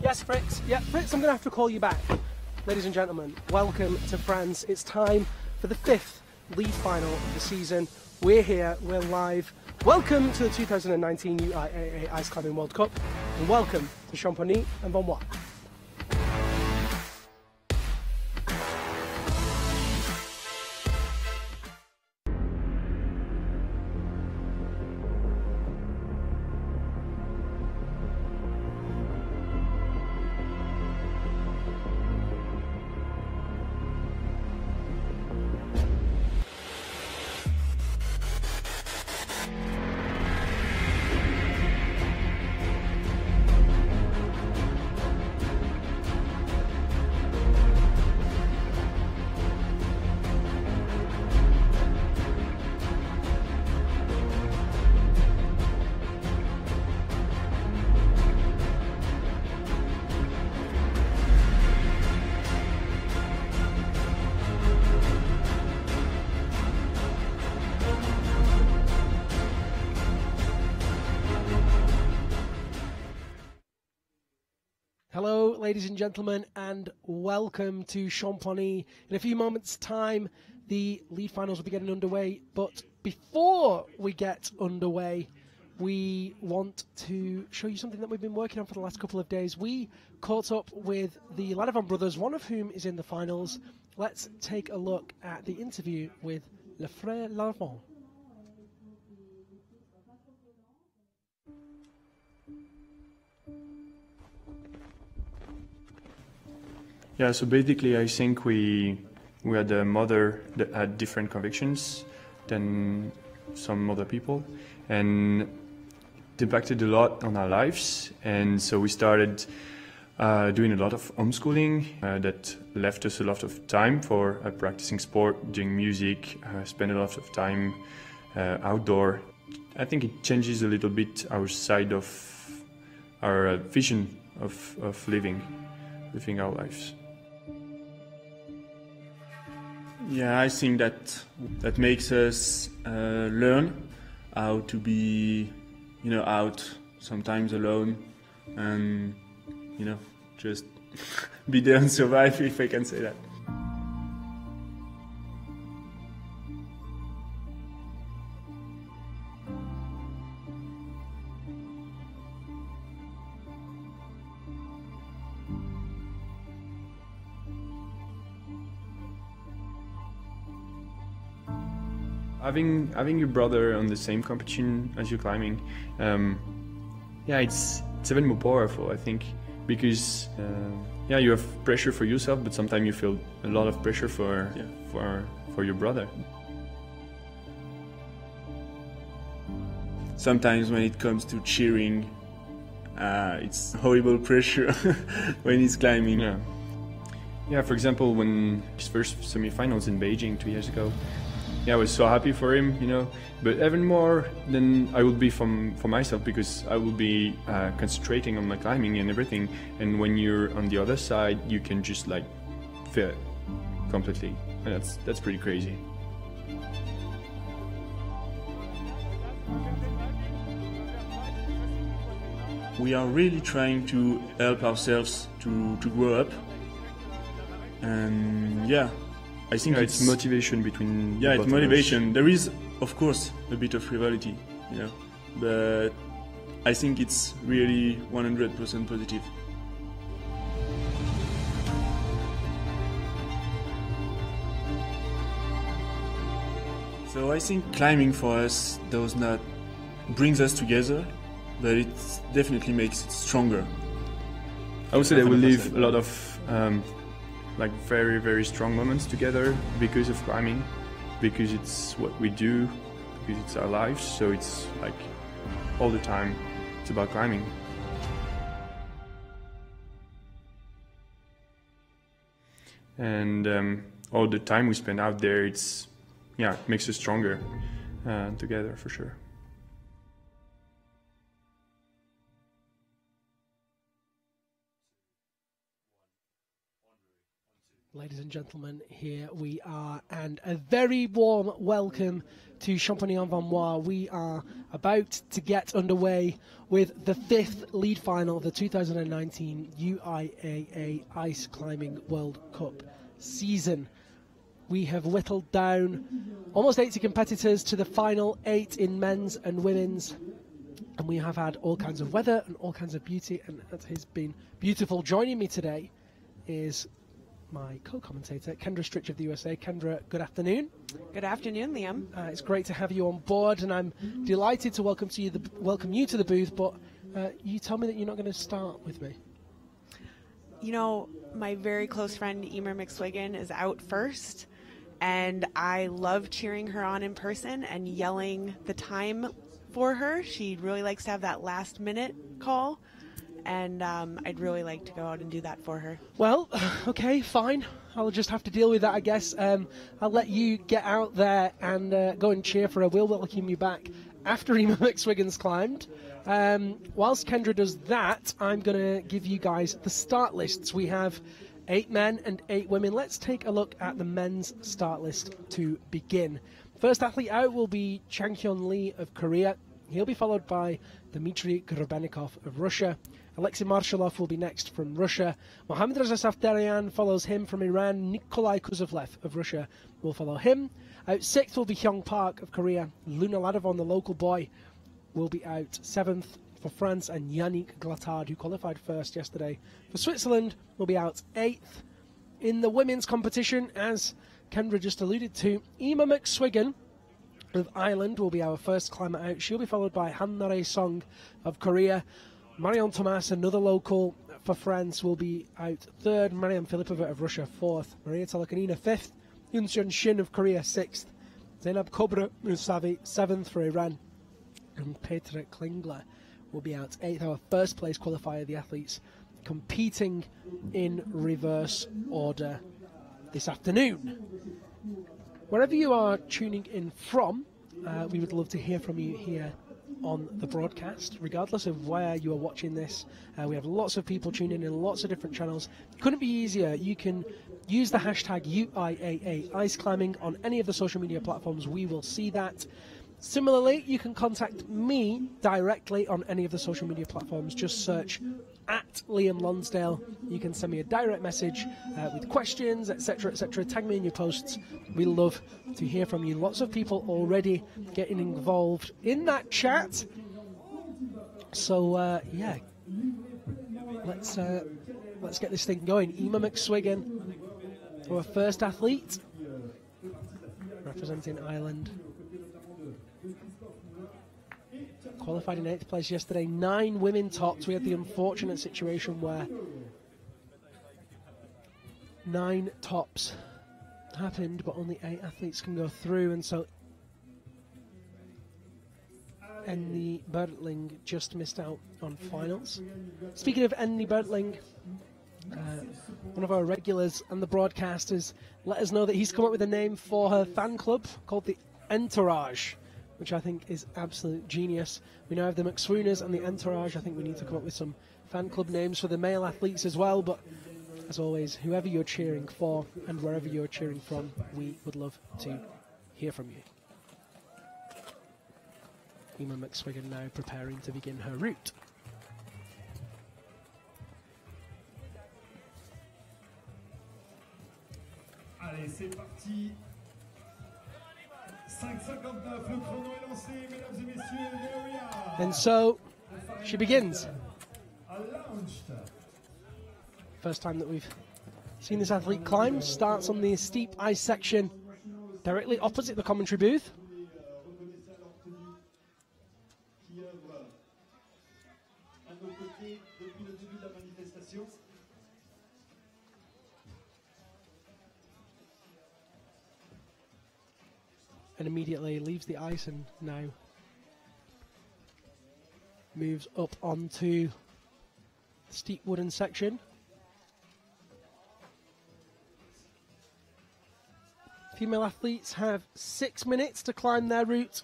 Yes, Fritz. Yeah, Fritz, I'm going to have to call you back. Ladies and gentlemen, welcome to France. It's time for the 5th league final of the season. We're here, we're live. Welcome to the 2019 UIAA Ice Climbing World Cup, and welcome to Champagny and Bonbois. Hello, ladies and gentlemen, and welcome to Champagny. In a few moments' time, the league finals will be getting underway. But before we get underway, we want to show you something that we've been working on for the last couple of days. We caught up with the Ladevant brothers, one of whom is in the finals. Let's take a look at the interview with Le Frère Ladevant. Yeah, so basically I think we had a mother that had different convictions than some other people, and it impacted a lot on our lives. And so we started doing a lot of homeschooling that left us a lot of time for practicing sport, doing music, spend a lot of time outdoor. I think it changes a little bit our side of our vision of living our lives. Yeah, I think that makes us learn how to be, out sometimes alone, and just be there and survive, if I can say that. Having your brother on the same competition as you climbing, it's even more powerful, I think, because you have pressure for yourself, but sometimes you feel a lot of pressure for your brother. Sometimes when it comes to cheering, it's horrible pressure when he's climbing. Yeah, for example, when his first semi-finals in Beijing 2 years ago. I was so happy for him, but even more than I would be for myself, because I will be concentrating on my climbing and everything. And when you're on the other side, you can just feel it completely, and that's pretty crazy. We are really trying to help ourselves to grow up, and I think it's motivation between. Yeah, it's motivation. There is, of course, a bit of rivalry, but I think it's really 100% positive. So I think climbing for us does not brings us together, but it definitely makes it stronger. I would say that we live a lot of very, very strong moments together because of climbing, because it's what we do, because it's our lives. So it's all the time it's about climbing. And all the time we spend out there, it makes us stronger together, for sure. Ladies and gentlemen, here we are, and a very warm welcome to Champagny-en-Vanois. We are about to get underway with the 5th lead final of the 2019 UIAA Ice Climbing World Cup season. We have whittled down almost 80 competitors to the final 8 in men's and women's, and we have had all kinds of weather and all kinds of beauty, and it has been beautiful. Joining me today is my co-commentator, Kendra Stritch of the USA. Kendra, good afternoon. Good afternoon, Liam. It's great to have you on board, and I'm delighted to welcome you to the booth, but you tell me that you're not going to start with me. You know, my very close friend, Emer McSwiggan, is out first, and I love cheering her on in person and yelling the time for her. She really likes to have that last-minute call, and I'd really like to go out and do that for her. Well, okay, fine. I'll just have to deal with that, I guess. I'll let you get out there and go and cheer for her. We'll welcome you back after Emer McSwiggan's climbed. Whilst Kendra does that, I'm going to give you guys the start lists. We have 8 men and 8 women. Let's take a look at the men's start list to begin. First athlete out will be Changhyun Lee of Korea. He'll be followed by Dmitry Gorbenikov of Russia. Alexei Marshallov will be next from Russia. Mohammad Reza Safdarian follows him from Iran. Nikolai Kuzovlev of Russia will follow him. Out 6th will be Hyung Park of Korea. Luna Ladovon, the local boy, will be out 7th for France. And Yannick Glattard, who qualified first yesterday for Switzerland, will be out 8th. In the women's competition, as Kendra just alluded to, Emer McSwiggan of Ireland will be our first climber out. She'll be followed by Han-Nare Song of Korea. Marion Thomas, another local for France, will be out 3rd. Mariam Filipova of Russia 4th. Maria Tolokanina 5th. Yunseon Shin of Korea 6th. Zainab Kobra Musavi 7th for Iran. And Petra Klingler will be out 8th. Our first place qualifier, the athletes competing in reverse order this afternoon. Wherever you are tuning in from, we would love to hear from you here on the broadcast, regardless of where you are watching this. We have lots of people tuning in lots of different channels. Couldn't be easier. You can use the hashtag UIAA Ice Climbing on any of the social media platforms. We will see that. Similarly, you can contact me directly on any of the social media platforms. Just search at Liam Lonsdale. You can send me a direct message with questions, etc., etc. Tag me in your posts. We love to hear from you. Lots of people already getting involved in that chat. So yeah, let's get this thing going. Emer McSwiggan, our first athlete representing Ireland. Qualified in 8th place yesterday. 9 women topped. We had the unfortunate situation where 9 tops happened, but only 8 athletes can go through, and so Enni Bertling just missed out on finals. Speaking of Enni Bertling, one of our regulars and the broadcasters let us know that he's come up with a name for her fan club called the Entourage, which I think is absolute genius. We now have the McSwooners and the Entourage. I think we need to come up with some fan club names for the male athletes as well, but as always, whoever you're cheering for and wherever you're cheering from, we would love to hear from you. Emer McSwiggan now preparing to begin her route. Allez, c'est parti. 5:59, le chrono est lancé, mesdames et messieurs, there we are. And so she begins. First time that we've seen this athlete climb. Starts on the steep ice section directly opposite the commentary booth. And immediately leaves the ice and now moves up onto the steep wooden section. Female athletes have 6 minutes to climb their route.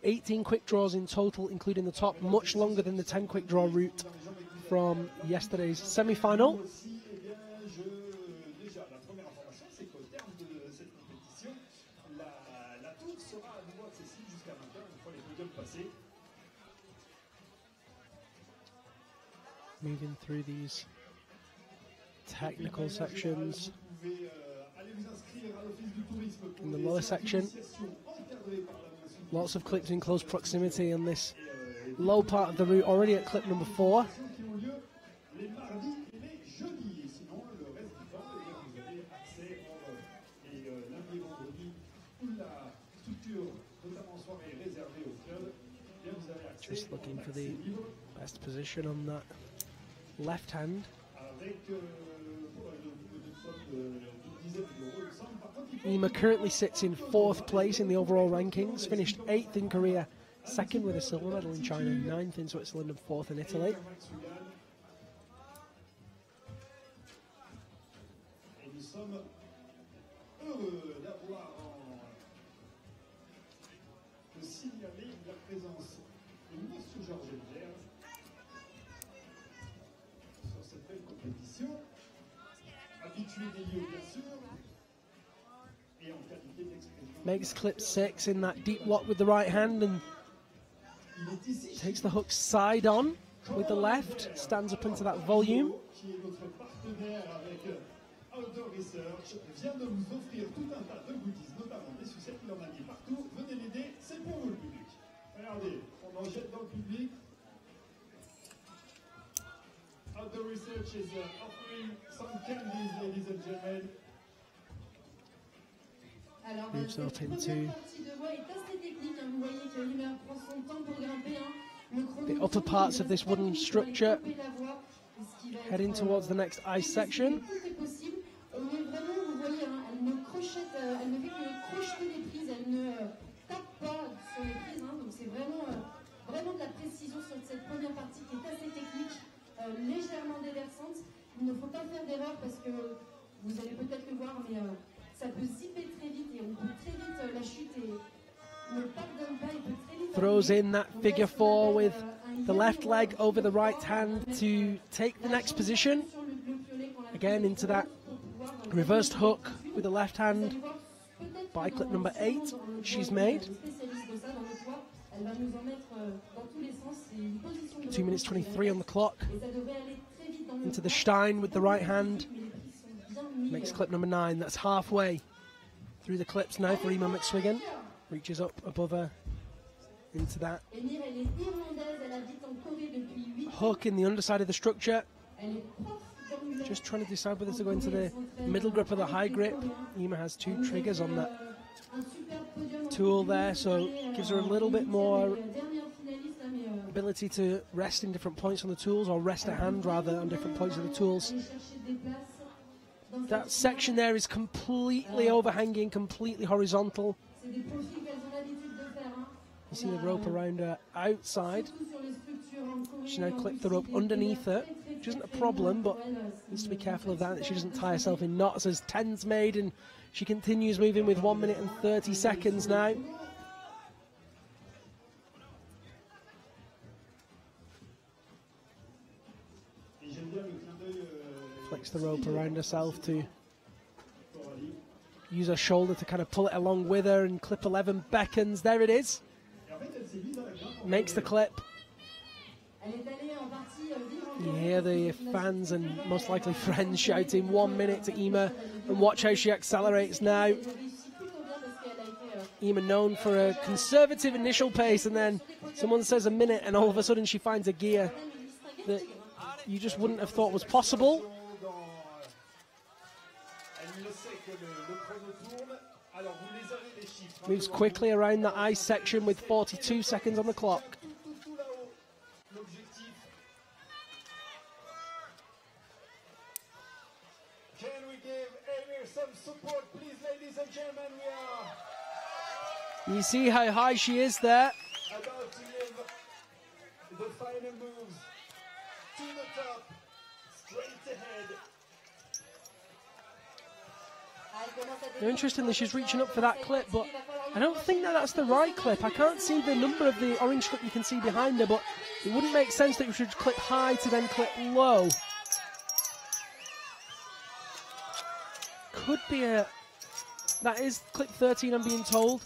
18 quick draws in total, including the top, much longer than the 10 quick draw route from yesterday's semi-final. Moving through these technical sections. In the lower section, lots of clips in close proximity on this low part of the route, already at clip number 4. Just looking for the best position on that left hand. Ima currently sits in 4th place in the overall rankings, finished 8th in Korea, 2nd with a silver medal in China, 9th in Switzerland and 4th in Italy. Makes clip 6 in that deep lock with the right hand and takes the hook side on with the left, stands up into that volume. Outdoor Research is offering some candies, ladies and gentlemen. Moves up into the upper parts of this wooden structure, heading towards the next ice section. Légèrement déversante. Il ne faut pas faire d'erreur parce que vous allez peut-être le voir, mais ça peut zipper très vite et on peut très vite la chute et ne pardonne pas, il peut très vite. Throws in that figure 4 with the left leg over the right hand to take the next position. Again into that reversed hook with the left hand by clip number 8 she's made. 2 minutes 23 on the clock. Into the Stein with the right hand. Makes clip number 9. That's halfway through the clips now for Ima McSwiggan. Reaches up above her into that hook in the underside of the structure. Just trying to decide whether to go into the middle grip or the high grip. Ima has 2 triggers on that tool there, so gives her a little bit more ability to rest in different points on the tools, or rest her hand rather on different points of the tools. That section there is completely overhanging, completely horizontal. You see the rope around her outside. She now clipped the rope underneath her, which isn't a problem, but needs to be careful of that she doesn't tie herself in knots as 10's made, and she continues moving with 1 minute and 30 seconds now. Flicks the rope around herself to use her shoulder to kind of pull it along with her, and clip 11 beckons. There it is. Makes the clip. You hear the fans and most likely friends shouting 1 minute to Ima, and watch how she accelerates now. Ima known for a conservative initial pace, and then someone says a minute and all of a sudden she finds a gear that you just wouldn't have thought was possible. Moves quickly around the ice section with 42 seconds on the clock. Can we give Amir some support, please, ladies and gentlemen? We are You see how high she is there. about to give the final moves to the top, straight ahead. Interestingly, she's reaching up for that clip, but I don't think that that's the right clip. I can't see the number of the orange strip you can see behind her, but it wouldn't make sense that you should clip high to then clip low. Could be a... That is clip 13, I'm being told.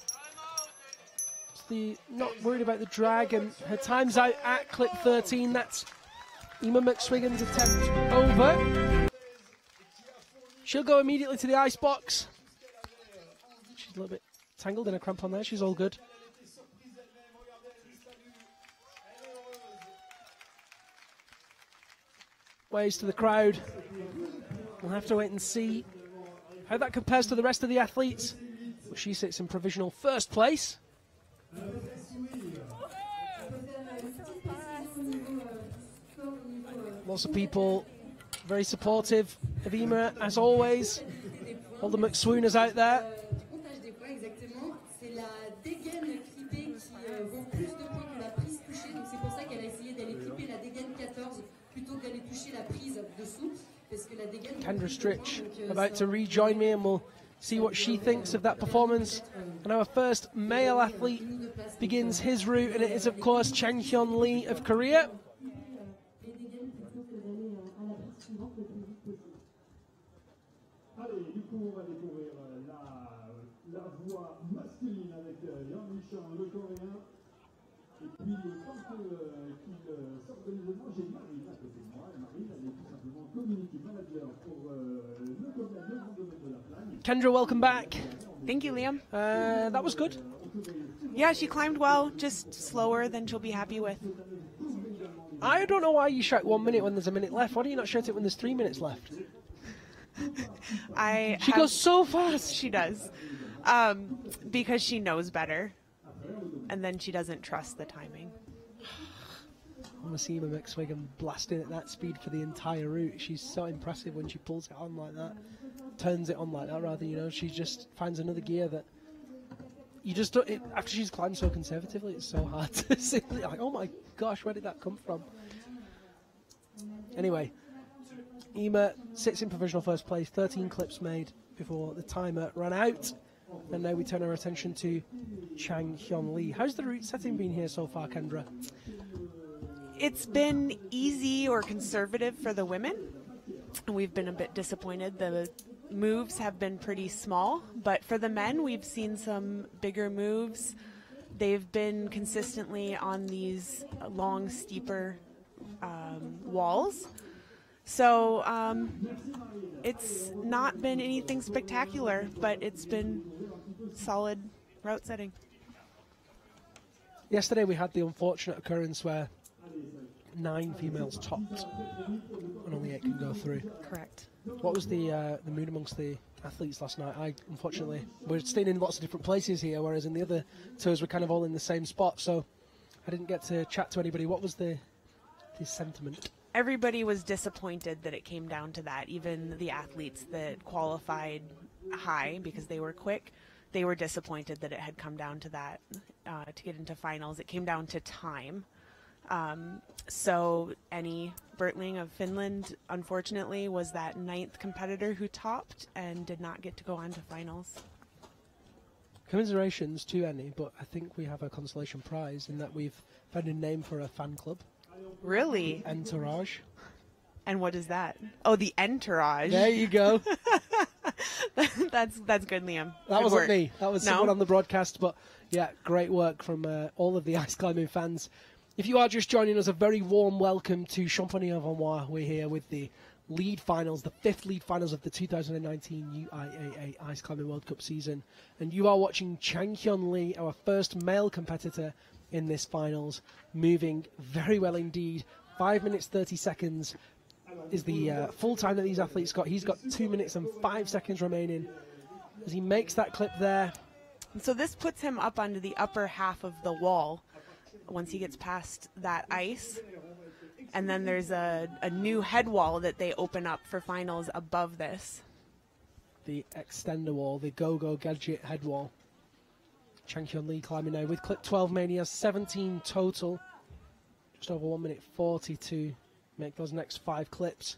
not worried about the drag, and her time's out at clip 13. That's Emma McSwiggan's attempt over. She'll go immediately to the ice box. She's a little bit tangled in a crampon there. She's all good. Waves to the crowd. We'll have to wait and see how that compares to the rest of the athletes. But she sits in provisional first place. Lots of people very supportive of Ema, as always. All the McSwooners out there. Kendra Stritch about to rejoin me, and we'll see what she thinks of that performance. And our first male athlete begins his route, and it is, of course, Chang Hyun Lee of Korea. Kendra, welcome back. Thank you, Liam. That was good. Yeah, she climbed well, just slower than she'll be happy with. I don't know why you shout 1 minute when there's a minute left. Why do you not shout it when there's 3 minutes left? She goes so fast. She does. Because she knows better. And then she doesn't trust the timing. I want to see Emma McSwiggan blasting at that speed for the entire route. She's so impressive when she pulls it on like that. Turns it on like that, rather, you know. She just finds another gear that you just don't, after she's climbed so conservatively, it's so hard to see. Like, oh my gosh, where did that come from? Anyway, Ema sits in provisional first place, 13 clips made before the timer ran out. And now we turn our attention to Chang Hyun Lee. How's the route setting been here so far, Kendra? It's been easy or conservative for the women. We've been a bit disappointed. The moves have been pretty small, but for the men, we've seen some bigger moves. They've been consistently on these long, steeper walls. So it's not been anything spectacular, but it's been solid route setting. Yesterday we had the unfortunate occurrence where 9 females topped and only 8 could go through. Correct. What was the mood amongst the athletes last night? Unfortunately, we're staying in lots of different places here, whereas in the other tours we're kind of all in the same spot, so I didn't get to chat to anybody. What was the sentiment? Everybody was disappointed that it came down to that. Even the athletes that qualified high because they were quick, they were disappointed that it had come down to that to get into finals. It came down to time. So Annie Bertling of Finland, unfortunately, was that 9th competitor who topped and did not get to go on to finals. Commiserations to Annie, but I think we have a consolation prize in that we've found a name for a fan club. Really? Entourage. And what is that? Oh, the Entourage. There you go. That's good, Liam. That Good wasn't work. me. That was someone on the broadcast. But yeah, great work from all of the ice climbing fans. If you are just joining us, a very warm welcome to Champagny en Vanois. We're here with the lead finals, the 5th lead finals of the 2019 UIAA Ice Climbing World Cup season. And you are watching Chang Hyun Lee, our first male competitor in this finals, moving very well indeed. 5 minutes 30 seconds is the full time that these athletes got. He's got 2 minutes and 5 seconds remaining as he makes that clip there. So this puts him up onto the upper half of the wall once he gets past that ice. And then there's a new head wall that they open up for finals above this. The extender wall, the Go-Go Gadget head wall. Chang Hyun Lee climbing now with clip 12 made. He has 17 total. Just over 1 minute 40 to make those next 5 clips.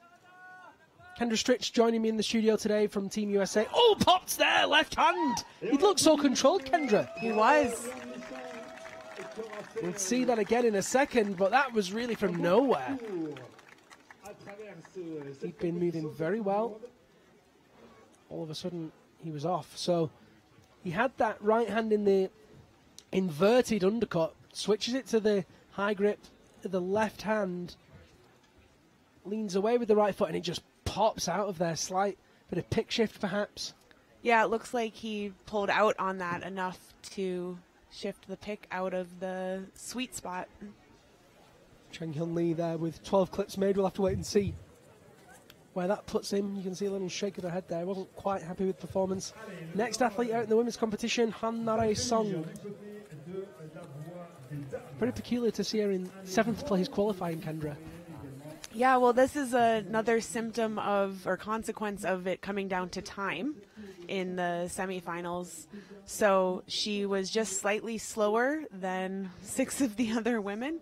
Kendra Stritch joining me in the studio today from Team USA. Oh, popped there, left hand. He looked so controlled, Kendra. He was. We'll see that again in a second, but that was really from nowhere. He'd been moving very well. All of a sudden, he was off. So he had that right hand in the inverted undercut, switches it to the high grip, the left hand, leans away with the right foot, and it just pops out of there. Slight bit of pick shift, perhaps. Yeah, it looks like he pulled out on that enough to shift the pick out of the sweet spot. Cheng Hyun Lee there with 12 clips made. We'll have to wait and see where that puts him. You can see a little shake of the head there. Wasn't quite happy with performance. Next athlete out in the women's competition, Han Nare Song. Very peculiar to see her in 7th place qualifying, Kendra. Yeah, well, this is another symptom of, or consequence of it coming down to time in the semifinals. So she was just slightly slower than 6 of the other women,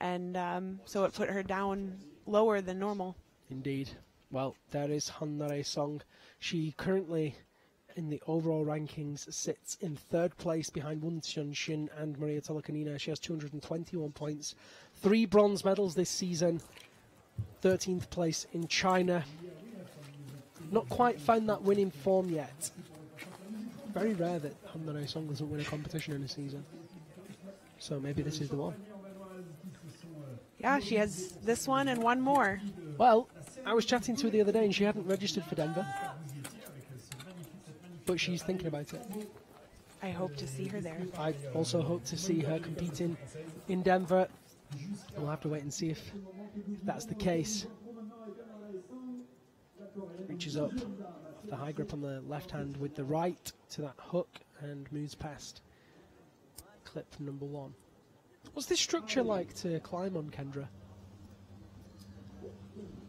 and so it put her down lower than normal. Indeed. Well, there is Han Nare Song. She currently, in the overall rankings, sits in 3rd place behind Won Chun-shin and Maria Tolokanina. She has 221 points. 3 bronze medals this season. 13th place in China. Not quite found that winning form yet. Very rare that Han Nare Song doesn't win a competition in a season. So maybe this is the one. Yeah, she has this one and one more. Well, I was chatting to her the other day and she hadn't registered for Denver. But she's thinking about it. I hope to see her there. I also hope to see her competing in Denver. We'll have to wait and see if that's the case. Reaches up off the high grip on the left hand with the right to that hook and moves past clip number 1. What's this structure like to climb on, Kendra?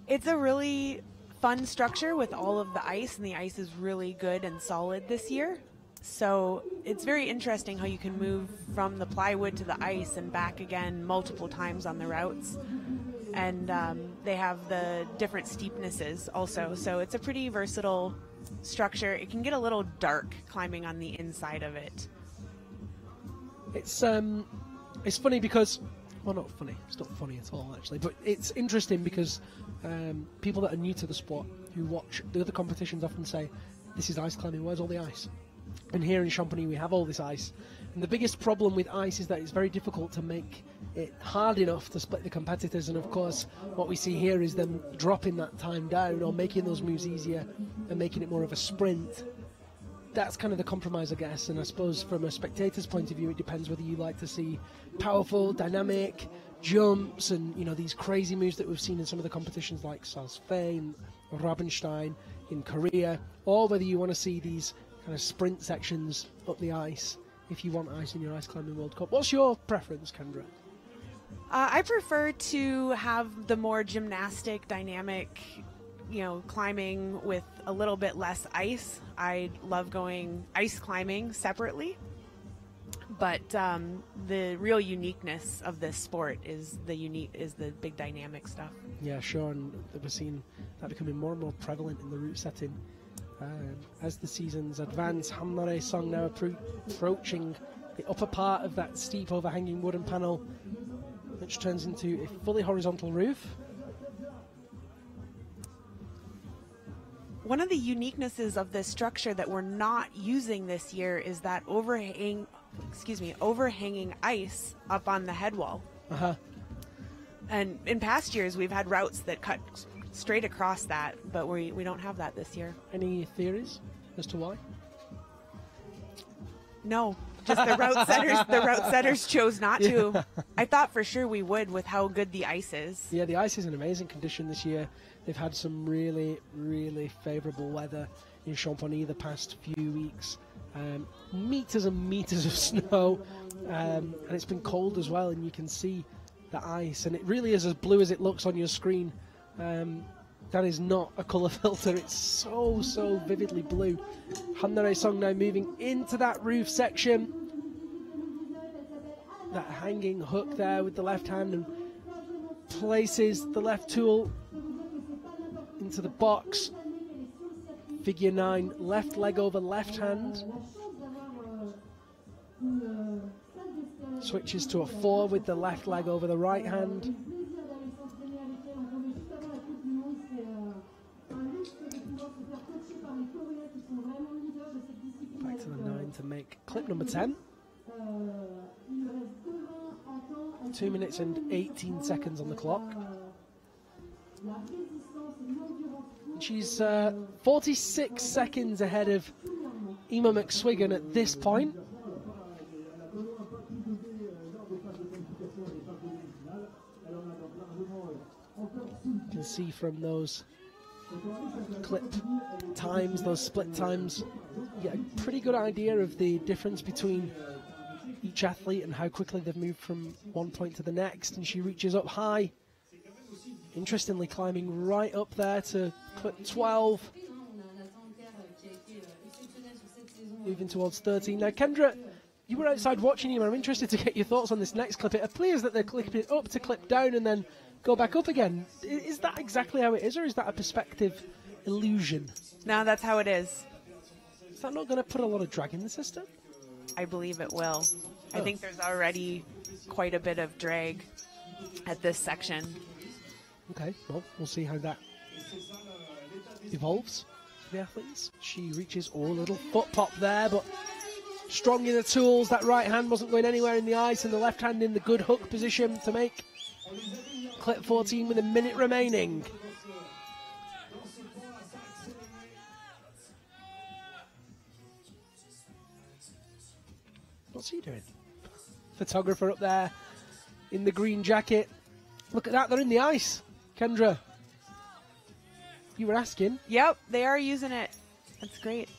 It's a really fun structure with all of the ice, and the ice is really good and solid this year. So it's very interesting how you can move from the plywood to the ice and back again multiple times on the routes. And they have the different steepnesses also. So it's a pretty versatile structure. It can get a little dark climbing on the inside of it. It's funny because, well, not funny. It's not funny at all, actually. But it's interesting because people that are new to the sport who watch the other competitions often say, this is ice climbing, where's all the ice? And here in Champagny we have all this ice. And the biggest problem with ice is that it's very difficult to make it hard enough to split the competitors. And of course, what we see here is them dropping that time down or making those moves easier and making it more of a sprint. That's kind of the compromise, I guess. And I suppose from a spectator's point of view, it depends whether you like to see powerful, dynamic jumps and, you know, these crazy moves that we've seen in some of the competitions like Salzfein or Rabenstein in Korea, or whether you want to see these kind of sprint sections up the ice if you want ice in your ice climbing World Cup. What's your preference, Kendra? I prefer to have the more gymnastic, dynamic, climbing with a little bit less ice. I love going ice climbing separately, but the real uniqueness of this sport is the big dynamic stuff. Yeah, sure, and we're seeing that becoming more and more prevalent in the route setting. As the seasons advance, Han Nare Song now approaching the upper part of that steep overhanging wooden panel, which turns into a fully horizontal roof. One of the uniquenesses of this structure that we're not using this year is that overhanging ice up on the head wall. And in past years, we've had routes that cut straight across that, but we don't have that this year. Any theories as to why? No, just the route setters. The route setters chose not to. I thought for sure we would with how good the ice is. Yeah, the ice is in amazing condition this year. They've had some really, really favourable weather in Champagny the past few weeks. Meters and meters of snow, and it's been cold as well, and you can see the ice, and it really is as blue as it looks on your screen. That is not a colour filter, it's so vividly blue. Han Nare Song now moving into that roof section. That hanging hook there with the left hand, and places the left tool into the box. Figure 9, left leg over left hand. Switches to a 4 with the left leg over the right hand. Back to the 9 to make clip number 10. 2 minutes and 18 seconds on the clock. She's 46 seconds ahead of Emma McSwiggan at this point. You can see from those clip times, those split times, you get a pretty good idea of the difference between each athlete and how quickly they've moved from one point to the next. And she reaches up high, interestingly climbing right up there to clip 12, moving towards 13. Now, Kendra, you were outside watching him, and I'm interested to get your thoughts on this next clip. It appears that they're clipping it up to clip down and then go back up again. Is that exactly how it is, or is that a perspective illusion? No, that's how it is. Is that not going to put a lot of drag in the system? I believe it will. I think there's already quite a bit of drag at this section. Okay, well, we'll see how that evolves for the athletes. She reaches, a little foot pop there, but strong in the tools. That right hand wasn't going anywhere in the ice, and the left hand in the good hook position to make clip 14 with a minute remaining. What's he doing? Photographer up there in the green jacket. Look at that, they're in the ice. Kendra, you were asking. Yep, they are using it. That's great.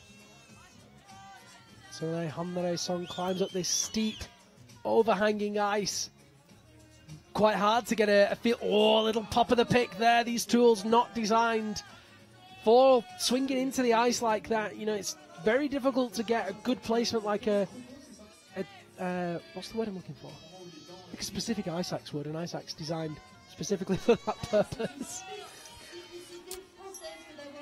So Handere Song climbs up this steep, overhanging ice. Quite hard to get a feel. Oh, a little pop of the pick there. These tools not designed for swinging into the ice like that. You know, it's very difficult to get a good placement like what's the word I'm looking for? Like a specific ice axe would. An ice axe designed specifically for that purpose.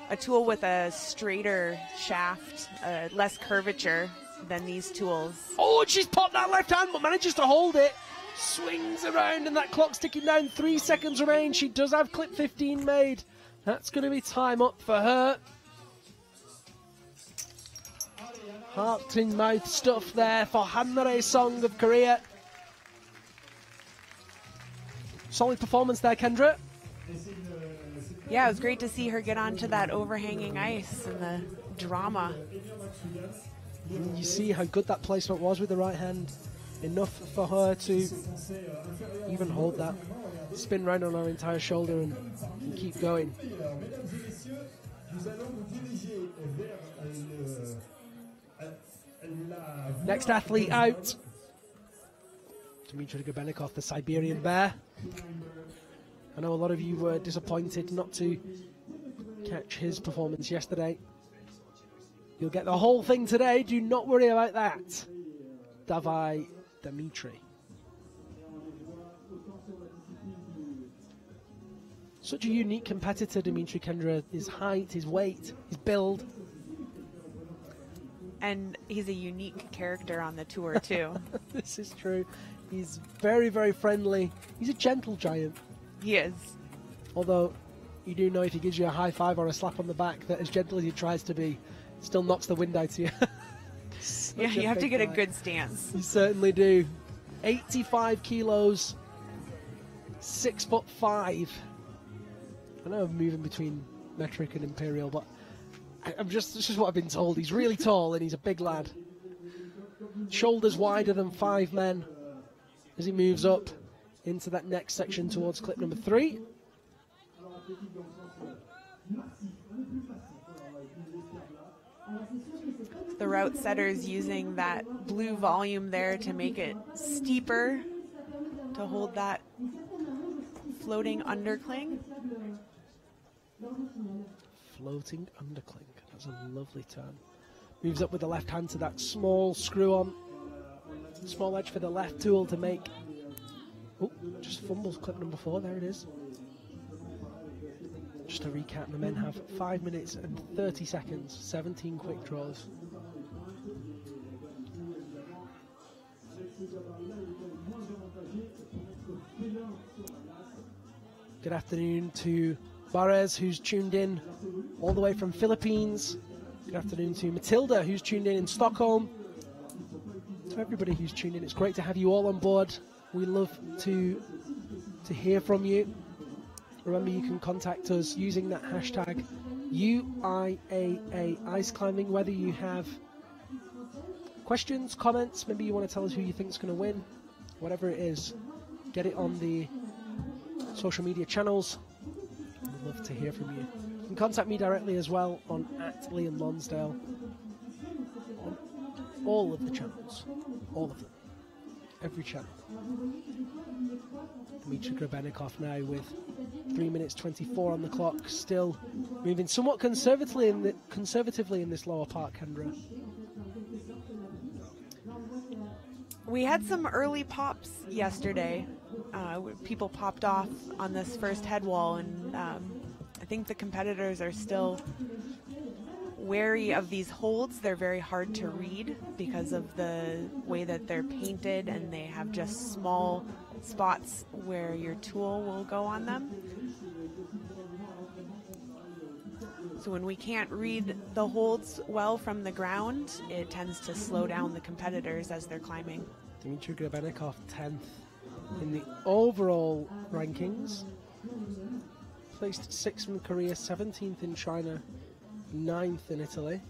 A tool with a straighter shaft, less curvature than these tools. Oh, she's popped that left hand, but manages to hold it. Swings around, and that clock's ticking down. 3 seconds remain. She does have clip 15 made. That's going to be time up for her. Heart in mouth stuff there for Handere Song of Korea. Solid performance there, Kendra. Yeah, it was great to see her get onto that overhanging ice and the drama. You see how good that placement was with the right hand. Enough for her to even hold that, spin round on her entire shoulder and keep going. Next athlete out, Dmitry Gobenikov, the Siberian Bear. I know a lot of you were disappointed not to catch his performance yesterday. You'll get the whole thing today, do not worry about that. Davai Dmitry. Such a unique competitor, Dmitry, Kendra. His height, his weight, his build. And he's a unique character on the tour, too. This is true. He's very, very friendly. He's a gentle giant. He is. Although, you do know if he gives you a high five or a slap on the back, that as gentle as he tries to be, still knocks the wind out of you. Yeah, you have to get a good stance. You certainly do. 85 kilos, 6'5". I know I'm moving between metric and imperial, but this is what I've been told. He's really tall and he's a big lad. Shoulders wider than 5 men as he moves up into that next section towards clip number 3. The route setter's using that blue volume there to make it steeper, to hold that floating undercling. Floating undercling. That's a lovely turn. Moves up with the left hand to that small screw on. Small edge for the left tool to make. Oh, just fumbles clip number 4. There it is. Just to recap, the men have 5 minutes and 30 seconds, 17 quick draws. Good afternoon to Barres, who's tuned in all the way from Philippines. Good afternoon to Matilda, who's tuned in Stockholm. To everybody who's tuned in, it's great to have you all on board We love to hear from you. Remember, you can contact us using that hashtag UIAA Ice Climbing, whether you have questions, comments, maybe you want to tell us who you think is going to win, whatever it is, get it on the social media channels. We'd love to hear from you. You can contact me directly as well on @Liam Lonsdale on all of the channels, all of them, every channel. Dmitry Grebennikov now with 3 minutes 24 on the clock, still moving somewhat conservatively in this lower part, Kendra. We had some early pops yesterday. People popped off on this first head wall, and I think the competitors are still wary of these holds. They're very hard to read because of the way that they're painted, and they have just small spots where your tool will go on them. So when we can't read the holds well from the ground, it tends to slow down the competitors as they're climbing. Dmitry Grebennikov 10th in the overall rankings. Placed 6th in Korea, 17th in China, 9th in Italy.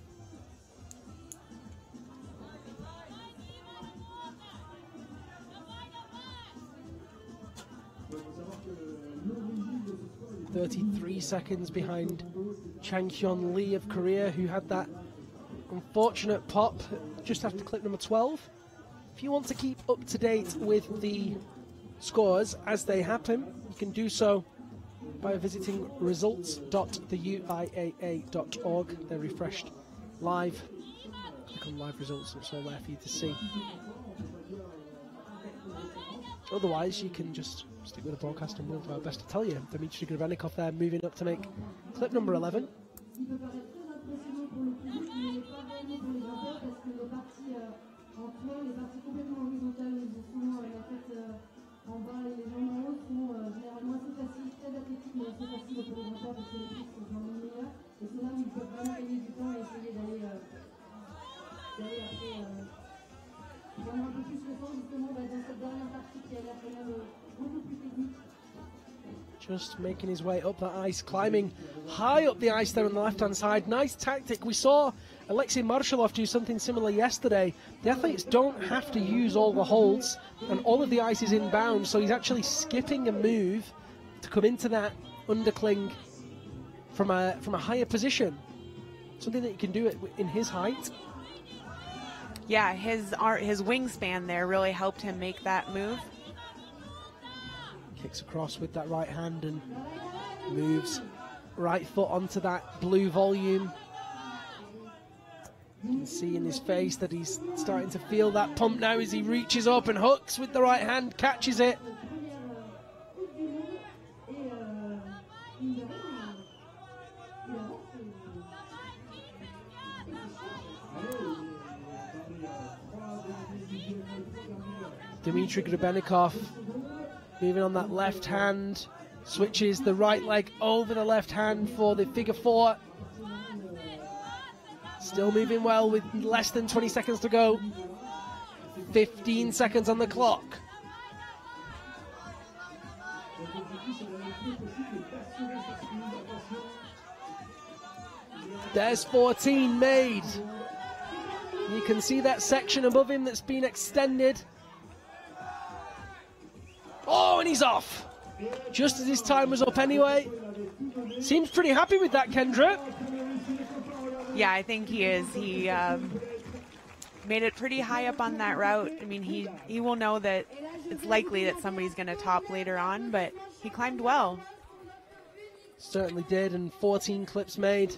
.33 seconds behind Chang Hyun Lee of Korea, who had that unfortunate pop just after clip number 12. If you want to keep up to date with the scores as they happen, you can do so by visiting results.theuiaa.org. They're refreshed live. Click on live results, it's all there for you to see. Otherwise, you can just stick with the broadcast and we'll do our best to tell you. Dmitry Grebennikov there moving up to make clip number 11. Just making his way up that ice, climbing high up the ice there on the left-hand side. Nice tactic. We saw Alexei Marshallov do something similar yesterday. The athletes don't have to use all the holds, and all of the ice is inbound, so he's actually skipping a move to come into that undercling from a higher position. Something that you can do it in his height. Yeah, his wingspan there really helped him make that move. Kicks across with that right hand and moves right foot onto that blue volume. You can see in his face that he's starting to feel that pump now as he reaches up and hooks with the right hand, catches it. Dmitry Grebennikov moving on that left hand, switches the right leg over the left hand for the figure 4. Still moving well with less than 20 seconds to go. 15 seconds on the clock. There's 14 made. You can see that section above him that's been extended. Oh, and he's off. Just as his time was up anyway. Seems pretty happy with that, Kendra. Yeah, I think he is. He made it pretty high up on that route. I mean, he will know that it's likely that somebody's going to top later on, but he climbed well. Certainly did, and 14 clips made.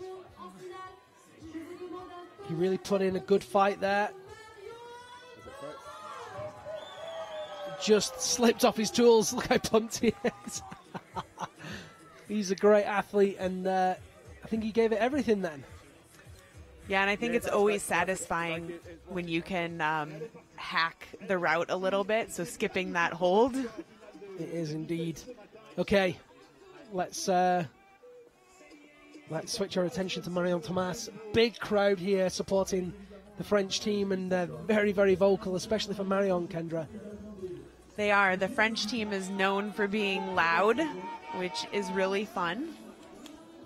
He really put in a good fight there. Just slipped off his tools. Look how pumped he is. He's a great athlete, and I think he gave it everything then. Yeah, and I think it's always satisfying when you can hack the route a little bit, so skipping that hold. It is indeed. Okay, let's switch our attention to Marion Thomas. Big crowd here supporting the French team, and they're very, very vocal, especially for Marion, Kendra. They are. The French team is known for being loud, which is really fun.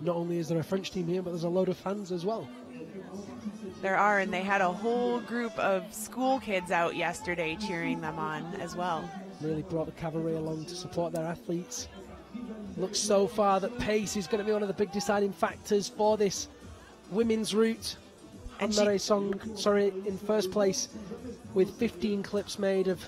Not only is there a French team here, but there's a load of fans as well. There are, and they had a whole group of school kids out yesterday cheering them on as well. Really brought the cavalry along to support their athletes. Looks so far that pace is going to be one of the big deciding factors for this women's route. And Hanare Song, in first place with 15 clips made of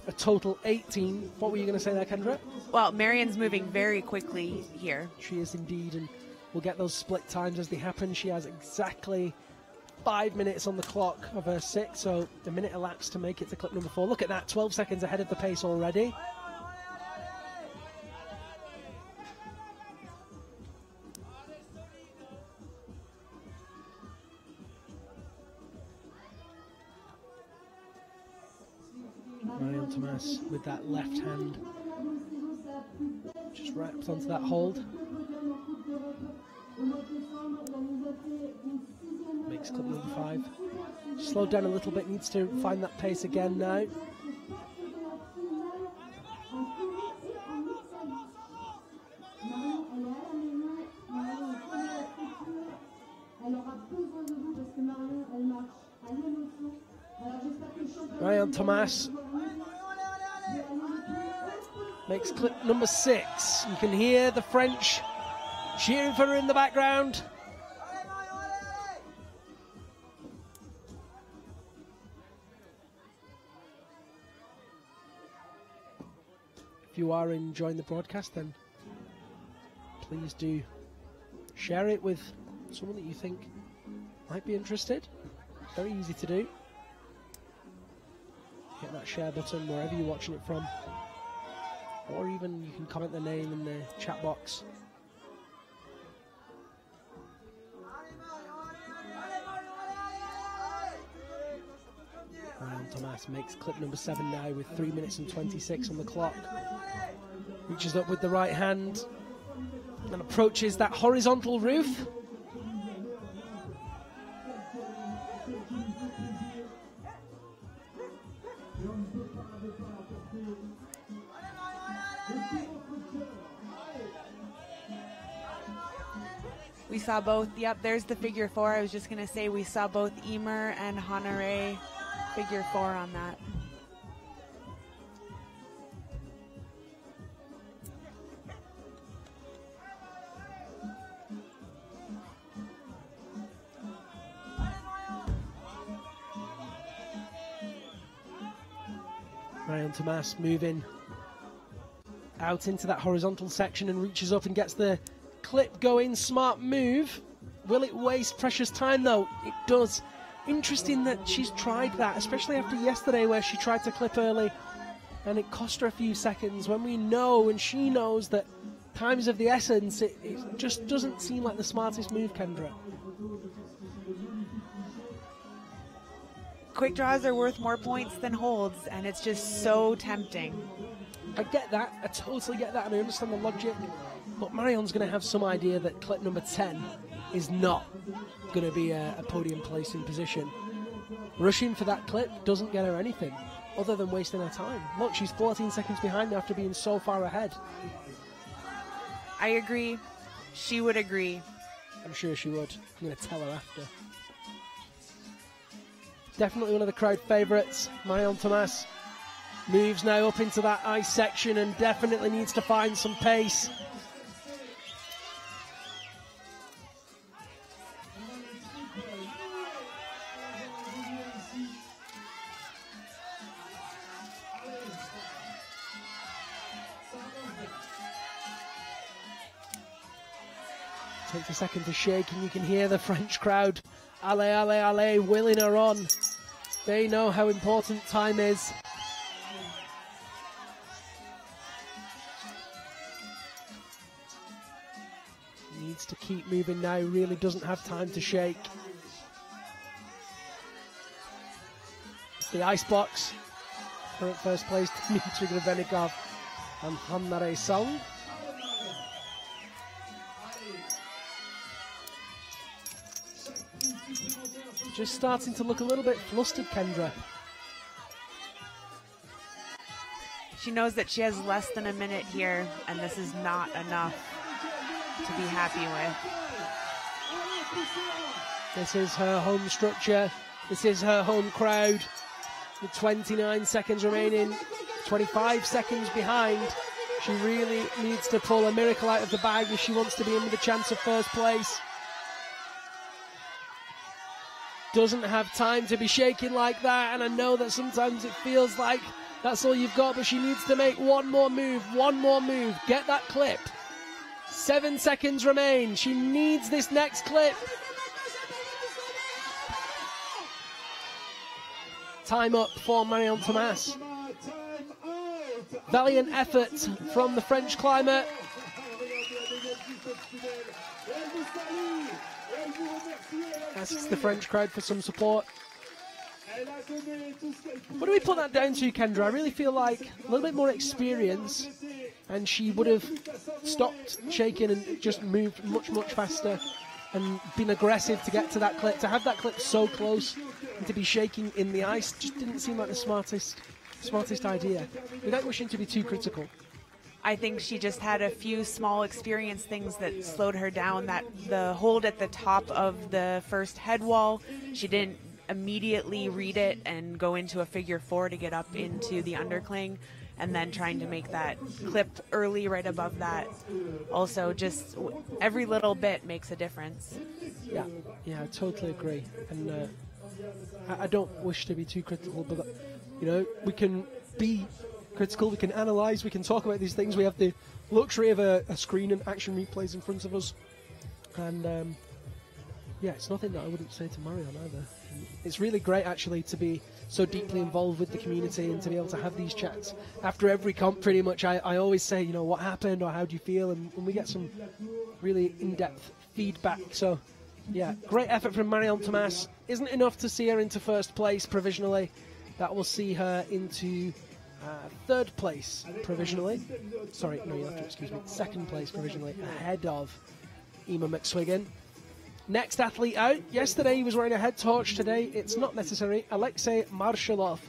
a total 18. What were you going to say there, Kendra? Well, Marion's moving very quickly here. She is indeed, and we'll get those split times as they happen. She has exactly 5 minutes on the clock of her 6, so a minute elapsed to make it to clip number 4. Look at that, 12 seconds ahead of the pace already. Marion Thomas with that left hand just wraps onto that hold. Makes clip number 5. Slowed down a little bit, needs to find that pace again now. Marion Thomas makes clip number 6. You can hear the French cheering for her in the background. If you are enjoying the broadcast, then please do share it with someone that you think might be interested. Very easy to do. Hit that share button wherever you're watching it from, or even you can comment their name in the chat box. Marion Thomas makes clip number 7 now with 3 minutes and 26 on the clock. Reaches up with the right hand and approaches that horizontal roof. We saw both, yep, there's the figure 4. I was just going to say we saw both Emer and Hanare figure 4 on that. Marion Thomas moving out into that horizontal section and reaches up and gets the clip going. Smart move. Will it waste precious time though? It does. Interesting that she's tried that, especially after yesterday where she tried to clip early and it cost her a few seconds. When we know and she knows that time is of the essence, it just doesn't seem like the smartest move, Kendra. Quick draws are worth more points than holds, and it's just so tempting. I get that, I totally get that, and I understand the logic, but Marion's going to have some idea that clip number 10 is not going to be a podium placing position. Rushing for that clip doesn't get her anything other than wasting her time. Look, she's 14 seconds behind now after being so far ahead. I agree. She would agree. I'm sure she would. I'm going to tell her after. Definitely one of the crowd favourites. Marion Thomas moves now up into that ice section and definitely needs to find some pace. Takes a second to shake and you can hear the French crowd, allez, allez, allez, willing her on. They know how important time is. Needs to keep moving now, really doesn't have time to shake. The icebox, current first place, Dmitry Grebenikov and Hanare Song. Just starting to look a little bit flustered, Kendra. She knows that she has less than a minute here, and this is not enough to be happy with. This is her home structure. This is her home crowd. With 29 seconds remaining, 25 seconds behind. She really needs to pull a miracle out of the bag if she wants to be in with a chance of first place. Doesn't have time to be shaking like that, and I know that sometimes it feels like that's all you've got, but she needs to make one more move, get that clip. 7 seconds remain. She needs this next clip. Time up for Marion Thomas. Valiant effort from the French climber. Asks the French crowd for some support. What do we put that down to, Kendra? I really feel like a little bit more experience, and she would have stopped shaking and just moved much, much faster and been aggressive to get to that clip. To have that clip so close and to be shaking in the ice just didn't seem like the smartest idea, without wishing to be too critical. I think she just had a few small experience things that slowed her down. That the hold at the top of the first head wall, she didn't immediately read it and go into a figure four to get up into the undercling, and then trying to make that clip early right above that. Also, just every little bit makes a difference. Yeah, I totally agree. And I don't wish to be too critical, but you know, we can be critical, we can analyse, we can talk about these things. We have the luxury of a screen and action replays in front of us, and yeah, it's nothing that I wouldn't say to Marion either. And it's really great actually to be so deeply involved with the community and to be able to have these chats after every comp. Pretty much I always say, you know, what happened or how do you feel, and we get some really in-depth feedback. So yeah, great effort from Marion Thomas. Isn't enough to see her into first place provisionally. That will see her into third place provisionally. Sorry, no, you have to excuse me. Second place provisionally, ahead of Emma McSwiggan. Next athlete out. Yesterday he was wearing a head torch. Today it's not necessary. Alexei Marshallov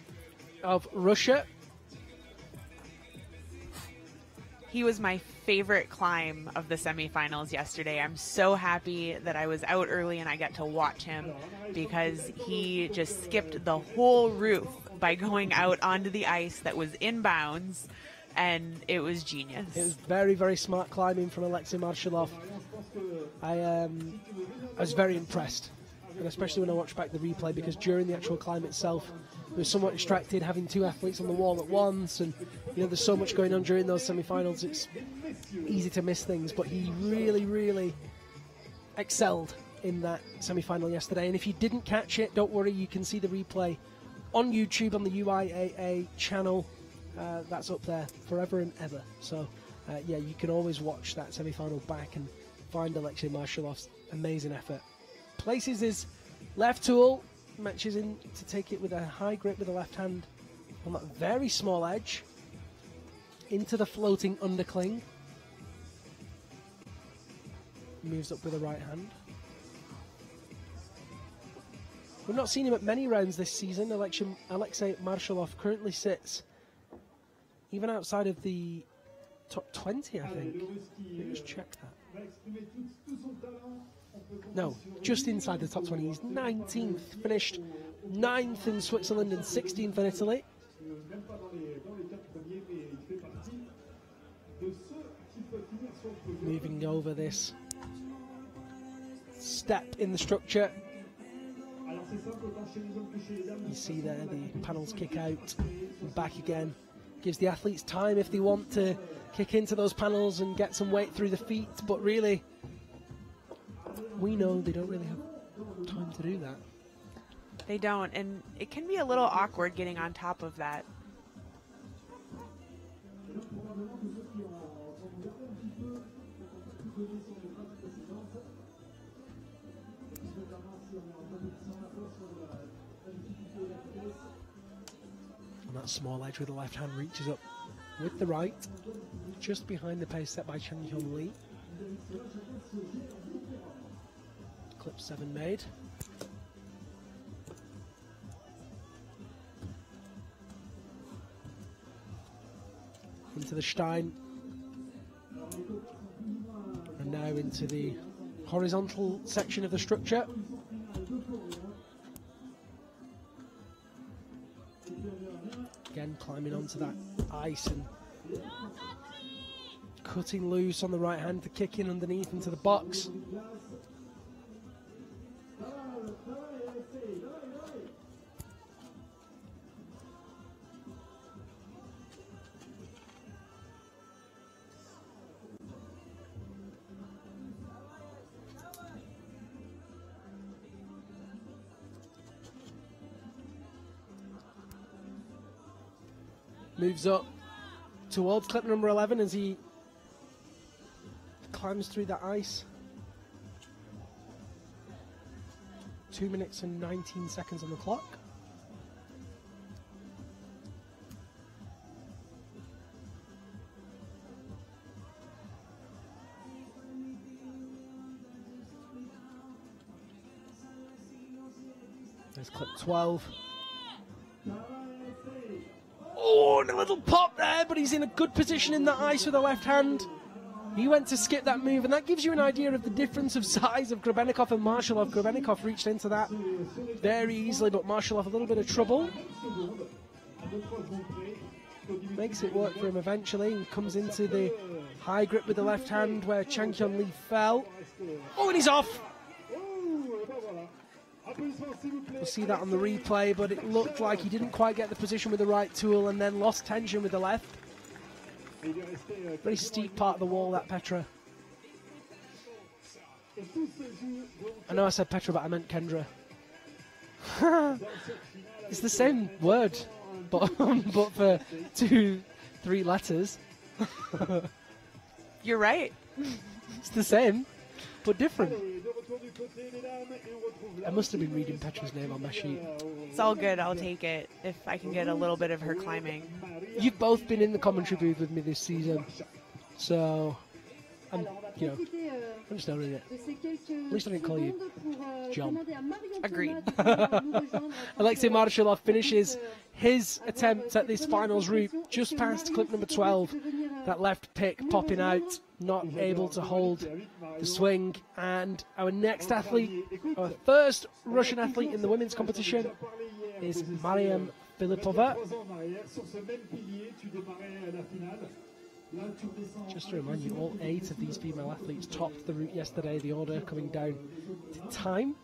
of Russia. He was my favorite climb of the semifinals yesterday. I'm so happy that I was out early and I got to watch him, because he just skipped the whole roof by going out onto the ice that was inbounds, and it was genius. It was very, very smart climbing from Alexei Marshallov. I was very impressed, and especially when I watched back the replay, because during the actual climb itself, we were somewhat distracted having two athletes on the wall at once, and you know, there's so much going on during those semi-finals, it's easy to miss things, but he really, really excelled in that semi-final yesterday. And if you didn't catch it, don't worry, you can see the replay on YouTube on the UIAA channel. That's up there forever and ever. So yeah, you can always watch that semi-final back and find Alexei Marshallov's amazing effort. Places his left tool, matches in to take it with a high grip with the left hand on that very small edge into the floating undercling. Moves up with the right hand. We've not seen him at many rounds this season. Alexei Marshallov currently sits even outside of the top 20, I think. Let me just check that. No, just inside the top 20. He's 19th, finished 9th in Switzerland and 16th in Italy. Moving over this step in the structure. You see there the panels kick out and back again. Gives the athletes time if they want to kick into those panels and get some weight through the feet, but really we know they don't really have time to do that. They don't, and it can be a little awkward getting on top of that. And that small edge with the left hand reaches up with the right, just behind the pace set by Chen Hyun Lee. Clip 7 made. into the Stein. And now into the horizontal section of the structure. Again, climbing onto that ice and cutting loose on the right hand to kick in underneath into the box. Moves up towards clip number 11 as he climbs through the ice. 2 minutes and 19 seconds on the clock. There's clip 12. Oh, and a little pop there, but he's in a good position in the ice with the left hand. He went to skip that move, and that gives you an idea of the difference of size of Grebennikov and Marshallov. Grebennikov reached into that very easily, but Marshallov a little bit of trouble. Makes it work for him eventually, and comes into the high grip with the left hand where Chang Hyun Lee fell. Oh, and he's off! We'll see that on the replay, but it looked like he didn't quite get the position with the right tool and then lost tension with the left. Very steep part of the wall, that Petra. I know I said Petra, but I meant Kendra. It's the same word, but for 2-3 letters. You're right. It's the same, but different. I must have been reading Petra's name on my sheet. It's all good. I'll take it if I can get a little bit of her climbing. You've both been in the commentary booth with me this season, so I'm just owning it. At least I didn't call you John. Agreed. Alexei Marshallov finishes his attempt at this finals route just past clip number 12. That left pick popping out, not able to hold the swing. And our next athlete, our first Russian athlete in the women's competition, is Mariam Filipova. Just to remind you, all 8 of these female athletes topped the route yesterday, the order coming down to time.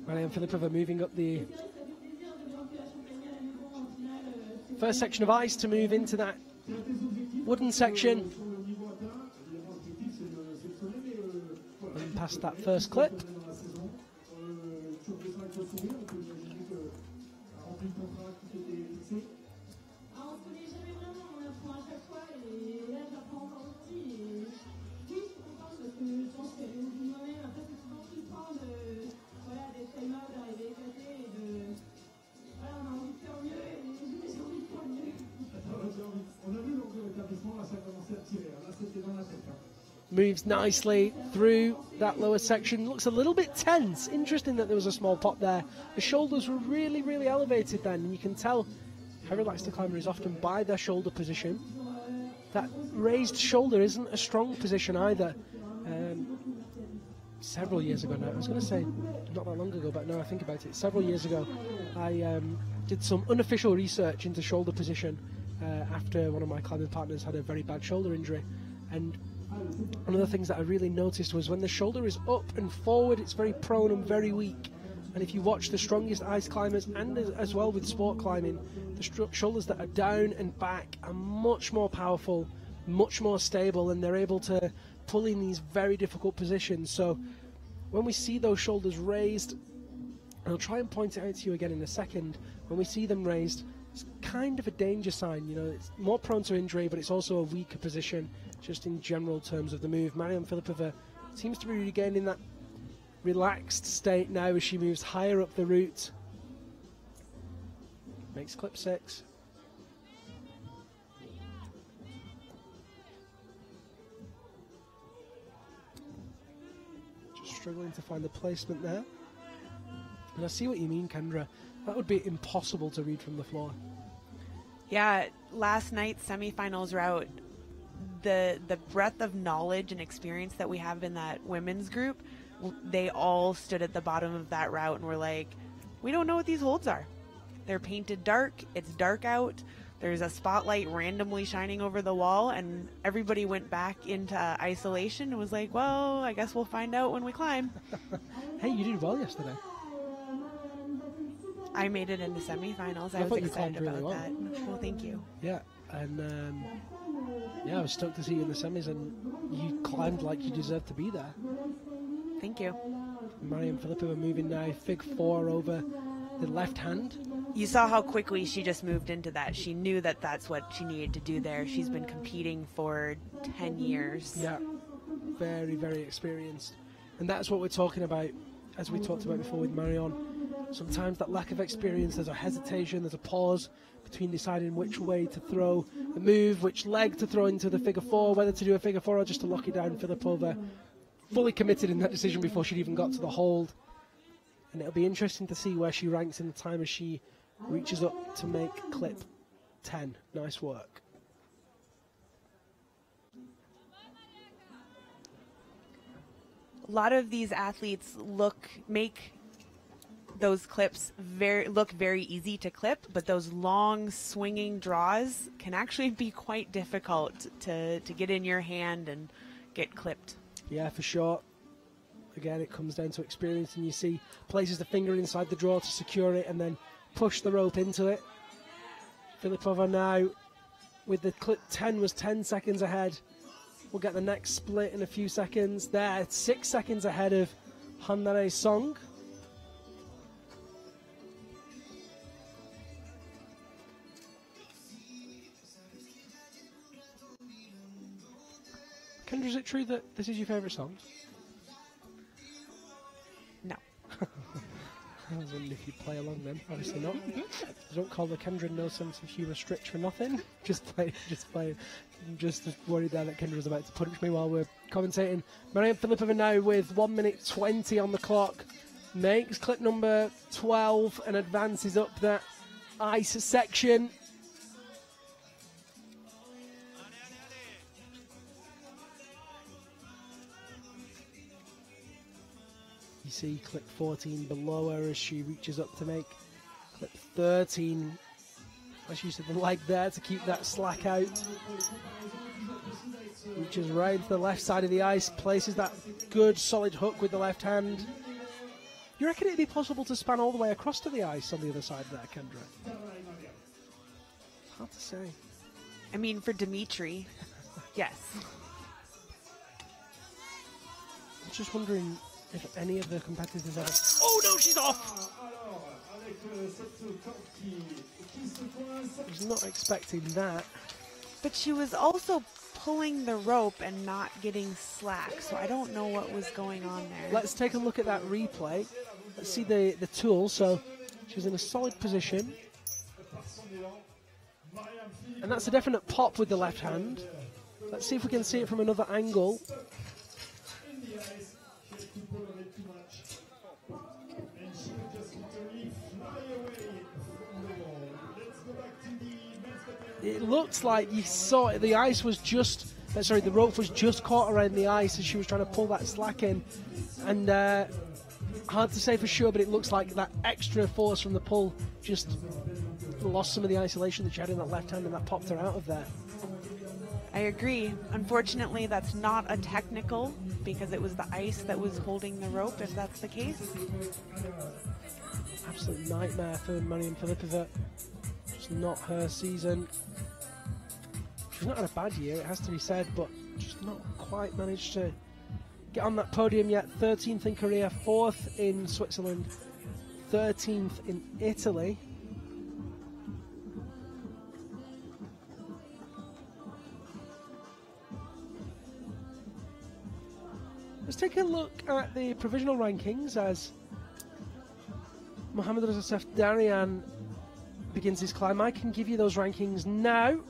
Mariam Filipova moving up the first section of ice to move into that wooden section. And past that first clip. Moves nicely through that lower section. Looks a little bit tense. Interesting that there was a small pop there. The shoulders were really, really elevated then, and you can tell how relaxed the climber is often by their shoulder position. That raised shoulder isn't a strong position either. Several years ago now, I was going to say not that long ago, but now I think about it, several years ago, I did some unofficial research into shoulder position after one of my climbing partners had a very bad shoulder injury. And one of the things that I really noticed was when the shoulder is up and forward, it's very prone and very weak. And if you watch the strongest ice climbers, and as well with sport climbing, the shoulders that are down and back are much more powerful, much more stable, and they're able to pull in these very difficult positions. So when we see those shoulders raised, and I'll try and point it out to you again in a second, when we see them raised, it's kind of a danger sign. You know, it's more prone to injury, but it's also a weaker position just in general terms of the move. Mariam Filipova seems to be regaining that relaxed state now as she moves higher up the route. Makes clip 6. . struggling to find the placement there. And I see what you mean, Kendra. That would be impossible to read from the floor. Yeah, last night's semifinals route, the breadth of knowledge and experience that we have in that women's group, they all stood at the bottom of that route and were like, we don't know what these holds are. They're painted dark, it's dark out, there's a spotlight randomly shining over the wall, and everybody went back into isolation and was like, well, I guess we'll find out when we climb. Hey, you did well yesterday. I made it into semifinals. I thought was you excited climbed really about well. that. Well, thank you. Yeah, and yeah, I was stoked to see you in the semis, and you climbed like you deserved to be there. Thank you. Mariam Filipova moving now, fig 4 over the left hand. You saw how quickly she just moved into that. She knew that that's what she needed to do there. She's been competing for 10 years. Yeah, very, very experienced. And that's what we're talking about, as we talked about before with Marion. Sometimes that lack of experience, there's a hesitation, there's a pause between deciding which way to throw the move, which leg to throw into the figure 4, whether to do a figure 4 or just to lock it down. Filipova fully committed in that decision before she'd even got to the hold. And it'll be interesting to see where she ranks in the time as she reaches up to make clip 10. Nice work. A lot of these athletes make those clips look very easy to clip, but those long swinging draws can actually be quite difficult to get in your hand and get clipped. Yeah, for sure. Again, it comes down to experience, and you see places the finger inside the draw to secure it and then push the rope into it. Filipova now with the clip 10 was 10 seconds ahead. We'll get the next split in a few seconds. There, 6 seconds ahead of Hanare Song. Kendra, is it true that this is your favourite song? No. I was wondering if you'd play along then. Obviously not. I don't call the Kendra No Sense of Humour strict for nothing. Just play. I'm just worried there that Kendra's about to punch me while we're commentating. Mariam Filipova now with 1 minute 20 on the clock. Makes clip number 12 and advances up that ice section. You see clip 14 below her as she reaches up to make clip 13. As you said, the leg there to keep that slack out. Reaches right into the left side of the ice, places that good solid hook with the left hand. You reckon it'd be possible to span all the way across to the ice on the other side there, Kendra? Hard to say. I mean, for Dimitri, yes. I'm just wondering if any of the competitors ever... Oh no, she's off! I was not expecting that. But she was also pulling the rope and not getting slack, so I don't know what was going on there. Let's take a look at that replay. Let's see the tool. So she's in a solid position. And that's a definite pop with the left hand. Let's see if we can see it from another angle. It looks like you saw it. The ice was just, the rope was just caught around the ice as she was trying to pull that slack in. And hard to say for sure, but it looks like that extra force from the pull just lost some of the isolation that she had in that left hand, and that popped her out of there. I agree. Unfortunately, that's not a technical, because it was the ice that was holding the rope, if that's the case. Absolute nightmare for Mariam Filipova. It's not her season. She's not had a bad year, it has to be said, but just not quite managed to get on that podium yet. 13th in Korea, 4th in Switzerland, 13th in Italy. Let's take a look at the provisional rankings as Mohamed Reza Safdarian begins his climb. I can give you those rankings now.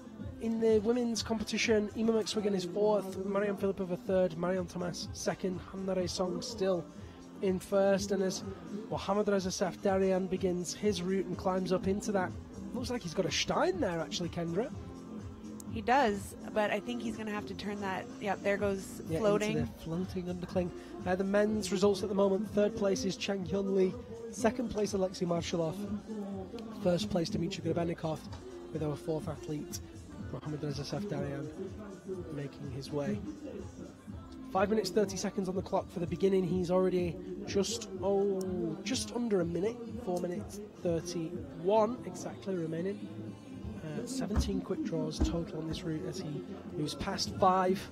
In the women's competition, Ima McSwiggan is 4th, Mariam Filipova 3rd, Marion Thomas 2nd, Hanare Song still in first, and as Mohammad Reza Safdarian begins his route and climbs up into that, looks like he's got a Stein there actually, Kendra. He does, but I think he's going to have to turn that. Yep, there goes Yeah, floating. into the floating undercling. The men's results at the moment: third place is Chang Hyun Lee, second place Alexei Marshallov, first place Dmitry Grebennikov, with our fourth athlete Mohammad Reza Safdarian making his way. 5 minutes 30 seconds on the clock for the beginning. He's already just under a minute. 4 minutes 31 exactly remaining. 17 quick draws total on this route as he moves past 5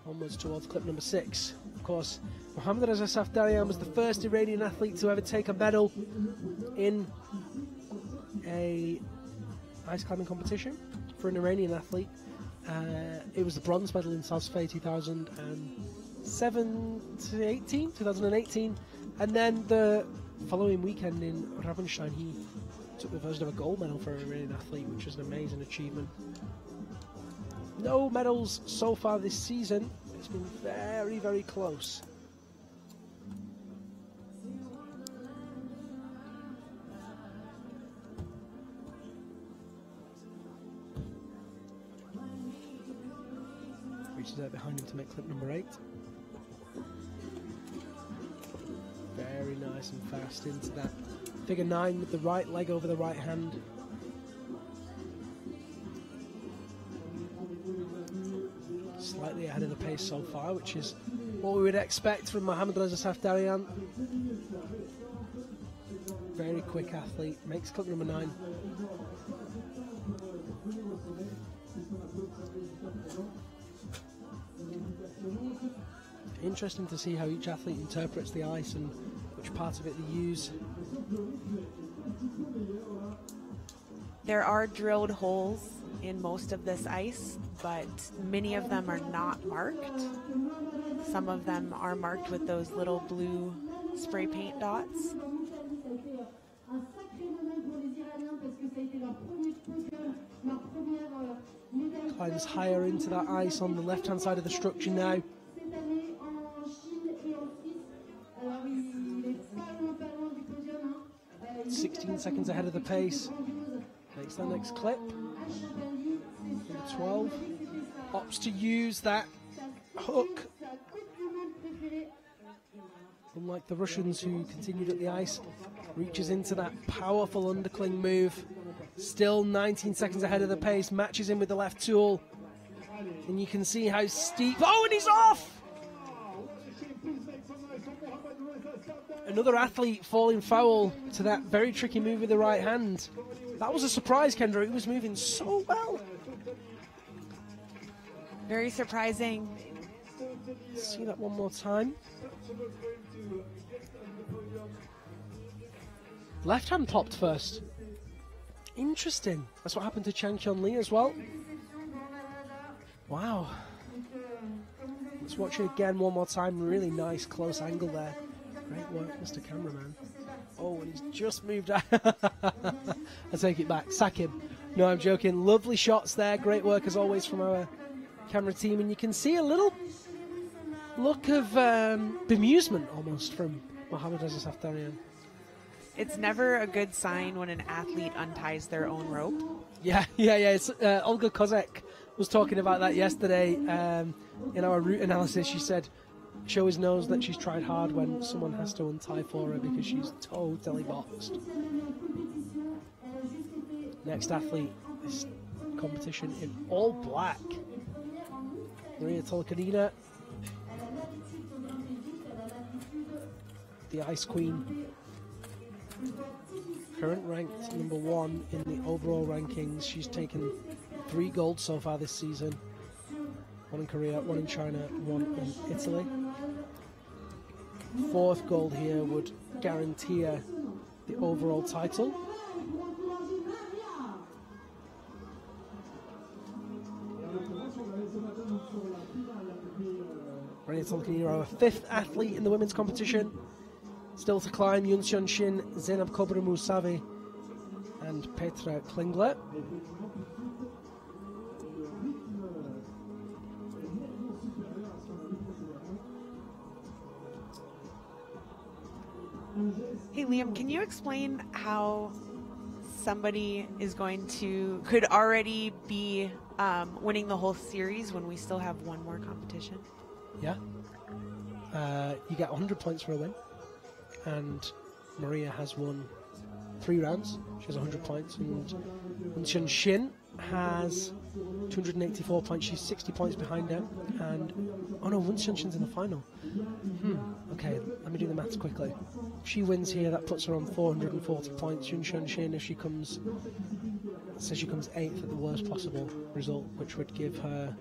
onwards towards clip number 6. Of course, Mohammad Reza Safdarian was the first Iranian athlete to ever take a medal in a ice climbing competition for an Iranian athlete. It was the bronze medal in South Spain 2018, and then the following weekend in Ravenstein he took the first ever gold medal for an Iranian athlete, which was an amazing achievement. No medals so far this season. It's been very, very close. Reaches out behind him to make clip number 8. Very nice and fast into that figure 9 with the right leg over the right hand. Slightly ahead of the pace so far, which is what we would expect from Mohammad Reza Safdarian. Very quick athlete, makes clip number 9. Interesting to see how each athlete interprets the ice and which part of it they use. There are drilled holes in most of this ice, but many of them are not marked. Some of them are marked with those little blue spray paint dots. Climbs higher into that ice on the left-hand side of the structure now. 16 seconds ahead of the pace. Makes the next clip. Number 12. Opts to use that hook. Unlike the Russians who continued at the ice, reaches into that powerful undercling move. Still 19 seconds ahead of the pace, matches in with the left tool. And you can see how steep. Oh, and he's off! Another athlete falling foul to that very tricky move with the right hand. That was a surprise, Kendra. He was moving so well. Very surprising. Let's see that one more time. Left hand popped first. Interesting. That's what happened to Chang Hyun Lee as well. Wow. Let's watch it again one more time. Really nice close angle there. Great work, Mr. Cameraman. Oh, and he's just moved out. I take it back. Sack him. No, I'm joking. Lovely shots there. Great work as always from our camera team. And you can see a little look of bemusement almost from Mohammad Reza Safdarian. It's never a good sign when an athlete unties their own rope. Yeah. It's, Olga Kozek was talking about that yesterday in our route analysis. She said she always knows that she's tried hard when someone has to untie for her because she's totally boxed. Next athlete, this competition in all black. Maria Tolkanina, the Ice Queen. Current ranked number 1 in the overall rankings. She's taken 3 golds so far this season. 1 in Korea, 1 in China, 1 in Italy. 4th gold here would guarantee her the overall title. Maria Tolkanina, our 5th athlete in the women's competition. Still to climb, Yun Seon Shin, Zainab Kobra Musavi, and Petra Klingler. Hey, Liam, can you explain how somebody could already be winning the whole series when we still have one more competition? Yeah. You get 100 points for a win. And Maria has won 3 rounds. She has 100 points. And Wen Shin has 284 points. She's 60 points behind them. And, oh no, Wen Shin's in the final. Okay, let me do the maths quickly. If she wins here, that puts her on 440 points. Wen Shin, if she comes, says she comes 8th at the worst possible result, which would give her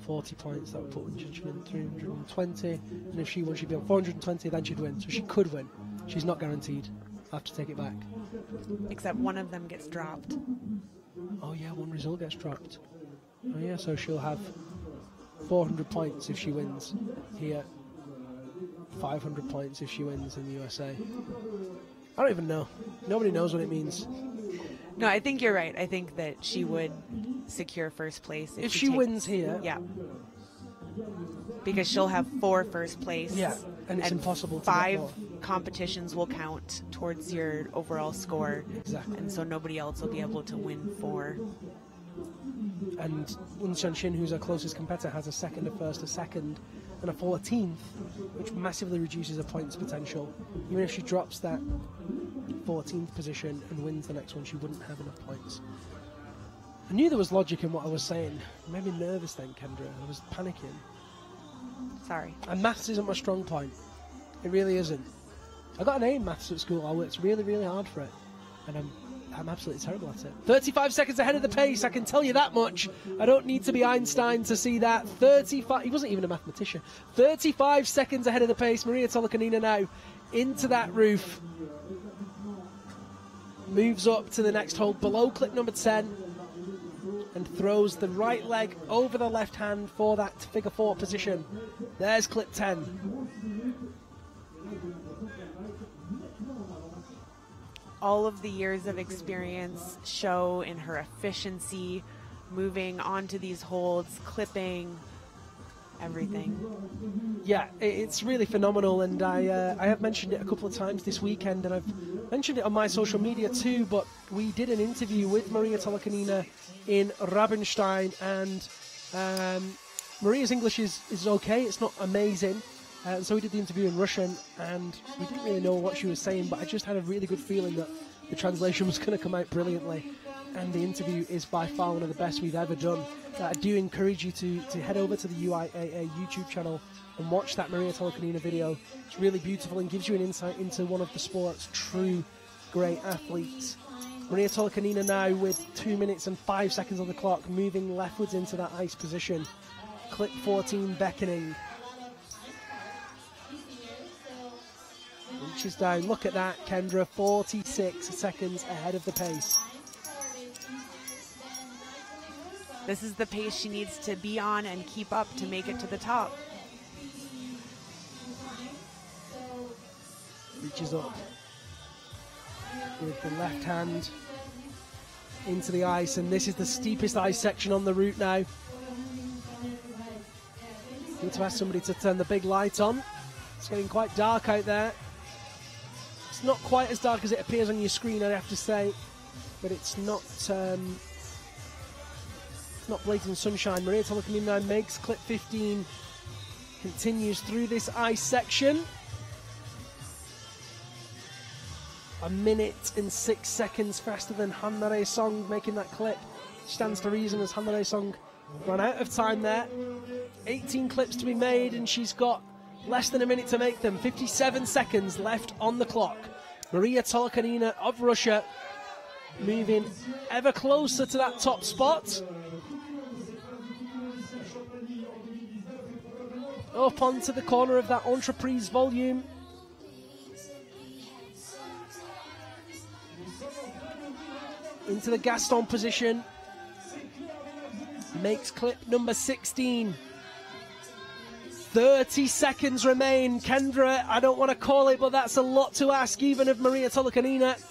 40 points. That would put Wen Shin in 320. And if she won, she'd be on 420, then she'd win. So she could win. She's not guaranteed. I'll have to take it back. Except one of them gets dropped. Oh yeah, one result gets dropped. Oh yeah, so she'll have 400 points if she wins here. 500 points if she wins in the USA. I don't even know. Nobody knows what it means. No, I think you're right. I think that she would secure first place if she wins here. Yeah. Because she'll have 4 first place. Yeah, and it's impossible to 5 competitions will count towards your overall score. Exactly. And so nobody else will be able to win 4. And Wen Shin, who's her closest competitor, has a second, a first, a second, and a 14th, which massively reduces her points potential. Even if she drops that 14th position and wins the next one, she wouldn't have enough points. I knew there was logic in what I was saying. It made me nervous then, Kendra. I was panicking. Sorry. And maths isn't my strong point. It really isn't. I got an A in maths at school. I worked really, really hard for it. And I'm absolutely terrible at it. 35 seconds ahead of the pace, I can tell you that much. I don't need to be Einstein to see that. 35, he wasn't even a mathematician. 35 seconds ahead of the pace. Maria Tolokanina now into that roof. Moves up to the next hold below clip number 10. And throws the right leg over the left hand for that figure 4 position. There's clip 10. All of the years of experience show in her efficiency, moving onto these holds, clipping, everything. Yeah, it's really phenomenal, and I have mentioned it a couple of times this weekend, and I've mentioned it on my social media too, but we did an interview with Maria Tolokanina in Rabenstein, and Maria's English is okay, it's not amazing. So we did the interview in Russian, and we didn't really know what she was saying, but I just had a really good feeling that the translation was going to come out brilliantly. And the interview is by far one of the best we've ever done. I do encourage you to head over to the UIAA YouTube channel and watch that Maria Tolokanina video. It's really beautiful and gives you an insight into one of the sport's true great athletes. Maria Tolokanina now with 2 minutes and 5 seconds on the clock, moving leftwards into that ice position. Clip 14 beckoning. Reaches down, look at that, Kendra, 46 seconds ahead of the pace. This is the pace she needs to be on and keep up to make it to the top. Reaches up with the left hand into the ice, and this is the steepest ice section on the route now. Need to ask somebody to turn the big light on. It's getting quite dark out there. It's not quite as dark as it appears on your screen, I have to say, but it's not blazing sunshine. Maria Tolokanina now makes clip 15, continues through this ice section. 1 minute and 6 seconds faster than Hanna Song making that clip. Stands to reason as Hanna Song ran out of time there. 18 clips to be made, and she's got less than a minute to make them. 57 seconds left on the clock. Maria Tolokanina of Russia moving ever closer to that top spot. Up onto the corner of that Entreprise volume. Into the Gaston position. Makes clip number 16. 30 seconds remain. Kendra, I don't want to call it, but that's a lot to ask even of Maria Tolokanina.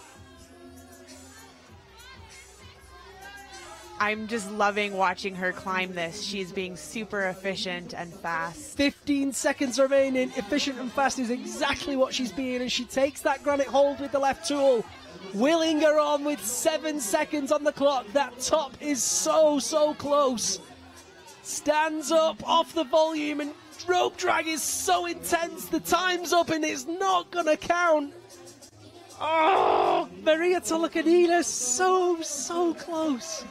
I'm just loving watching her climb this. She's being super efficient and fast. 15 seconds remaining. Efficient and fast is exactly what she's being, and she takes that granite hold with the left tool, willing her on with 7 seconds on the clock. That top is so close. Stands up off the volume, and rope drag is so intense. The time's up, and it's not going to count. Oh, Maria Tolokanina, so close.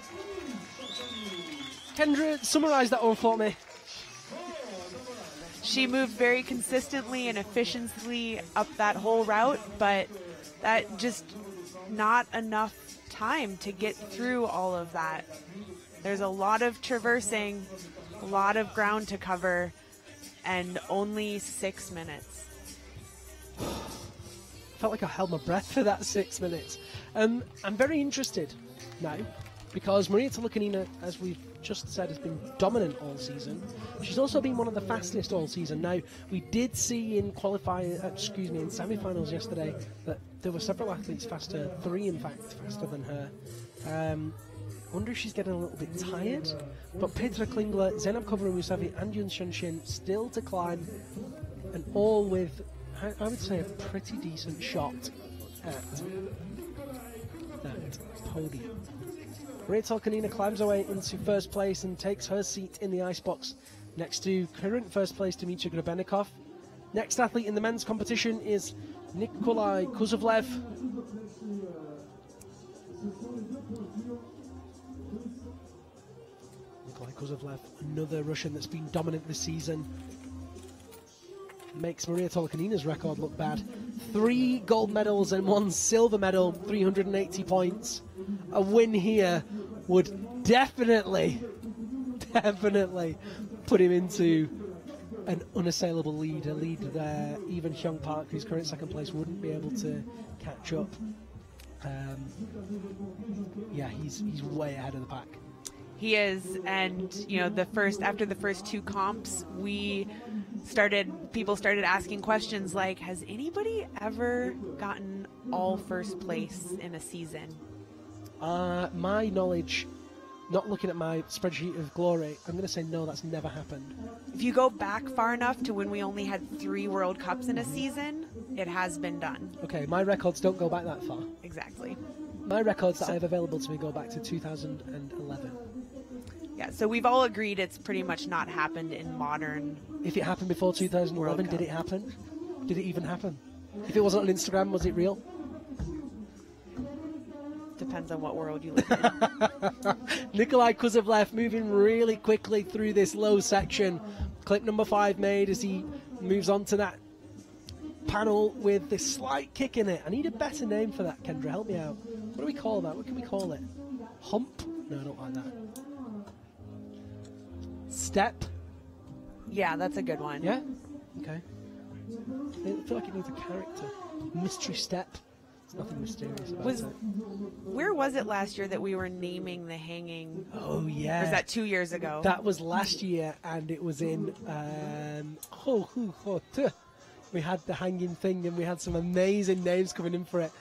Kendra, summarise that one for me. She moved very consistently and efficiently up that whole route, but that just not enough time to get through all of that. There's a lot of traversing, a lot of ground to cover, and only 6 minutes. Felt like I held my breath for that 6 minutes. I'm very interested now, because Maria Tolokanina, as we've just said, has been dominant all season. She's also been one of the fastest all season. Now, we did see in in semi-finals yesterday that there were several athletes faster, 3 in fact, faster than her. Wonder if she's getting a little bit tired. But Petra Klingler, Zainab Kovra-Musavi and Yun Shunshin still to climb, and all with, I would say, a pretty decent shot at that podium. Maria Tolokanina climbs away into first place and takes her seat in the icebox next to current first place Dmitry Grebenikov. Next athlete in the men's competition is Nikolai Kuzovlev. Nikolai Kuzovlev, another Russian that's been dominant this season. Makes Maria Tolokanina's record look bad. 3 gold medals and 1 silver medal, 380 points. A win here would definitely put him into an unassailable lead, a lead there even Hyung Park, who's current second place, wouldn't be able to catch up. Yeah, he's way ahead of the pack. He is, and you know, after the first 2 comps, people started asking questions like, has anybody ever gotten all first place in a season? My knowledge, not looking at my spreadsheet of glory, I'm going to say no, that's never happened. If you go back far enough to when we only had 3 World Cups in a season, it has been done. Okay, my records don't go back that far. Exactly. My records that I have available to me go back to 2011. Yeah, so we've all agreed it's pretty much not happened in modern. If it happened before 2011, did it happen? Did it even happen? If it wasn't on Instagram, was it real? Depends on what world you live in. Nikolai Kuzovlev moving really quickly through this low section. Clip number 5 made as he moves on to that panel with this slight kick in it. I need a better name for that, Kendra. Help me out. What do we call that? What can we call it? Hump? No, I don't like that. Step? Yeah, that's a good one. Yeah? Okay. I feel like it needs a character. Mystery step. There's nothing mysterious about it. Where was it last year that we were naming the hanging? Oh, yeah. Or was that 2 years ago? That was last year, and it was in... we had the hanging thing, and we had some amazing names coming in for it.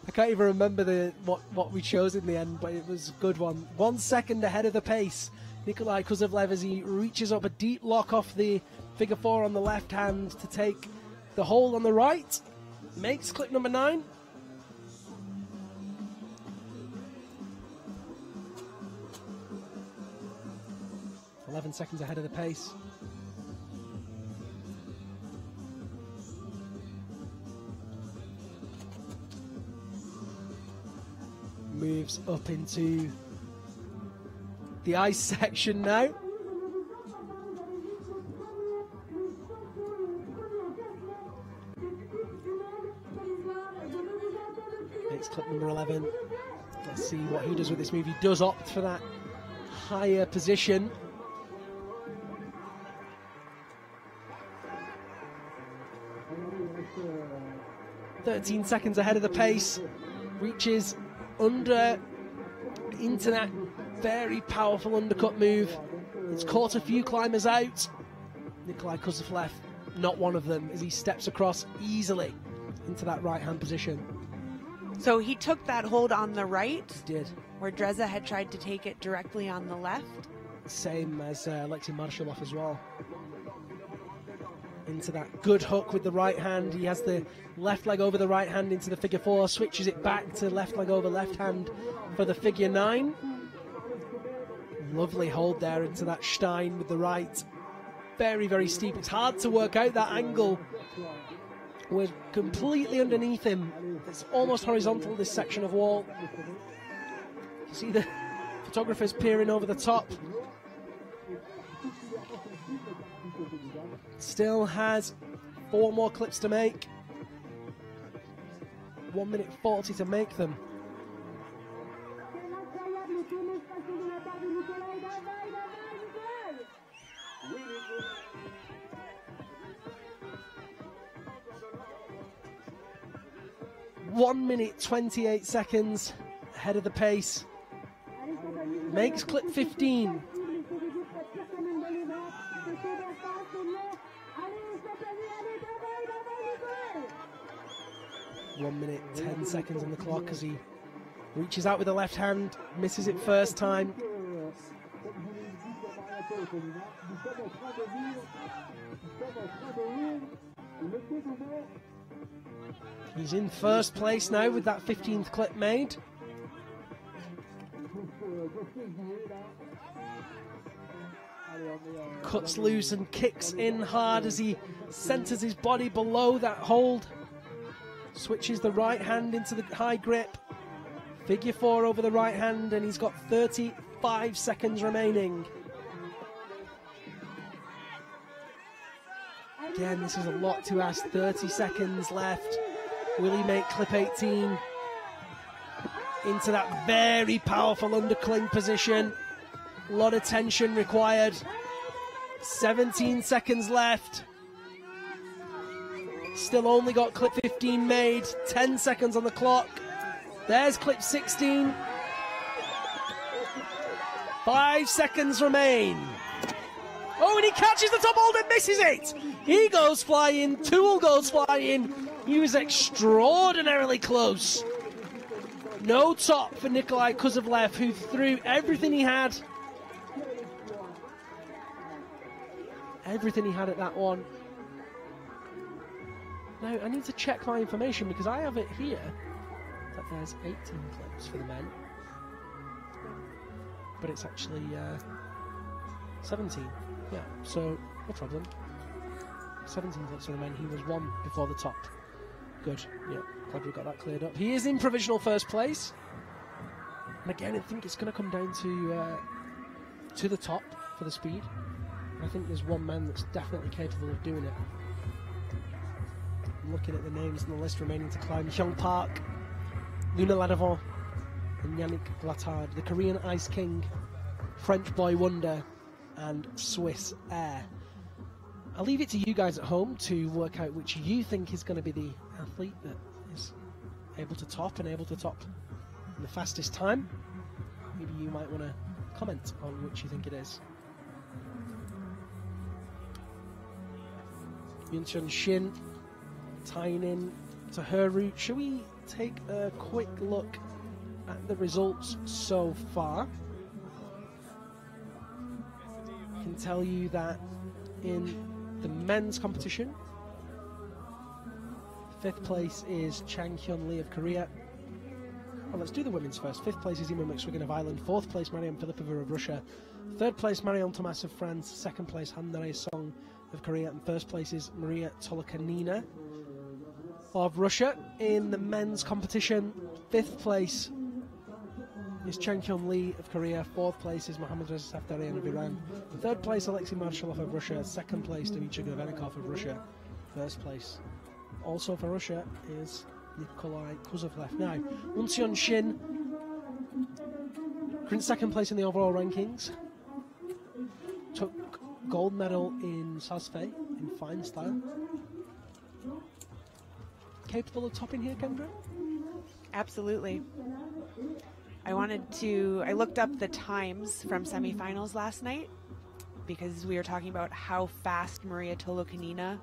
I can't even remember what we chose in the end, but it was a good one. 1 second ahead of the pace. Nikolai Kuzovlev, as he reaches up a deep lock off the figure 4 on the left hand to take the hold on the right. Makes clip number 9. .11 seconds ahead of the pace. Moves up into the ice section now. Next clip number 11. Let's see what he does with this move. He does opt for that higher position. .13 seconds ahead of the pace. Reaches under into that very powerful undercut move. It's caught a few climbers out. Nikolai Kuzovlev, not one of them, as he steps across easily into that right-hand position. So he took that hold on the right? He did. where Dreza had tried to take it directly on the left. Same as Alexei Marshallov as well. Into that good hook with the right hand. He has the left leg over the right hand into the figure 4, switches it back to left leg over left hand for the figure 9. Lovely hold there into that Stein with the right. Very, very steep. It's hard to work out that angle. We're completely underneath him. It's almost horizontal, this section of wall. You see the photographers peering over the top. Still has 4 more clips to make. 1 minute 40 to make them. One minute 28 seconds ahead of the pace. Makes clip 15. One minute 10 seconds on the clock as he reaches out with the left hand, misses it first time. He's in first place now with that 15th clip made. Cuts loose and kicks in hard as he centers his body below that hold. Switches the right hand into the high grip. Figure 4 over the right hand, and he's got 35 seconds remaining. Again, this is a lot to ask. 30 seconds left. Will he make clip 18? Into that very powerful undercling position. A lot of tension required. 17 seconds left. Still only got clip 15 made. 10 seconds on the clock. There's clip 16. 5 seconds remain. Oh, and he catches the top hold and misses it. He goes flying. Tool goes flying. He was extraordinarily close. No top for Nikolai Kuzovlev, who threw everything he had. Everything he had at that one. Now, I need to check my information because I have it here that there's 18 clips for the men. But it's actually 17. Yeah, so no problem. 17 clips for the men. He was 1 before the top. Good. Yeah, glad we got that cleared up. He is in provisional first place. And again, I think it's going to come down to the top for the speed. I think there's one man that's definitely capable of doing it. I'm looking at the names on the list remaining to climb. Hyung Park, Luna Ladavant, and Yannick Glattard, the Korean Ice King, French Boy Wonder, and Swiss Air. I'll leave it to you guys at home to work out which you think is going to be the athlete that is able to top in the fastest time. Maybe you might want to comment on which you think it is. Yuncheon Shin tying in to her route. Shall we take a quick look at the results so far? I can tell you that in the men's competition, 5th place is Chang Hyun Lee of Korea. Well, let's do the women's first. 5th place is Ima McSwiggan of Ireland. 4th place, Mariam Filipova of Russia. 3rd place, Marion Thomas of France. 2nd place, Han-Nae Song of Korea. And 1st place is Maria Tolokanina of Russia. In the men's competition, 5th place is Chang Hyun Lee of Korea. 4th place is Mohammad Reza Safdarian of Iran. 3rd place, Alexei Marshallov of Russia. 2nd place, Dmitry Govenikov of Russia. 1st place, also for Russia, is Nikolai Kuzovlev. Now, Wonseon Shin, current 2nd place in the overall rankings, took gold medal in Sasfe in fine style. Capable of topping here, Kendra? Absolutely. I looked up the times from semifinals last night because we were talking about how fast Maria Tolokanina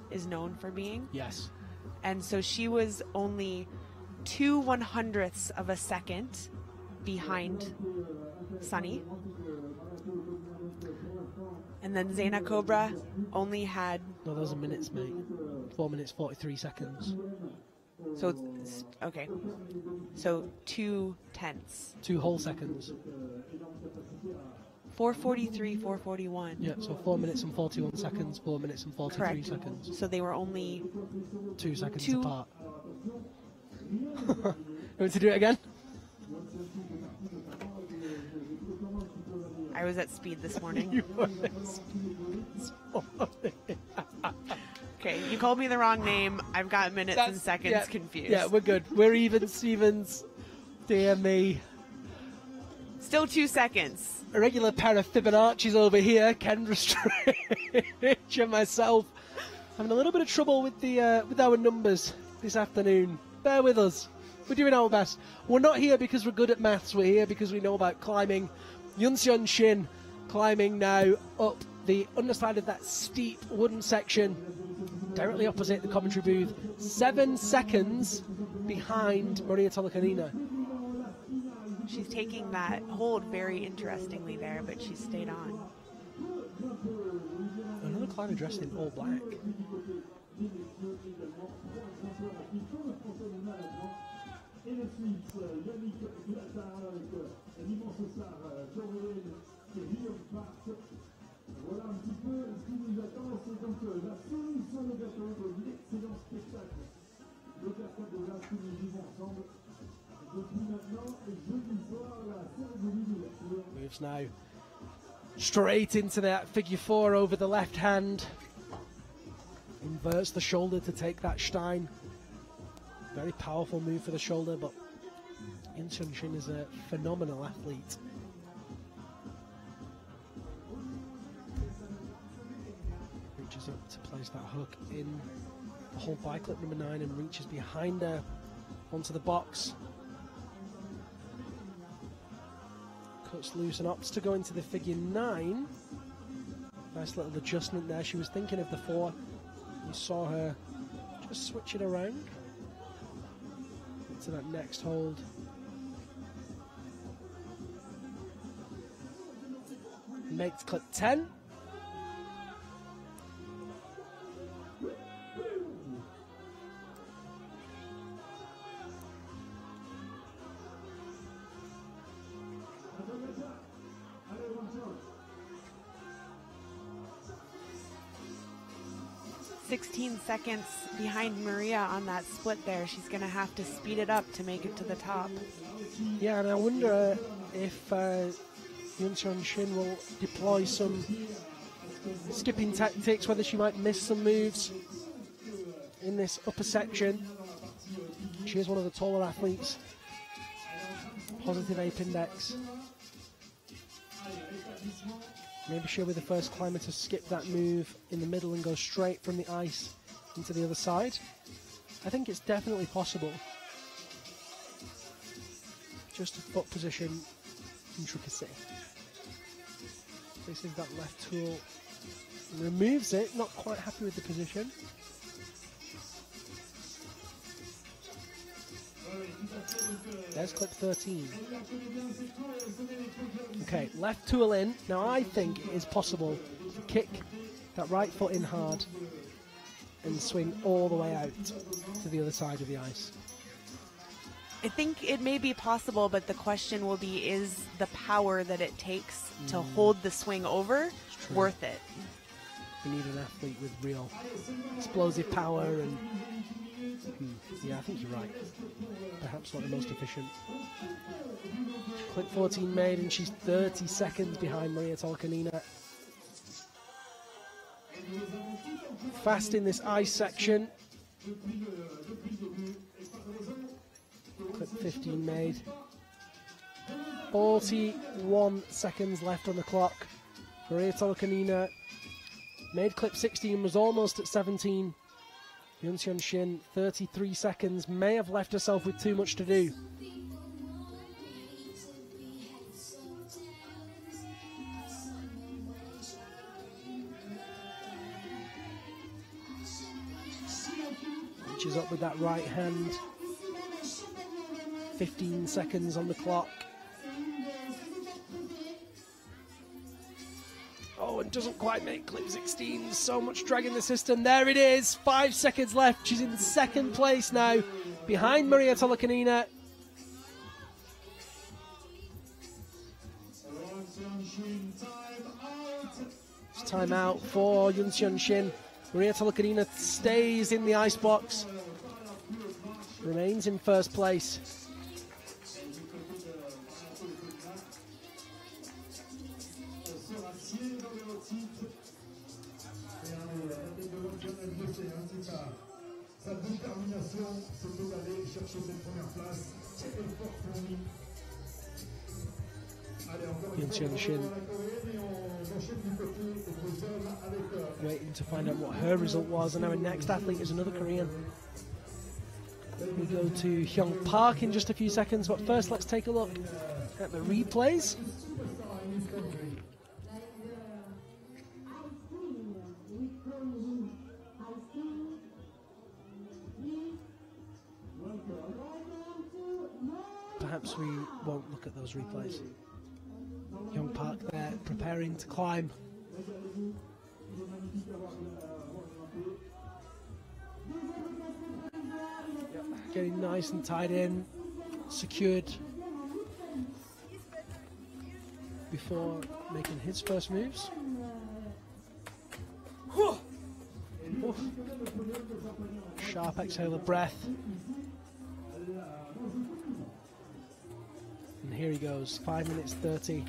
is known for being. Yes. And so she was only 2/100ths of a second behind Sunny. And then Zaina Cobra only had... No, those are minutes, mate. 4 minutes, 43 seconds. So, okay. So 2 tenths. 2 whole seconds. 4:43, 4:41. Yeah, so 4 minutes and 41 seconds, 4 minutes and 43 Correct. seconds. So they were only 2 seconds Two- apart. You want to do it again? I was at speed this morning. You were Okay, you called me the wrong name. I've got minutes and seconds confused. Yeah, we're good. We're even, Stevens. Dear me. Still 2 seconds. A regular pair of Fibonacci's over here. Kendra Stritch and myself having a little bit of trouble with the with our numbers this afternoon. Bear with us. We're doing our best. We're not here because we're good at maths. We're here because we know about climbing. Yunseon Shin climbing now up the underside of that steep wooden section directly opposite the commentary booth. 7 seconds behind Maria Tolokanina. She's taking that hold very interestingly there, but she stayed on. Another climber dressed in all black. Voilà un petit peu ce qui nous attend, c'est donc la solution de gâteau de l'excellent spectacle. Le cascade de glace que nous vivons ensemble. Depuis maintenant, jeudi soir, la cérémonie d'ouverture. Moves now straight into that figure 4 over the left hand. Inverts the shoulder to take that Stein. Very powerful move for the shoulder, but Yunseon Shin is a phenomenal athlete. Reaches up to place that hook in the hold by clip number 9 and reaches behind her onto the box. Cuts loose and opts to go into the figure 9. Nice little adjustment there. She was thinking of the 4. You saw her just switch it around into that next hold. Makes clip 10. Seconds behind Maria on that split there. She's going to have to speed it up to make it to the top. Yeah, and I wonder if Yunseon Shin will deploy some skipping tactics, whether she might miss some moves in this upper section. She is one of the taller athletes. Positive ape index. Maybe she'll be the first climber to skip that move in the middle and go straight from the ice into the other side. I think it's definitely possible. Just a foot position intricacy. This is that left tool. Removes it, not quite happy with the position. There's clip 13. Okay, left tool in. Now I think it is possible to kick that right foot in hard and swing all the way out to the other side of the ice. I think it may be possible, but the question will be, is the power that it takes to hold the swing over worth it? We need an athlete with real explosive power and yeah, I think you're right. Perhaps not the most efficient. Clip 14 made and she's 30 seconds behind Maria Tolkanina. Fast in this ice section. Clip 15 made. 41 seconds left on the clock. Maria Tolkanina made clip 16, was almost at 17. Yunseon Shin, 33 seconds, may have left herself with too much to do. Reaches up with that right hand. 15 seconds on the clock. Oh, and doesn't quite make clip 16. So much drag in the system. There it is. 5 seconds left. She's in second place now, behind Maria Tolokanina. It's time out for Yunseon Shin. Maria Tolokanina stays in the icebox. Remains in first place. Yunseon Shin waiting to find out what her result was, and our next athlete is another Korean. We go to Hyung Park in just a few seconds, but first let's take a look at the replays. Perhaps we won't look at those replays. Hyung Park there preparing to climb. Getting nice and tied in, secured before making his first moves. Sharp exhale of breath. And here he goes, 5 minutes 30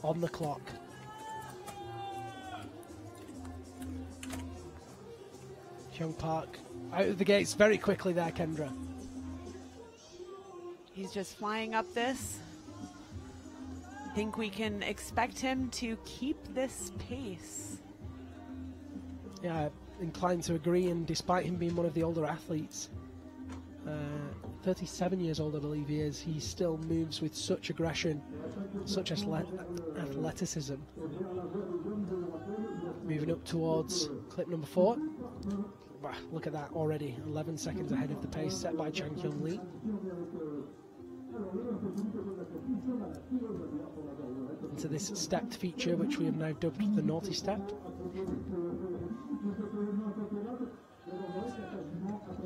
on the clock. Hyung Park out of the gates very quickly there, Kendra. He's just flying up this. Think we can expect him to keep this pace. Yeah, inclined to agree, and despite him being one of the older athletes, 37 years old I believe he is, he still moves with such aggression, such athleticism. Moving up towards clip number 4. Wow, look at that already, 11 seconds ahead of the pace set by Chang Hyun Lee. Into this stepped feature, which we have now dubbed the naughty step.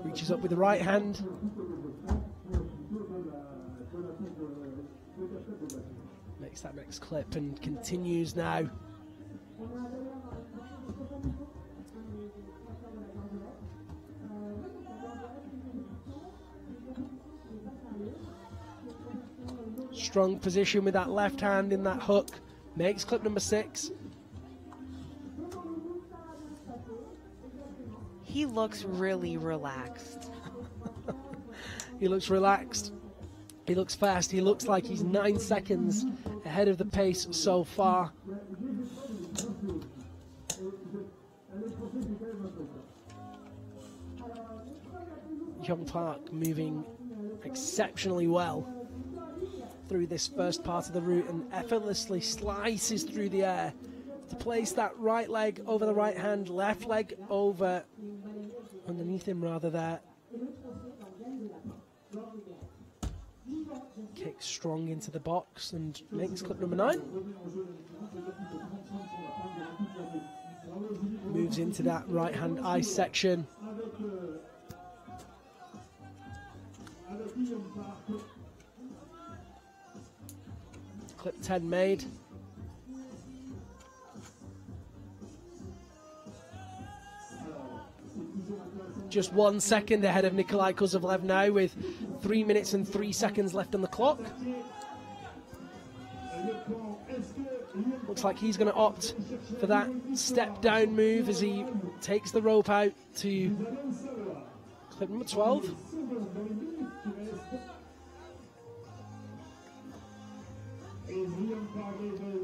Reaches up with the right hand. Makes that next clip and continues now. Strong position with that left hand in that hook. Makes clip number 6. He looks really relaxed. He looks relaxed. He looks fast. He looks like he's 9 seconds ahead of the pace so far. Hyung Park moving exceptionally well through this first part of the route and effortlessly slices through the air to place that right leg over the right hand, left leg over underneath him rather there. Kicks strong into the box and makes clip number 9. Moves into that right hand ice section. Clip 10 made. Just 1 second ahead of Nikolai Kozlovlev now, with 3 minutes and 3 seconds left on the clock. Looks like he's going to opt for that step down move as he takes the rope out to clip number 12.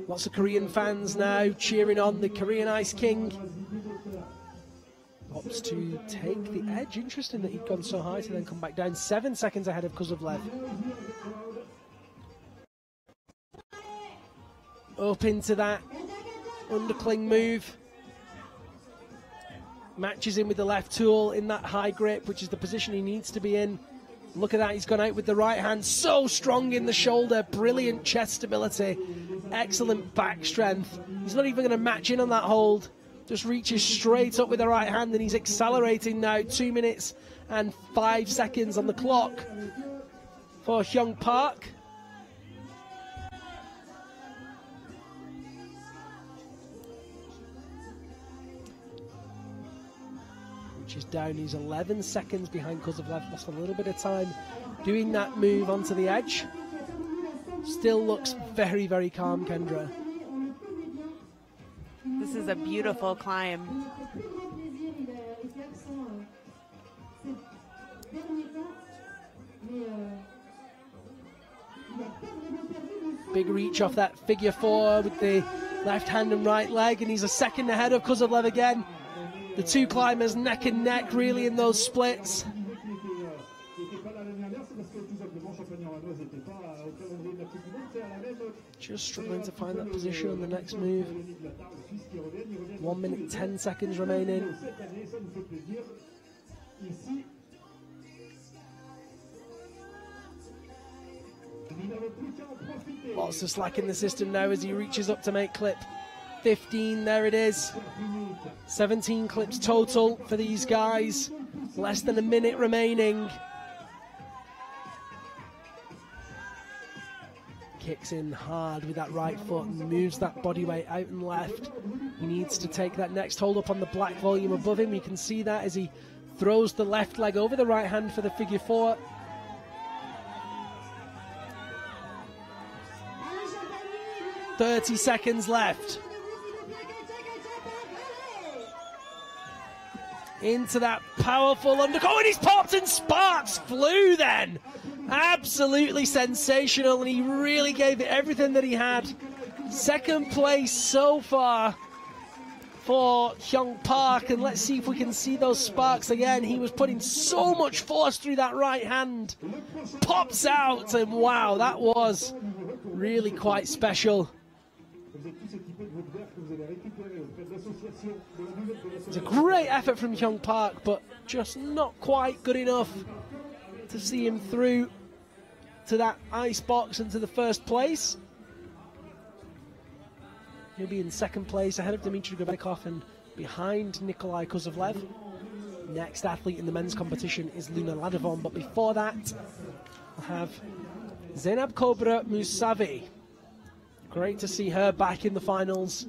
Lots of Korean fans now cheering on the Korean Ice King. Opts to take the edge. Interesting that he'd gone so high to then come back down. 7 seconds ahead of Kozlovlev. Up into that undercling move. Matches in with the left tool in that high grip, which is the position he needs to be in. Look at that, he's gone out with the right hand, so strong in the shoulder, brilliant chest stability, excellent back strength. He's not even going to match in on that hold. Just reaches straight up with the right hand, and he's accelerating now. 2 minutes and 5 seconds on the clock for Hyung Park. Which is down. He's 11 seconds behind Kozlovlev. Lost a little bit of time doing that move onto the edge. Still looks very, very calm, Kendra. This is a beautiful climb. Big reach off that figure four with the left hand and right leg, and he's a second ahead of Kozlovlev again. The two climbers neck and neck really in those splits. Just struggling to find that position on the next move. 1 minute 10 seconds remaining. Lots of slack in the system now as he reaches up to make clip 15. There it is. 17 clips total for these guys. Less than a minute remaining. Kicks in hard with that right foot and moves that body weight out and left. He needs to take that next hold up on the black volume above him. You can see that as he throws the left leg over the right hand for the figure four. .30 seconds left. Into that powerful undercut, and he's popped and sparks flew then. Absolutely sensational, and he really gave it everything that he had. Second place so far for Hyung Park, and let's see if we can see those sparks again. He was putting so much force through that right hand. Pops out, and wow, that was really quite special. It's a great effort from Hyung Park, but just not quite good enough to see him through to that ice box and to the first place. He'll be in second place ahead of Dmitry Gobekov and behind Nikolai Kozlovlev. Next athlete in the men's competition is Luna Ladovon, but before that we'll have Zainab Cobra Musavi. Great to see her back in the finals.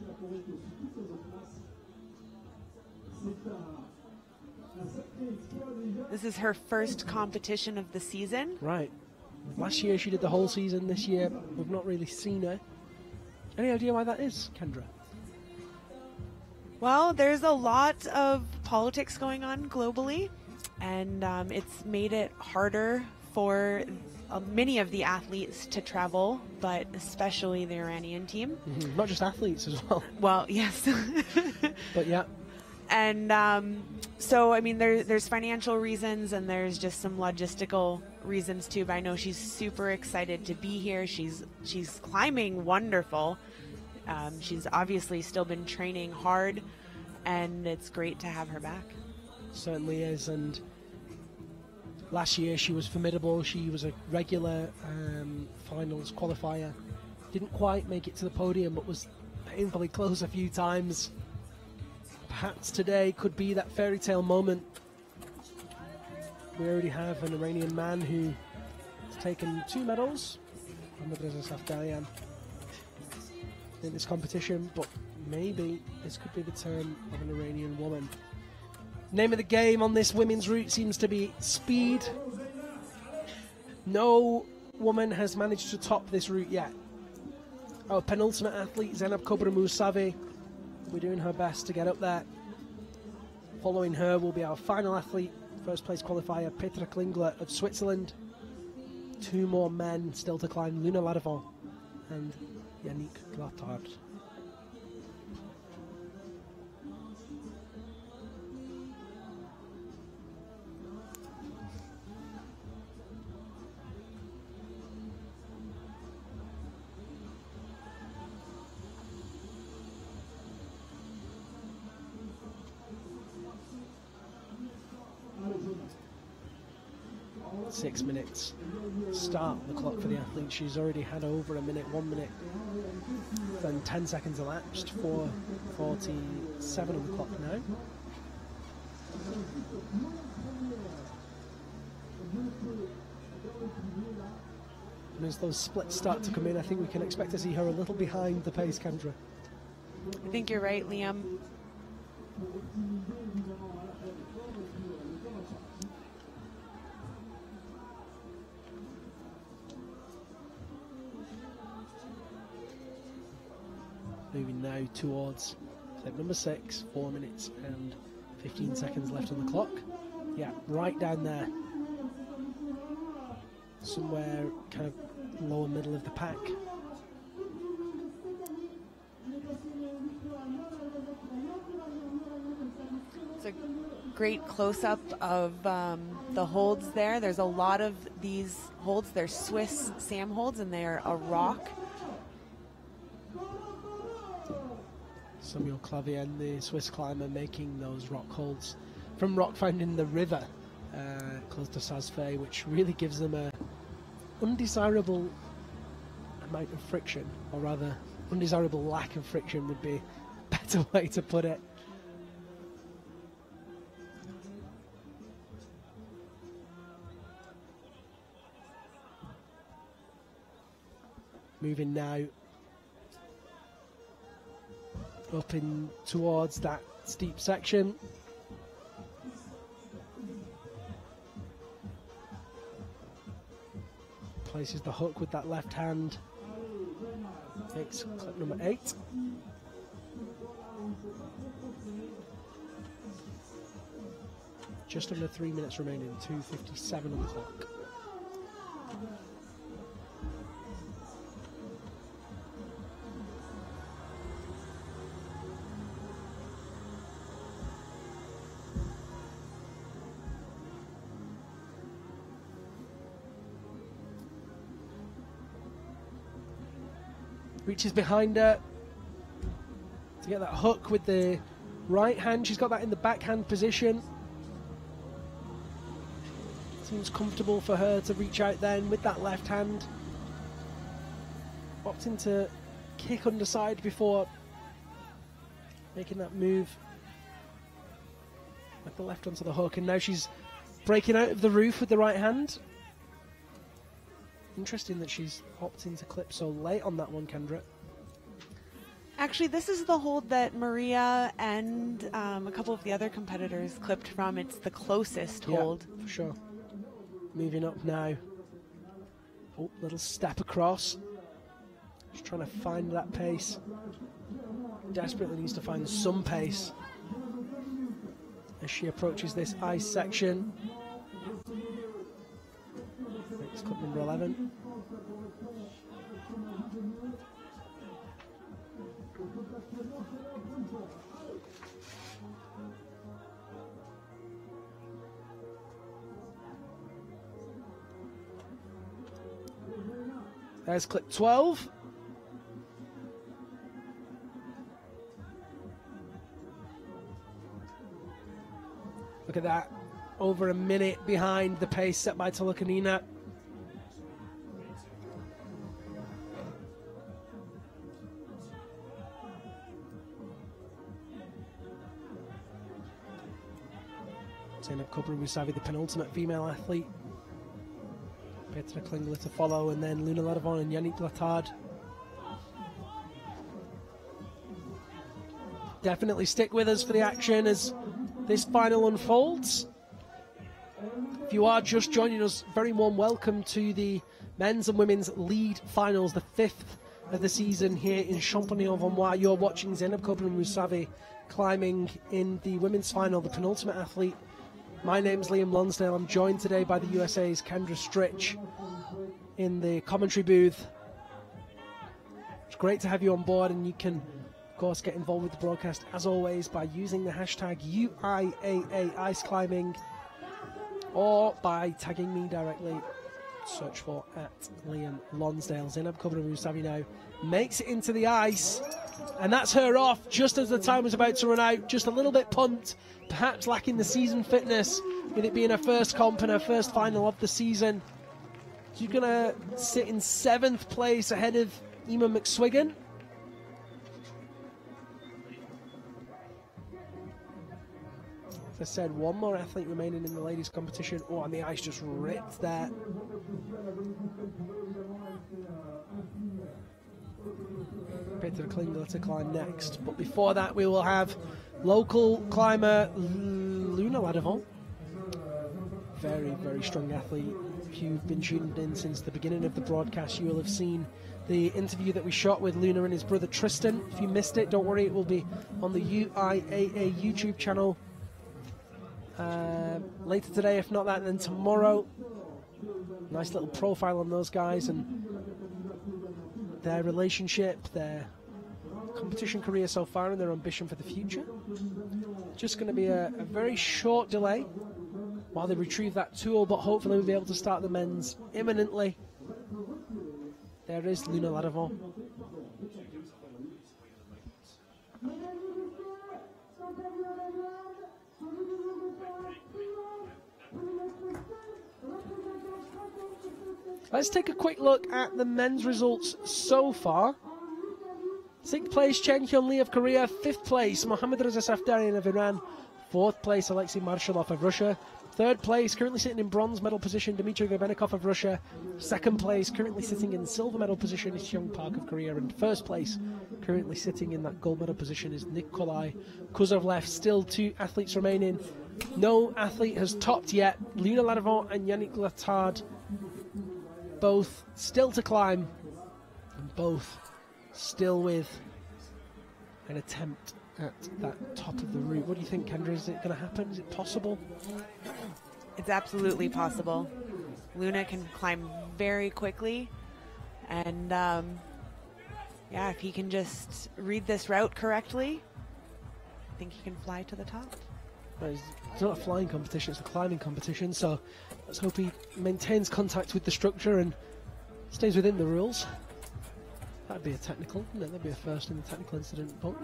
This is her first competition of the season. Right. Last year she did the whole season. This year we've not really seen her. Any idea why that is, Kendra? Well, there's a lot of politics going on globally, and it's made it harder for many of the athletes to travel, but especially the Iranian team. Mm-hmm. Not just athletes as well. Well, yes. But yeah. And so, I mean, there's financial reasons and there's just some logistical reasons too, but I know she's super excited to be here. She's climbing wonderful. She's obviously still been training hard, and it's great to have her back. Certainly is, and last year she was formidable. She was a regular finals qualifier. Didn't quite make it to the podium, but was painfully close a few times. Perhaps today could be that fairy tale moment. We already have an Iranian man who has taken 2 medals in this competition, but maybe this could be the turn of an Iranian woman. Name of the game on this women's route seems to be speed. No woman has managed to top this route yet. Our penultimate athlete, Zainab Cobra Musavi, we're doing her best to get up there. Following her will be our final athlete, first place qualifier Petra Klingler of Switzerland. 2 more men still to climb, Luna Ladovon and Yannick Glattard. 6 minutes start the clock for the athlete. She's already had over a minute, 1 minute, then 10 seconds elapsed for 47 on the clock now. And as those splits start to come in, I think we can expect to see her a little behind the pace, Kendra. I think you're right, Liam. Moving now towards clip number 6, 4 minutes and 15 seconds left on the clock. Yeah, right down there. Somewhere kind of lower middle of the pack. It's a great close-up of the holds there. There's a lot of these holds. They're Swiss SAM holds, and they're a rock. Samuel Clavier, the Swiss climber, making those rock holds from rock found in the river close to Saas-Fee, which really gives them a undesirable amount of friction, or rather undesirable lack of friction would be a better way to put it. Moving now up in towards that steep section. Places the hook with that left hand. Takes clip number 8. Just under 3 minutes remaining, 2:57 on the clock. Reaches behind her to get that hook with the right hand. She's got that in the backhand position. Seems comfortable for her to reach out then with that left hand. Opting to kick underside before making that move with the left onto the hook. And now she's breaking out of the roof with the right hand. Interesting that she's opting to clip so late on that one, Kendra. Actually, this is the hold that Maria and a couple of the other competitors clipped from. It's the closest hold. Yeah, for sure. Moving up now. Oh, little step across. Just trying to find that pace. Desperately needs to find some pace as she approaches this ice section. It's clip number 11. There's clip 12. Look at that. Over a minute behind the pace set by Tolokanina. Zainab Kubra-Musavi, the penultimate female athlete. Petra Klingler to follow, and then Luna Ledovon and Yannick Latard. Definitely stick with us for the action as this final unfolds. If you are just joining us, very warm welcome to the men's and women's lead finals, the 5th of the season here in Champagny-en-Valois. You're watching Zainab Kubra-Musavi climbing in the women's final, the penultimate athlete. My name's Liam Lonsdale. I'm joined today by the USA's Kendra Stritch in the commentary booth. It's great to have you on board, and you can, of course, get involved with the broadcast, as always, by using the hashtag UIAA Ice Climbing, or by tagging me directly. Search for @Liam Lonsdale. Zainab Kubra-Musavi now makes it into the ice. And that's her off just as the time was about to run out. Just a little bit pumped, perhaps lacking the season fitness with it being her first comp and her first final of the season. She's going to sit in 7th place ahead of Emma McSwiggan. As I said, one more athlete remaining in the ladies' competition. Oh, and the ice just ripped there. Peter Klingler to climb next. But before that, we will have local climber Luna Ladevant. Very, very strong athlete. If you've been tuned in since the beginning of the broadcast, you will have seen the interview that we shot with Luna and his brother Tristan. If you missed it, don't worry, it will be on the UIAA YouTube channel later today, if not that, then tomorrow. Nice little profile on those guys and their relationship, their competition career so far, and their ambition for the future. Just going to be a very short delay while they retrieve that tool, but hopefully we'll be able to start the men's imminently. There is Luna Ladevant. Let's take a quick look at the men's results so far. 6th place, Chen Hyun Lee of Korea. 5th place, Mohammad Reza Safdarian of Iran. 4th place, Alexei Marshallov of Russia. 3rd place, currently sitting in bronze medal position, Dmitry Verbenikov of Russia. 2nd place, currently sitting in silver medal position, is Hyung Park of Korea. And 1st place, currently sitting in that gold medal position, is Nikolai Kuzovlev. Still 2 athletes remaining. No athlete has topped yet. Luna Ladevant and Yannick Latard, both still to climb, and both still with an attempt at that top of the route. What do you think, Kendra? Is it going to happen? Is it possible? It's absolutely possible. Luna can climb very quickly, and yeah, if he can just read this route correctly, I think he can fly to the top. It's not a flying competition, it's a climbing competition, so let's hope he maintains contact with the structure and stays within the rules. That'd be a technical, wouldn't it? That'd be a first in the technical incident book.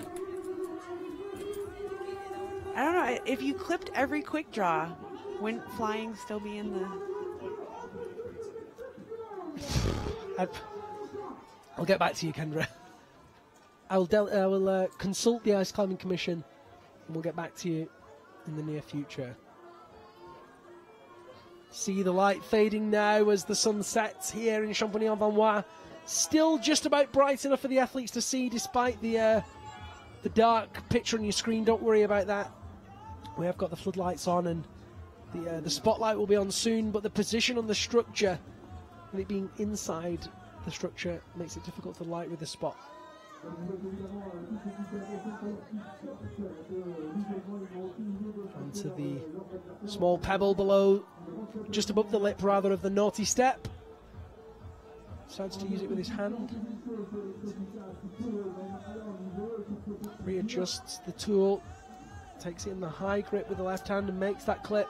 I don't know, if you clipped every quick draw, wouldn't flying still be in the... I'll get back to you, Kendra. I will consult the Ice Climbing Commission and we'll get back to you in the near future. See the light fading now as the sun sets here in Champagny-en-Valois. Still just about bright enough for the athletes to see, despite the dark picture on your screen. Don't worry about that. We have got the floodlights on, and the spotlight will be on soon. But the position on the structure, and it being inside the structure, makes it difficult to light with the spot. Onto the small pebble below, just above the lip rather, of the naughty step. Decides to use it with his hand. Readjusts the tool, takes it in the high grip with the left hand and makes that clip.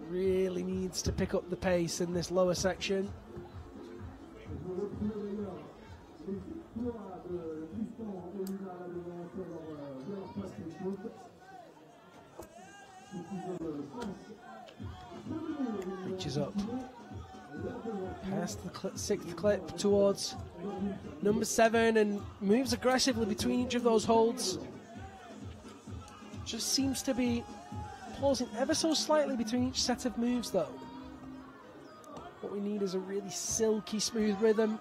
Really needs to pick up the pace in this lower section. Reaches up past the 6th clip towards number 7 and moves aggressively between each of those holds. Just seems to be pausing ever so slightly between each set of moves, though. What we need is a really silky, smooth rhythm,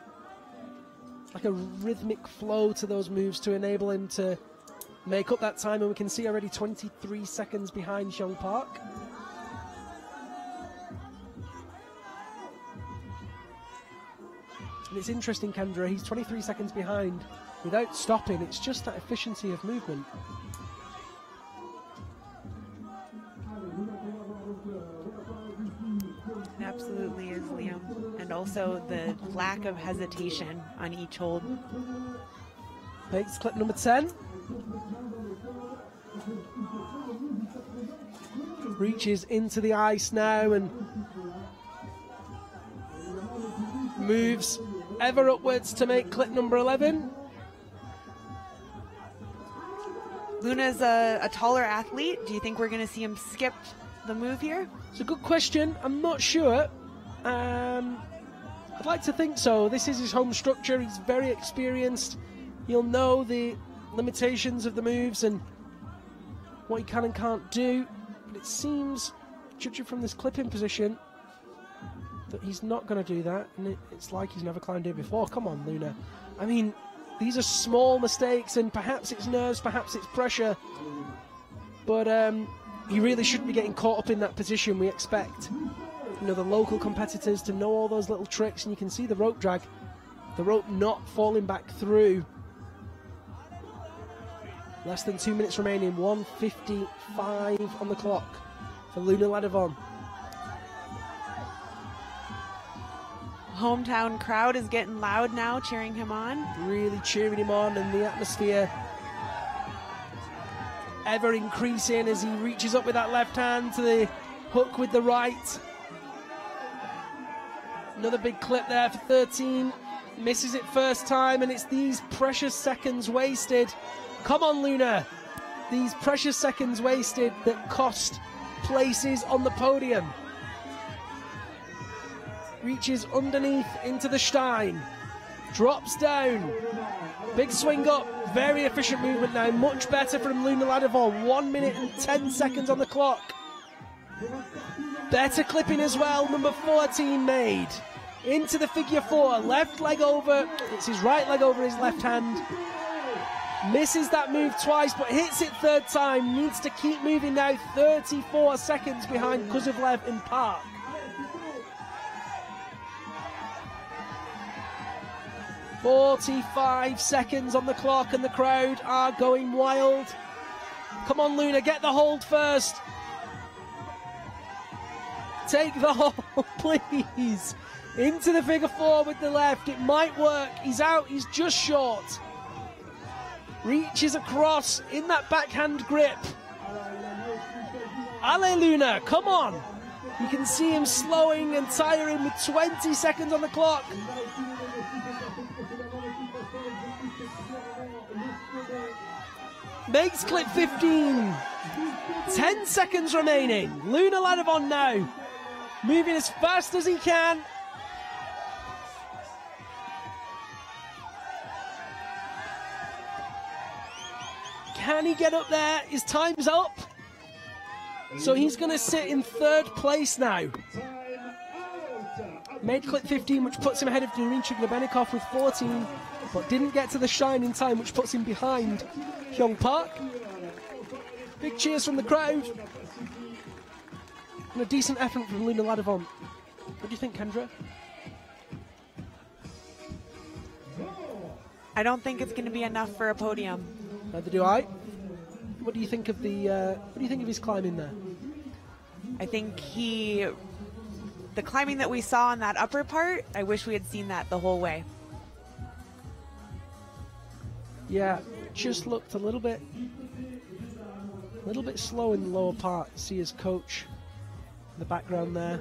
like a rhythmic flow to those moves to enable him to make up that time, and we can see already 23 seconds behind Hyung Park. And it's interesting, Kendra, he's 23 seconds behind without stopping. It's just that efficiency of movement. It absolutely is, Liam. And also the lack of hesitation on each hold. Makes clip number 10. Reaches into the ice now and moves ever upwards to make clip number 11. Luna's a taller athlete. Do you think we're going to see him skip the move here? It's a good question. I'm not sure. I'd like to think so. This is his home structure. He's very experienced. He'll know the limitations of the moves and what he can and can't do. But it seems, judging from this clipping position, that he's not going to do that. And it's like he's never climbed here before. Come on, Luna. I mean, these are small mistakes, and perhaps it's nerves, perhaps it's pressure. But he really shouldn't be getting caught up in that position. We expect, you know, the local competitors to know all those little tricks, and you can see the rope drag, the rope not falling back through. Less than 2 minutes remaining, 1:55 on the clock for Luna Ladovon. Hometown crowd is getting loud now, cheering him on. Really cheering him on, and the atmosphere ever increasing as he reaches up with that left hand to the hook with the right. Another big clip there for 13. Misses it first time, and it's these precious seconds wasted. Come on, Luna. These precious seconds wasted that cost places on the podium. Reaches underneath into the Stein. Drops down. Big swing up. Very efficient movement now. Much better from Luna Ladovon. 1 minute and 10 seconds on the clock. Better clipping as well. Number 14 made. Into the figure 4. Left leg over. It's his right leg over his left hand. Misses that move twice, but hits it third time. Needs to keep moving now. 34 seconds behind Kuzovlev in Park. 45 seconds on the clock, and the crowd are going wild. Come on, Luna, get the hold first. Take the hold, please. Into the figure 4 with the left. It might work. He's out. He's just short. Reaches across in that backhand grip. Allez, Luna, come on. You can see him slowing and tiring with 20 seconds on the clock. Makes clip 15. 10 seconds remaining. Luna Ladovon now. Moving as fast as he can. Can he get up there? His time's up. So he's going to sit in third place now. Made clip 15, which puts him ahead of Dmitry Grebenikov with 14, but didn't get to the shine in time, which puts him behind Hyung Park. Big cheers from the crowd. And a decent effort from Luna Ladovon. What do you think, Kendra? I don't think it's going to be enough for a podium. Neither do I. What do you think of the? What do you think of his climbing there? I think the climbing that we saw on that upper part, I wish we had seen that the whole way. Yeah, just looked a little bit slow in the lower part. See his coach in the background there.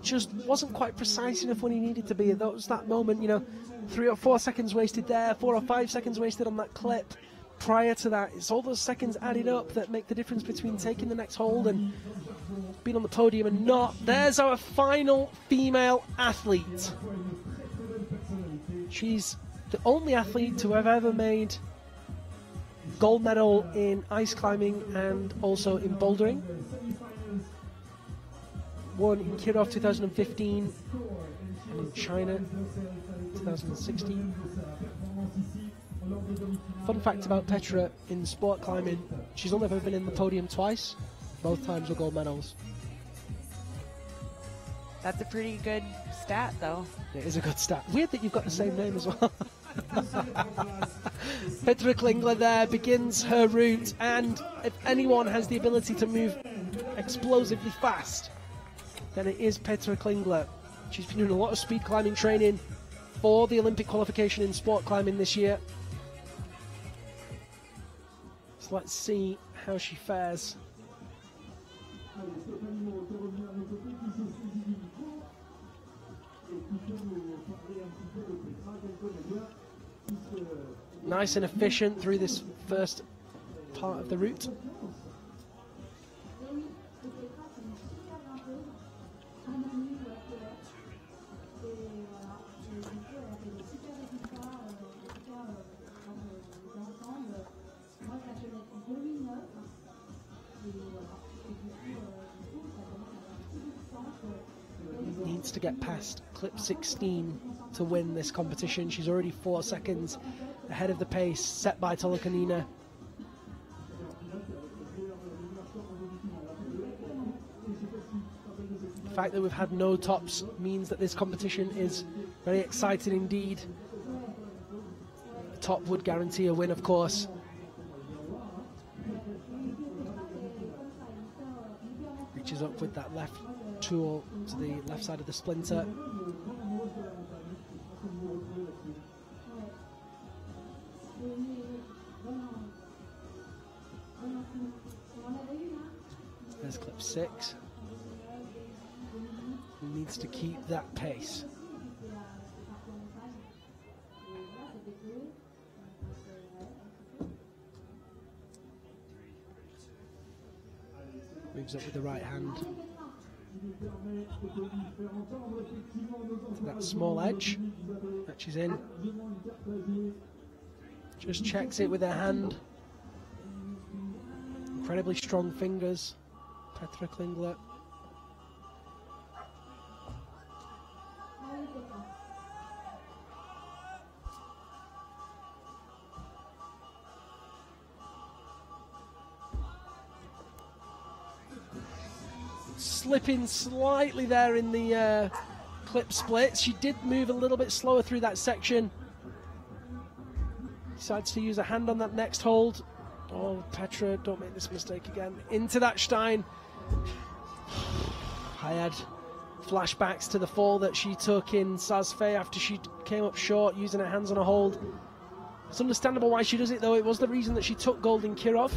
Just wasn't quite precise enough when he needed to be. That was that moment, you know, 3 or 4 seconds wasted there, 4 or 5 seconds wasted on that clip. Prior to that, it's all those seconds added up that make the difference between taking the next hold and being on the podium and not. There's our final female athlete. She's the only athlete to have ever made gold medal in ice climbing and also in bouldering. Won in Kirov 2015 and in China 2016. Fun fact about Petra in sport climbing, she's only ever been in the podium twice. Both times were gold medals. That's a pretty good stat, though. It is a good stat. Weird that you've got the same name as well. Petra Klingler there begins her route, and if anyone has the ability to move explosively fast, then it is Petra Klingler. She's been doing a lot of speed climbing training for the Olympic qualification in sport climbing this year. So let's see how she fares. Nice and efficient through this first part of the route. Needs to get past clip 16 to win this competition. She's already 4 seconds ahead of the pace set by Tolokanina. The fact that we've had no tops means that this competition is very exciting indeed. A top would guarantee a win, of course. Reaches up with that left tool to the left side of the splinter. There's clip 6. He needs to keep that pace. Moves up with the right hand to that small edge that she's in. Just checks it with her hand. Incredibly strong fingers, Petra Klingler. Slipping slightly there in the clip splits. She did move a little bit slower through that section. Decides to use a hand on that next hold. Oh, Petra, don't make this mistake again. Into that Stein. I had flashbacks to the fall that she took in Sazfe after she came up short using her hands on a hold. It's understandable why she does it, though. It was the reason that she took gold in Kirov.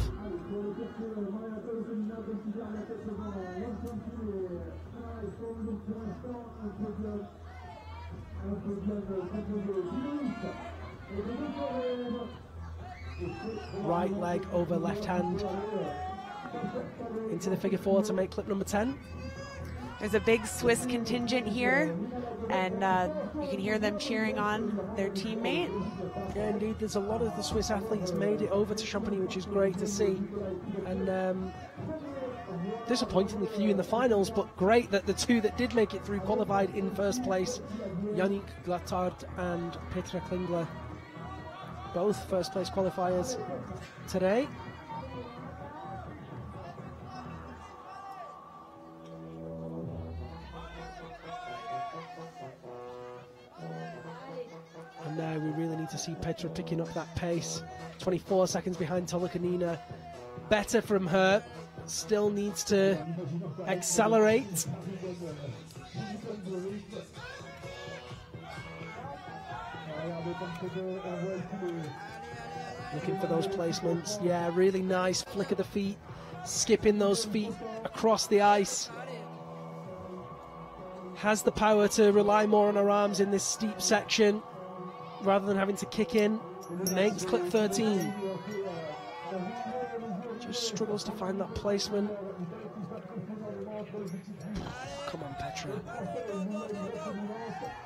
Right leg over left hand into the figure 4 to make clip number 10. There's a big Swiss contingent here, and you can hear them cheering on their teammate. Yeah, indeed, there's a lot of the Swiss athletes made it over to Champagny, which is great to see. And disappointingly few in the finals, but great that the two that did make it through qualified in first place. Yannick Glattard and Petra Klingler, both first place qualifiers today. And now we really need to see Petra picking up that pace. 24 seconds behind Tolokanina. Better from her. Still needs to accelerate. Looking for those placements. Yeah, really nice flick of the feet. Skipping those feet across the ice. Has the power to rely more on her arms in this steep section rather than having to kick in. Makes clip 13. Just struggles to find that placement. Come on, Petra.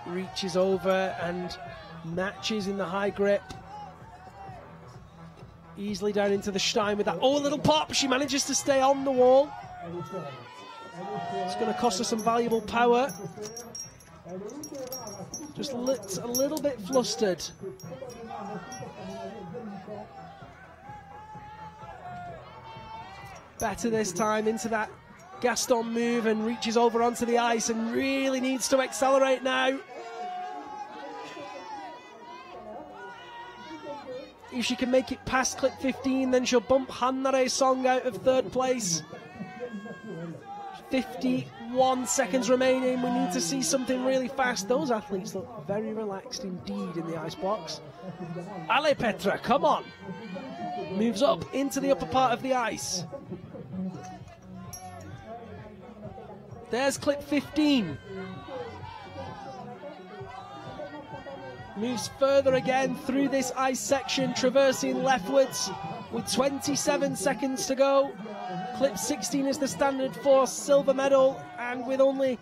Reaches over and matches in the high grip. Easily down into the Stein with that. Oh, a little pop. She manages to stay on the wall. It's going to cost her some valuable power. Just looked a little bit flustered. Better this time into that Gaston move and reaches over onto the ice and really needs to accelerate now. If she can make it past clip 15, then she'll bump Hannare Song out of third place. 51 2.1 seconds remaining. We need to see something really fast. Those athletes look very relaxed indeed in the ice box. Ale Petra, come on. Moves up into the upper part of the ice. There's clip 15. Moves further again through this ice section, traversing leftwards with 27 seconds to go. Clip 16 is the standard for silver medal, and with only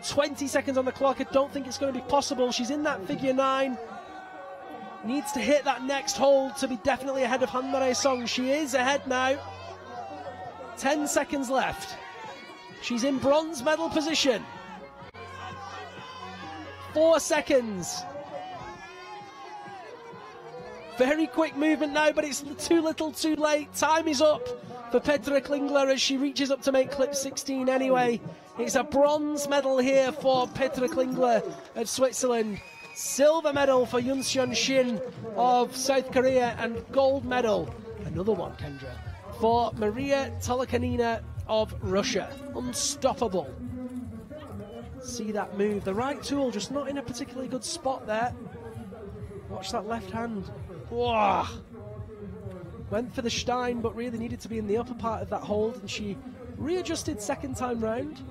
20 seconds on the clock, I don't think it's going to be possible. She's in that figure 9. Needs to hit that next hold to be definitely ahead of Hanna Song. She is ahead now. 10 seconds left. She's in bronze medal position. 4 seconds. Very quick movement now, but it's too little too late. Time is up for Petra Klingler as she reaches up to make clip 16 anyway. It's a bronze medal here for Petra Klingler of Switzerland. Silver medal for Yunseon Shin of South Korea, and gold medal, another one, Kendra, for Maria Tolokanina of Russia. Unstoppable. See that move. The right tool just not in a particularly good spot there. Watch that left hand. Whoa. Went for the Stein, but really needed to be in the upper part of that hold, and she readjusted second time round.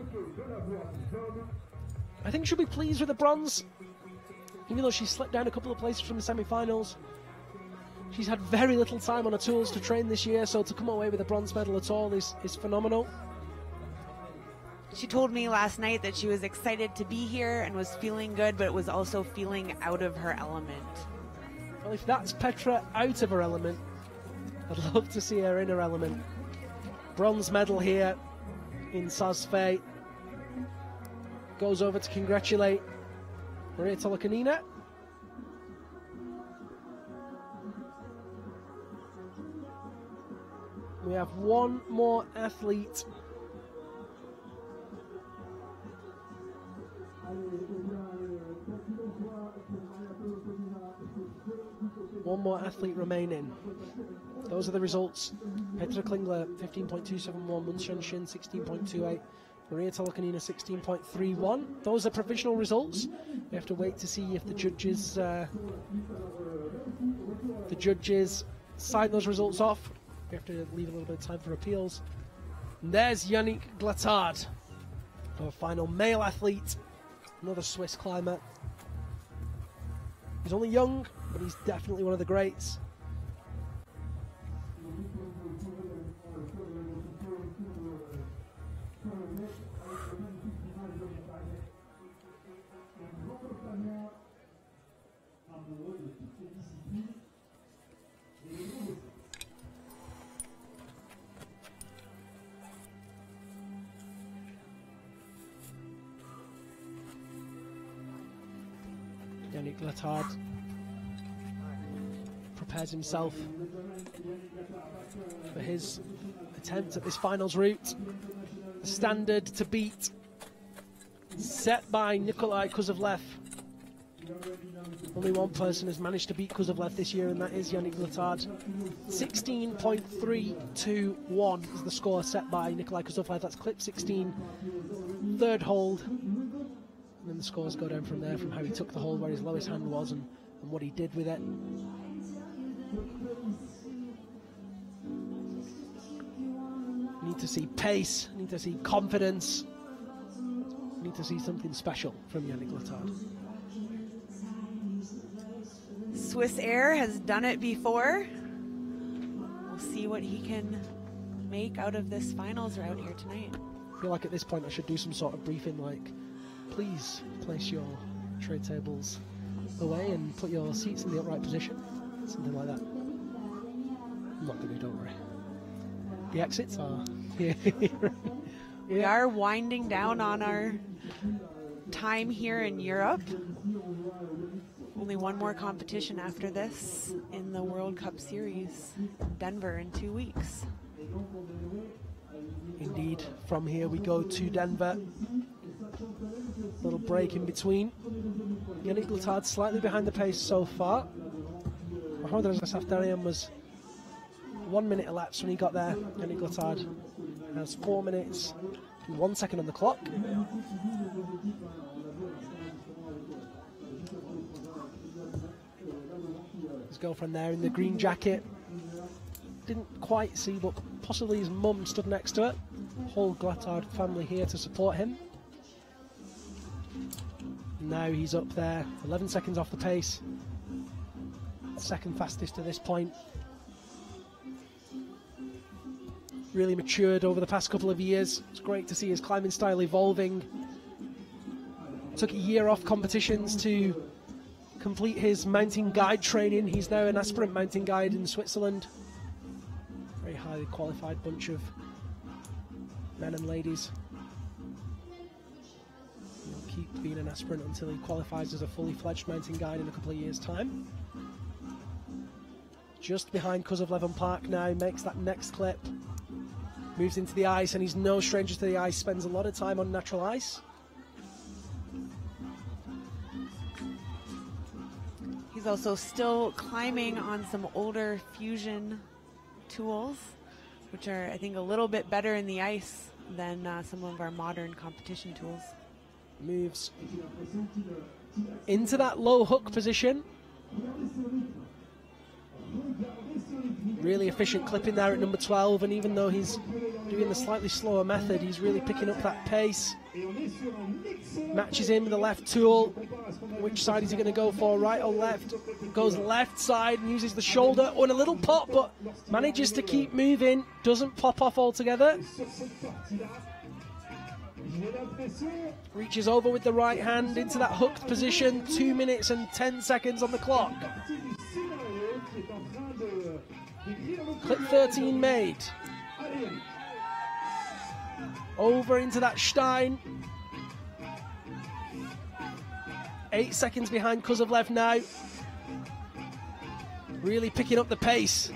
I think she'll be pleased with the bronze, even though she slipped down a couple of places from the semi-finals. She's had very little time on her tools to train this year, so to come away with a bronze medal at all is phenomenal. She told me last night that she was excited to be here and was feeling good, but was also feeling out of her element. Well, if that's Petra out of her element, I'd love to see her in her element. Bronze medal here in Sasfei. Goes over to congratulate Maria Tolokanina. We have one more athlete. One more athlete remaining. Those are the results. Petra Klingler 15.271, Yunseon Shin 16.28, Maria Tolokanina 16.31. Those are provisional results. We have to wait to see if the judges sign those results off. We have to leave a little bit of time for appeals. And there's Yannick Glattard, our final male athlete, another Swiss climber. He's only young, but he's definitely one of the greats. Yannick Glattard prepares himself for his attempt at this finals route. The standard to beat, set by Nikolai Kuzovlev. Only one person has managed to beat Kuzovlev this year, and that is Yannick Glattard. 16.321 is the score set by Nikolai Kuzovlev. That's clip 16, third hold. And then the scores go down from there, from how he took the hold, where his lowest hand was, and what he did with it. Need to see pace, need to see confidence, need to see something special from Yannick Glattard. Swiss Air has done it before. We'll see what he can make out of this finals route here tonight. I feel like at this point I should do some sort of briefing like, please place your tray tables away and put your seats in the upright position. Something like that. I'm not going to, don't worry. The exits are here. We are winding down on our time here in Europe. Only one more competition after this in the World Cup Series, Denver, in 2 weeks. Indeed, from here we go to Denver. Little break in between. Yannick Glattard slightly behind the pace so far. Mahmoud Saftarian was 1 minute elapsed when he got there. Yannick Glattard has 4 minutes 1 second on the clock. His girlfriend there in the green jacket. Didn't quite see, but possibly his mum stood next to it. Whole Glattard family here to support him. Now he's up there, 11 seconds off the pace. Second fastest to this point. Really matured over the past couple of years. It's great to see his climbing style evolving. Took a year off competitions to complete his mountain guide training. He's now an aspirant mountain guide in Switzerland. Very highly qualified bunch of men and ladies. He'll keep being an aspirant until he qualifies as a fully fledged mountain guide in a couple of years' time. Just behind Kuzovlev Park now, makes that next clip. Moves into the ice, and he's no stranger to the ice, spends a lot of time on natural ice. He's also still climbing on some older fusion tools, which are, I think, a little bit better in the ice than some of our modern competition tools. Moves into that low hook position. Really efficient clipping there at number 12, and even though he's doing the slightly slower method, he's really picking up that pace. Matches in with the left tool. Which side is he going to go for, right or left? Goes left side and uses the shoulder on a little pop, but manages to keep moving. Doesn't pop off altogether. Reaches over with the right hand into that hooked position. 2 minutes and 10 seconds on the clock. Clip 13 made. Over into that Stein. 8 seconds behind Kuzovlev now. Really picking up the pace.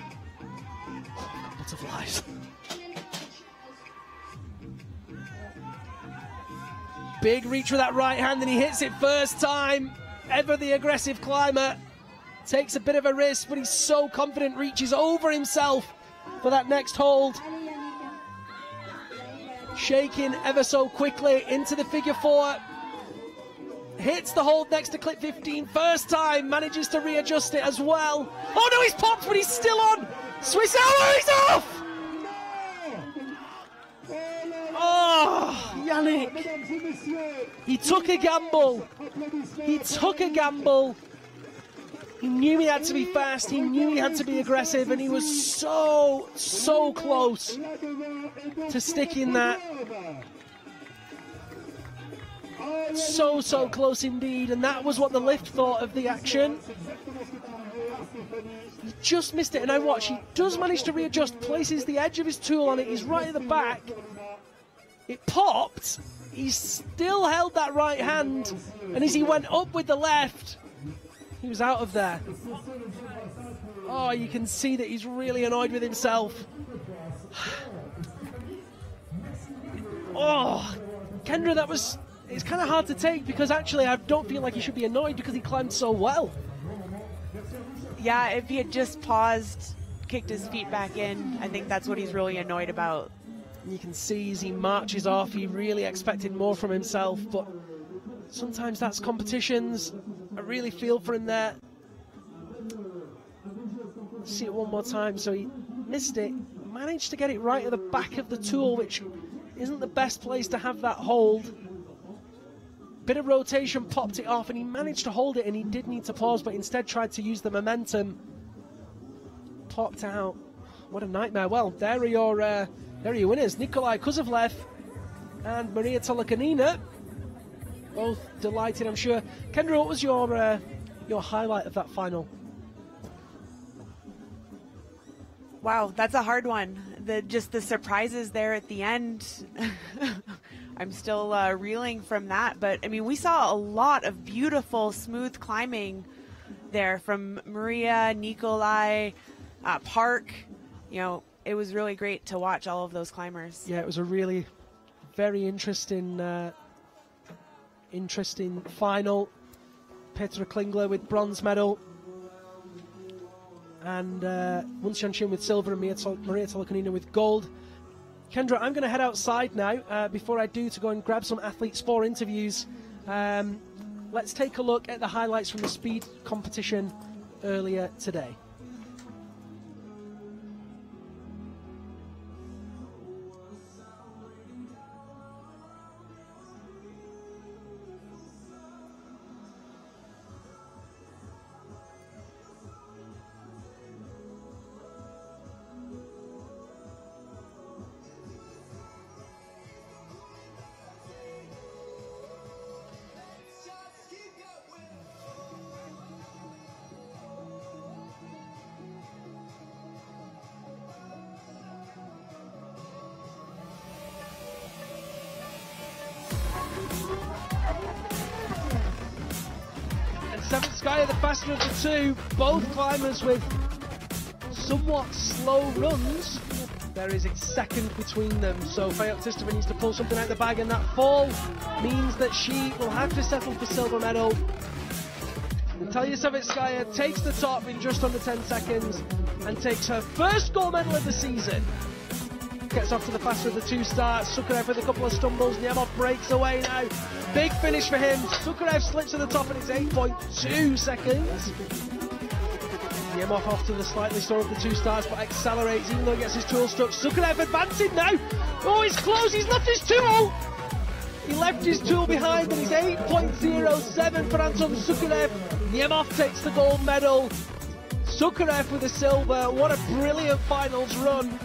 Butterflies. Big reach with that right hand, and he hits it first time. Ever the aggressive climber. Takes a bit of a risk, but he's so confident, reaches over himself for that next hold. Shaking ever so quickly into the figure 4. Hits the hold next to clip 15. First time, manages to readjust it as well. Oh no, he's popped, but he's still on. Swiss hour, he's off! Oh, Yannick. He took a gamble. He took a gamble. He knew he had to be fast, he knew he had to be aggressive, and he was so close to sticking that. So close indeed, and that was what the lift thought of the action. He just missed it, and I watch, he does manage to readjust, places the edge of his tool on it, he's right at the back. It popped, he still held that right hand, and as he went up with the left, he was out of there. Oh, you can see that he's really annoyed with himself. Oh, Kendra, that was... It's kind of hard to take, because actually I don't feel like he should be annoyed because he climbed so well. Yeah, if he had just paused, kicked his feet back in, I think that's what he's really annoyed about. You can see as he marches off, he really expected more from himself, but sometimes that's competitions. I really feel for him there. See it one more time. So he missed it, managed to get it right at the back of the tool, which isn't the best place to have that hold. Bit of rotation popped it off, and he managed to hold it, and he did need to pause, but instead tried to use the momentum. Popped out. What a nightmare. Well, there are your winners, Nikolai Kuzovlev and Maria Tolokanina. Both delighted, I'm sure. Kendra, what was your highlight of that final? Wow, that's a hard one. Just the surprises there at the end. I'm still reeling from that. But, I mean, we saw a lot of beautiful, smooth climbing there from Maria, Nikolai, Park. You know, it was really great to watch all of those climbers. Yeah, it was a really very interesting final. Petra Klingler with bronze medal, and Mun Shanshin with silver, and Maria Tolokanina with gold. Kendra, I'm going to head outside now before I do to go and grab some athletes for interviews. Let's take a look at the highlights from the speed competition earlier today. Seventh Sky, the faster of the two, both climbers with somewhat slow runs. There is a second between them, so Feoktistova needs to pull something out of the bag, and that fall means that she will have to settle for silver medal. Natalia Savitskaya takes the top in just under 10 seconds and takes her first gold medal of the season. Gets off to the faster of the two starts. Sukarev with a couple of stumbles. Niemov breaks away now. Big finish for him. Sukarev slips to the top and it's 8.2 seconds. Niemov off to the slightly slower of the two starts but accelerates even though he gets his tool stuck. Sukarev advancing now. Oh, he's close. He's left his tool. He left his tool behind and he's 8.07 for Anton Sukarev. Niemov takes the gold medal. Sukarev with the silver. What a brilliant finals run.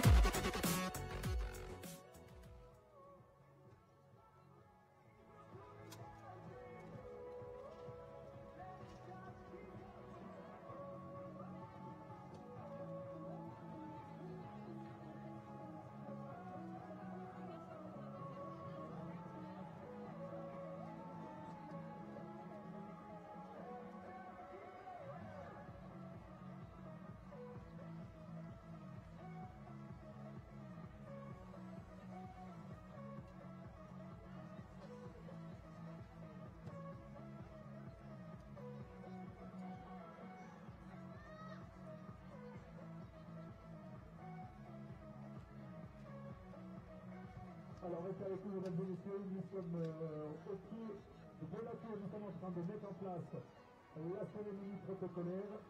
Alors restez avec nous, mesdames et messieurs, nous sommes au pied de la tour, nous sommes en train de mettre en place la cérémonie protocolaire.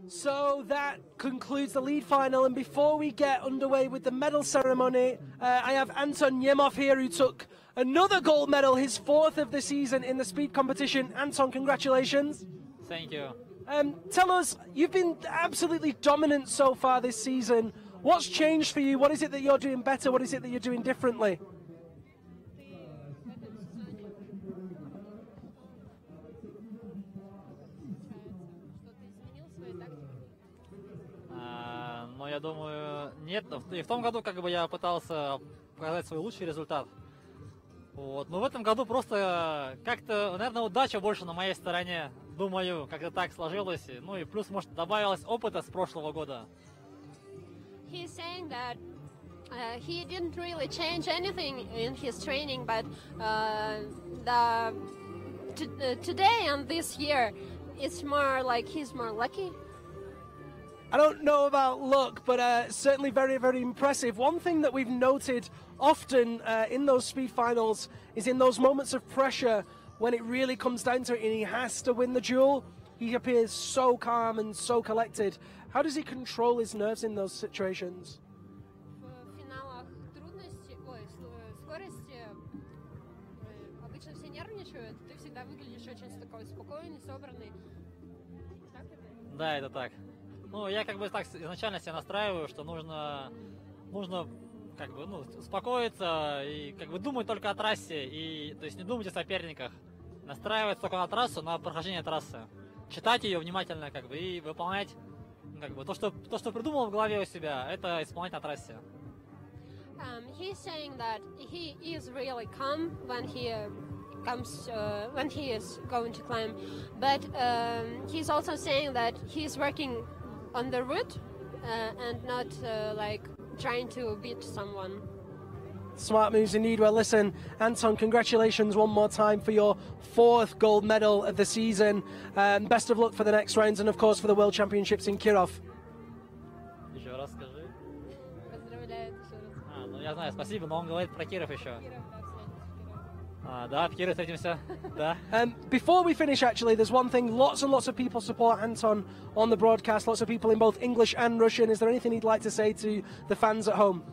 So that concludes the lead final, and before we get underway with the medal ceremony, I have Anton Niemov here, who took another gold medal, his fourth of the season in the speed competition. Anton, congratulations. Thank you. Tell us, you've been absolutely dominant so far this season. What's changed for you? What is it that you're doing better? What is it that you're doing differently? Но я думаю, нет. И в том году как бы я пытался показать свой лучший результат. Вот. Но в этом году просто как-то, наверное, удача больше на моей стороне. Думаю, как-то так сложилось. Ну и плюс, может, добавилось опыта с прошлого года. He's saying that he didn't really change anything in his training, but today and this year, it's more like he's more lucky. I don't know about luck, but certainly very, very impressive. One thing that we've noted often in those speed finals is in those moments of pressure when it really comes down to it and he has to win the duel, he appears so calm and so collected. How does he control his nerves in those situations? В финалах трудности, скорости, обычно все нервничают, ты всегда выглядишь очень такой спокойный, собранный. Да, это так. Ну, я как бы так изначально себя настраиваю, что нужно как бы, ну, успокоиться и как бы думать только о трассе, и, то есть не думать о соперниках. Настраиваться только на трассу, на прохождение трассы. Читать ее внимательно, как бы, и выполнять, как бы, то, что придумал в голове у себя, это исполнять на трассе. He's saying that he is really calm when he when he is going to climb, but he's also saying that he's working on the route and not like trying to beat someone. Smart moves indeed. Well, listen, Anton, congratulations one more time for your 4th gold medal of the season. Best of luck for the next rounds and, of course, for the World Championships in Kirov. Еще раз скажи. Поздравляю еще раз. Ну я знаю, спасибо, но он говорит про Киров еще. Киров, да, встретимся. Да, в Кирове встретимся. Да. Before we finish, actually, there's one thing. Lots and lots of people support Anton on the broadcast. Lots of people in both English and Russian. Is there anything he'd like to say to the fans at home?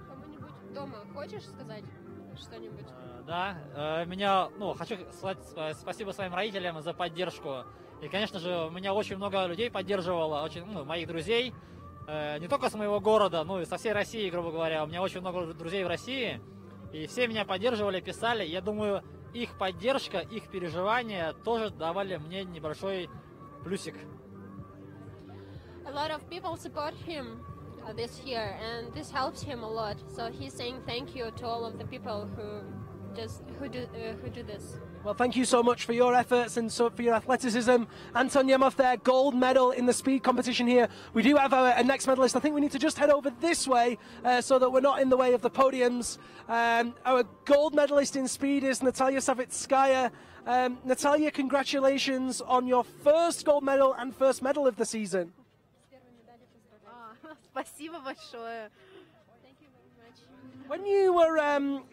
Кому-нибудь дома хочешь сказать что-нибудь? Да, меня, хочу сказать спасибо своим родителям за поддержку. И, конечно же, меня очень много людей поддерживало, очень, моих друзей, не только с моего города, но и со всей России, грубо говоря. У меня очень много друзей в России, и все меня поддерживали, писали. Я думаю, их поддержка, их переживания тоже давали мне небольшой плюсик. A lot of people support him this year, and this helps him a lot. So he's saying thank you to all of the people who do this. Well, thank you so much for your efforts and so for your athleticism. Anton Yemov there, gold medal in the speed competition here. We do have a next medalist. I think we need to just head over this way so that we're not in the way of the podiums. Our gold medalist in speed is Natalia Savitskaya. Natalia, congratulations on your 1st gold medal and 1st medal of the season. Спасибо большое. Thank you very much.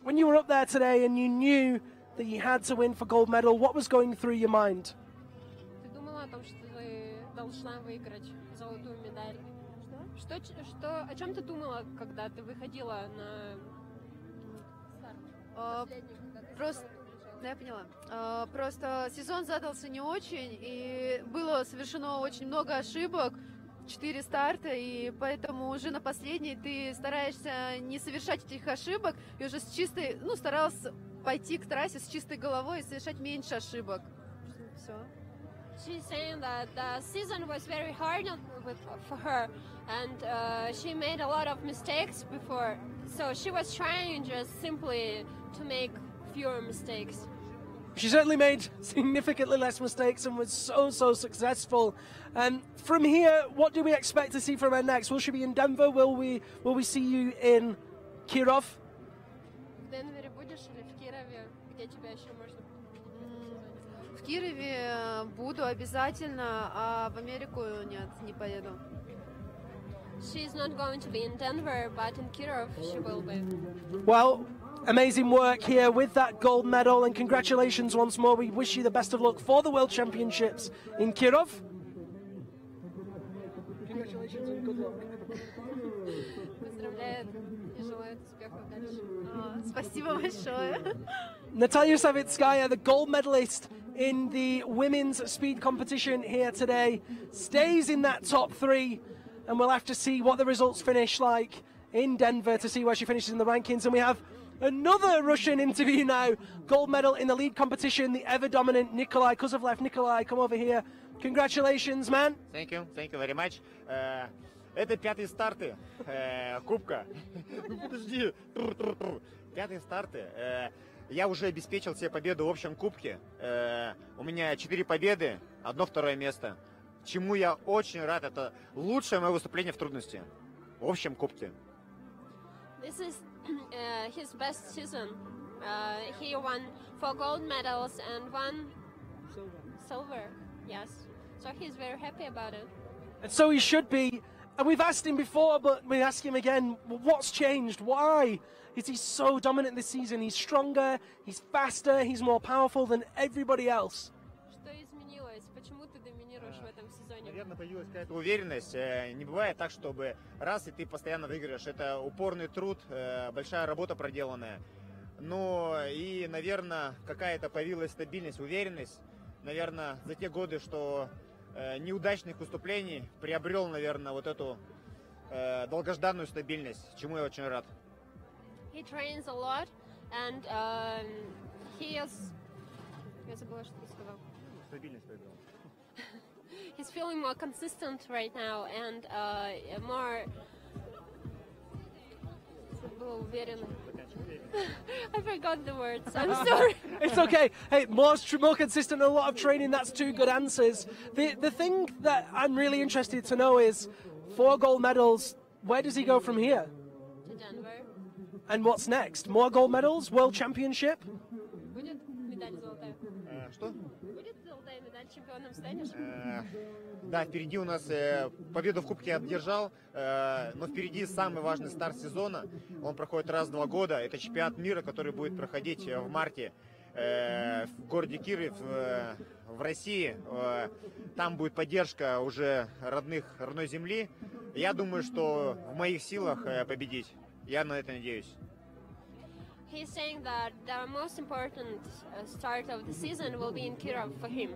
When you were up there today and you knew that you had to win for gold medal, what was going through your mind? Ты думала о том, что ты должна выиграть золотую медаль? О чем ты думала, когда ты выходила на старт? Просто, я поняла. Просто сезон задался не очень, и было совершено очень много ошибок. 4 старта, и поэтому уже на последней ты стараешься не совершать этих ошибок, и уже с чистой, старался пойти к трассе с чистой головой и совершать меньше ошибок. Все. She's saying that the season was very hard for her, and she made a lot of mistakes before, so she was trying just simply to make fewer mistakes. She certainly made significantly less mistakes and was so successful. From here, what do we expect to see from her next? Will she be in Denver? Will we see you in Kirov? В Денвере будешь или в Кирове? Где тебя еще можно? В Кирове буду обязательно, а в Америку нет, не поеду. She's not going to be in Denver, but in Kirov she will be. Well, amazing work here with that gold medal, and congratulations once more. We wish you the best of luck for the World Championships in Kirov. Congratulations and good luck. Поздравляю и желаю успехов дальше. Спасибо большое. Natalia Savitskaya, the gold medalist in the women's speed competition here today, stays in that top 3, and we'll have to see what the results finish like in Denver to see where she finishes in the rankings. And we have another Russian interview now, gold medal in the lead competition, the ever-dominant Nikolai Kuzovlev. Nikolai, come over here. Congratulations, man. Thank you very much. Это 5-й старты Кубка. Подожди. 5-й старты. Я уже обеспечил себе победу в общем Кубке. У меня 4 победы, 1-2 место. Чему я очень рад. Это лучшее мое выступление в трудности. В общем Кубке. This is his best season. He won 4 gold medals and 1 silver. Yes. So he's very happy about it. And so he should be. And we've asked him before, but we ask him again, what's changed? Why is he so dominant this season? He's stronger, he's faster, he's more powerful than everybody else. Что изменилось? Почему ты доминируешь в этом сезоне? Наверное, появилась какая-то уверенность. Не бывает так, чтобы раз и ты постоянно выиграешь. Это упорный труд, большая работа проделанная. Ну и, наверное, какая-то появилась стабильность, уверенность. Наверное, за те годы, что неудачных выступлений приобрел, наверное, вот эту долгожданную стабильность, чему я очень рад. He trains a lot, and he is. Я забыла, что ты сказал. Стабильность приобрел. He's feeling more consistent right now and more. Забыла уверенно. I forgot the words. I'm sorry. It's okay. Hey, more consistent, a lot of training. That's 2 good answers. The thing that I'm really interested to know is 4 gold medals. Where does he go from here? To Denver. And what's next? More gold medals? World Championship? Будет медаль золотая? Что? Будет золотая медаль, чемпионом станешь? Да, впереди у нас победу в Кубке одержал, но впереди самый важный старт сезона. Он проходит раз в 2 года. Это чемпионат мира, который будет проходить в марте в городе Киев в России. Там будет поддержка уже родной земли. Я думаю, что в моих силах победить. Я на это надеюсь. He's saying that the most important start of the season will be in Kyiv for him.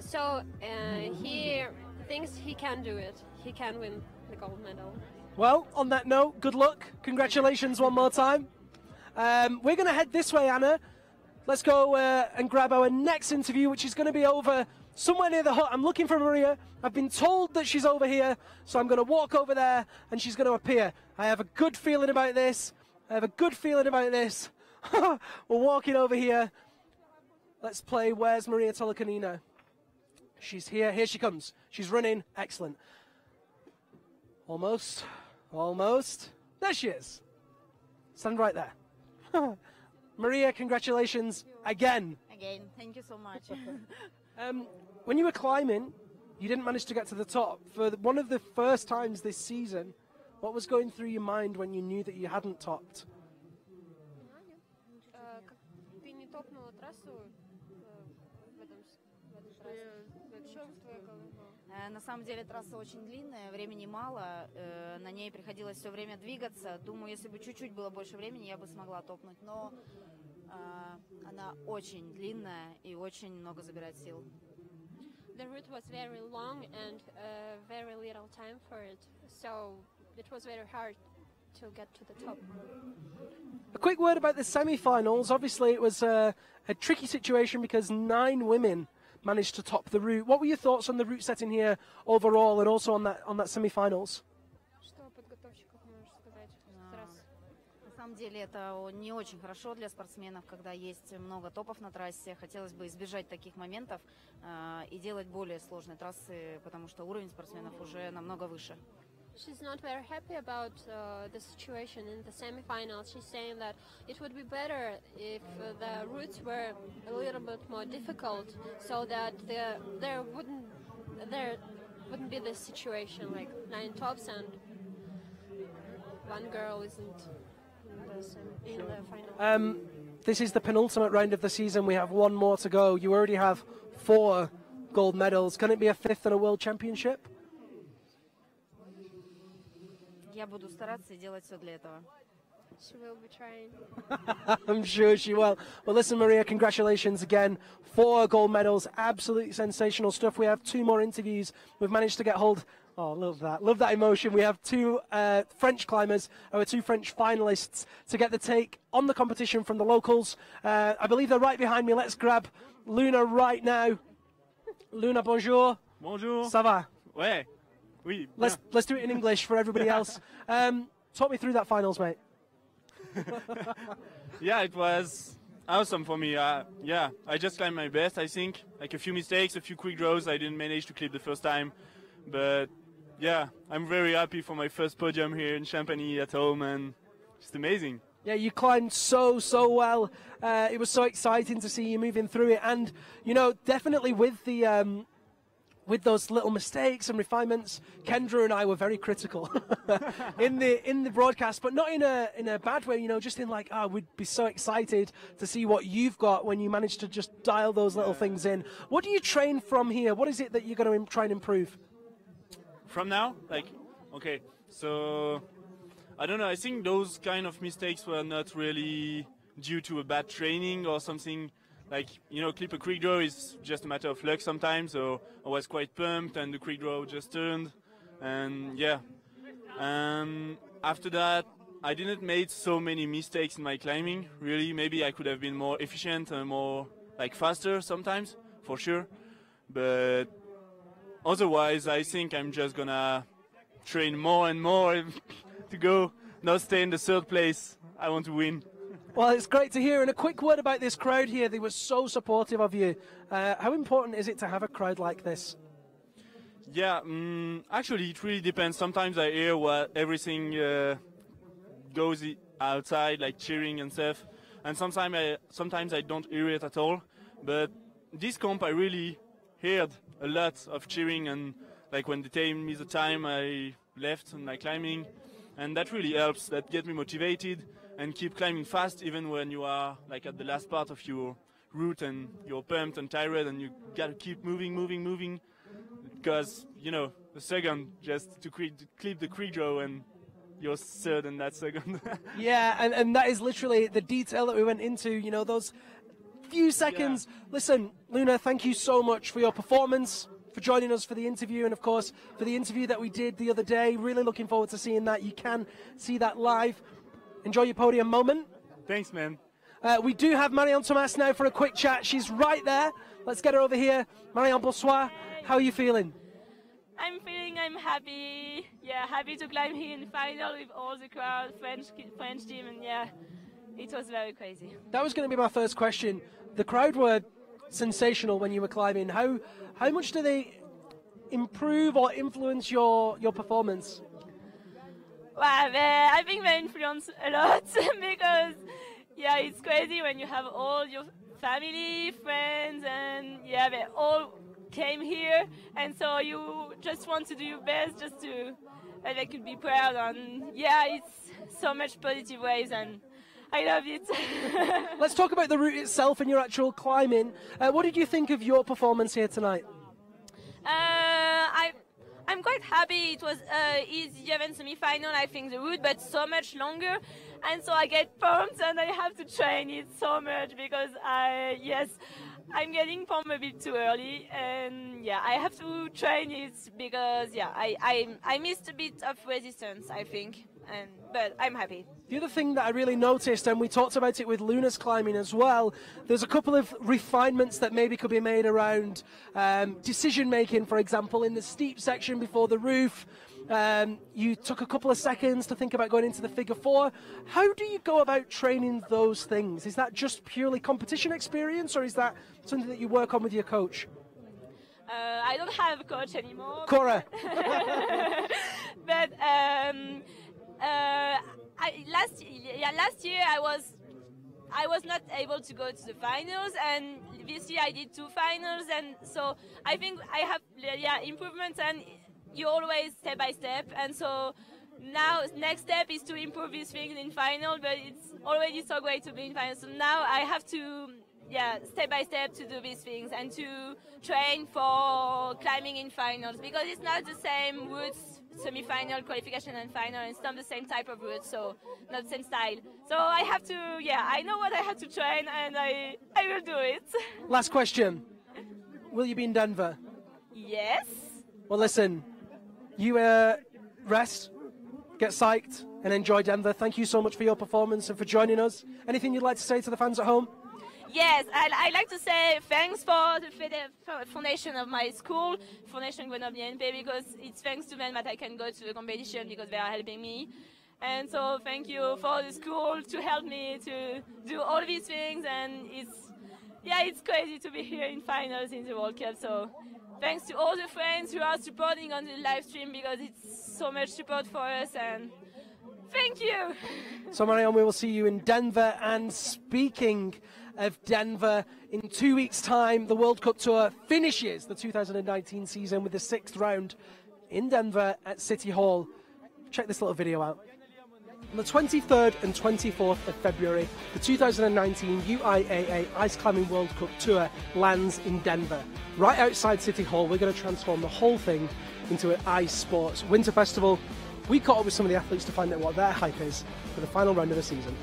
So he thinks he can do it. He can win the gold medal. Well, on that note, good luck. Congratulations one more time. We're going to head this way, Anna. Let's go and grab our next interview, which is going to be over somewhere near the hut. I'm looking for Maria. I've been told that she's over here, so I'm going to walk over there and she's going to appear. I have a good feeling about this. We're walking over here. Let's play Where's Maria Tolokanina? She's here. Here she comes. She's running. Excellent. Almost. There she is. Stand right there. Maria, congratulations again. Thank you so much. When you were climbing, you didn't manage to get to the top. For one of the first times this season, what was going through your mind when you knew that you hadn't topped? Ты не топнула трассу в этом трассе? Что в твоей голове? На самом деле трасса очень длинная, времени мало, на ней приходилось все время двигаться. Думаю, если бы чуть-чуть было больше времени, я бы смогла топнуть, но она очень длинная и очень много забирает сил. The route was very long and very little time for it, so it was very hard to get to the top. A quick word about the semi-finals. Obviously, it was a tricky situation because 9 women managed to top the route. What were your thoughts on the route setting here overall, and also on that semi-finals? Что о подготовщиках можешь сказать с трассы? На самом деле это не очень хорошо для спортсменов, когда есть много топов на трассе. Хотелось бы избежать таких моментов и делать более сложные трассы, потому что уровень спортсменов уже намного выше. She's not very happy about the situation in the semi-finals. She's saying that it would be better if the routes were a little bit more difficult, so that there wouldn't be this situation like 9 tops and one girl isn't in the final. This is the penultimate round of the season. We have 1 more to go. You already have 4 gold medals. Can it be a 5th and a world championship? Я буду стараться и делать все для этого. She will be trying. I'm sure she will. Well, listen, Maria, congratulations again. 4 gold medals. Absolutely sensational stuff. We have 2 more interviews. We've managed to get hold. Oh, love that. Love that emotion. We have 2 French climbers, our 2 French finalists, to get the take on the competition from the locals. I believe they're right behind me. Let's grab Luna right now. Luna, bonjour. Bonjour. Ça va? Ouais. Oui. Let's do it in English for everybody else. Talk me through that finals, mate. Yeah, it was awesome for me. Yeah, I just climbed my best, I think. Like a few mistakes, a few quick draws. I didn't manage to clip the first time. But yeah, I'm very happy for my first podium here in Champagny at home, and just amazing. Yeah, you climbed so well. It was so exciting to see you moving through it. And, you know, definitely with the... with those little mistakes and refinements, Kendra and I were very critical in the broadcast, but not in a bad way. You know, just in like, we'd be so excited to see what you've got when you manage to just dial those little things in. What do you train from here? What is it that you're going to try and improve? From now, like, okay, so I don't know. I think those kind of mistakes were not really due to a bad training or something. Like, you know, clip a quick draw is just a matter of luck sometimes, so I was quite pumped and the quick draw just turned, and yeah. After that, I didn't make so many mistakes in my climbing, really. Maybe I could have been more efficient and more, like, faster sometimes, for sure. But otherwise, I think I'm just gonna train more and more to go, not stay in the 3rd place. I want to win. Well, it's great to hear. And a quick word about this crowd here. They were so supportive of you. How important is it to have a crowd like this? Yeah, actually, it really depends. Sometimes I hear what everything goes outside, like cheering and stuff. And sometimes I don't hear it at all. But this comp, I really heard a lot of cheering, and like when they tell me the time, I left on my climbing, and that really helps. That gets me motivated and keep climbing fast, even when you are like at the last part of your route and you're pumped and tired, and you gotta keep moving, because you know a second just to clip the creek draw and you're third in that second. Yeah, and that is literally the detail that we went into, you know, those few seconds. Yeah. Listen, Luna, thank you so much for your performance, for joining us for the interview, and of course for the interview that we did the other day. Really looking forward to seeing that. You can see that live. Enjoy your podium moment. Thanks, man. We do have Marion Thomas now for a quick chat. She's right there. Let's get her over here. Marion, bonsoir. How are you feeling? I'm happy. Yeah, happy to climb here in the final with all the crowd, French team, and yeah, it was very crazy. That was going to be my first question. The crowd were sensational when you were climbing. How much do they improve or influence your performance? Well, I think they influence a lot because yeah, it's crazy when you have all your family, friends, and yeah, they all came here, and so you just want to do your best just to they could be proud, and yeah, it's so much positive waves, and I love it. Let's talk about the route itself and your actual climbing. What did you think of your performance here tonight? I'm quite happy. It was easy event semi-final, I think, the route, but so much longer, and so I get pumped and I have to train it so much because I'm getting pumped a bit too early, and yeah, I have to train it because yeah, I missed a bit of resistance, I think, but I'm happy. The other thing that I really noticed, and we talked about it with Luna's climbing as well, there's a couple of refinements that maybe could be made around decision making. For example, in the steep section before the roof, you took a couple of seconds to think about going into the figure four. How do you go about training those things? Is that just purely competition experience, or is that something that you work on with your coach? I don't have a coach anymore. Cora. But last year I was not able to go to the finals, and this year I did 2 finals, and so I think I have improvements, and you always step by step, and so now next step is to improve these things in final, but it's already so great to be in final, so now I have to step by step to do these things and to train for climbing in finals, because it's not the same routes, semi-final, qualification and final, and it's not the same type of route, so not the same style. So I have to, I know what I have to train, and I will do it. Last question. Will you be in Denver? Yes. Well, listen, you rest, get psyched, and enjoy Denver. Thank you so much for your performance and for joining us. Anything you'd like to say to the fans at home? Yes, I'd like to say thanks for the foundation of my school, Foundation Grenoble INP, because it's thanks to them that I can go to the competition, because they are helping me. And so thank you for the school to help me to do all these things, and it's crazy to be here in finals in the World Cup. So thanks to all the friends who are supporting on the live stream, because it's so much support for us, and thank you. So Marion, we will see you in Denver, and speaking of Denver, in 2 weeks' time, the World Cup Tour finishes the 2019 season with the 6th round in Denver at City Hall. Check this little video out. On the 23rd and 24th of February, the 2019 UIAA Ice Climbing World Cup Tour lands in Denver. Right outside City Hall, we're going to transform the whole thing into an ice sports winter festival. We caught up with some of the athletes to find out what their hype is for the final round of the season.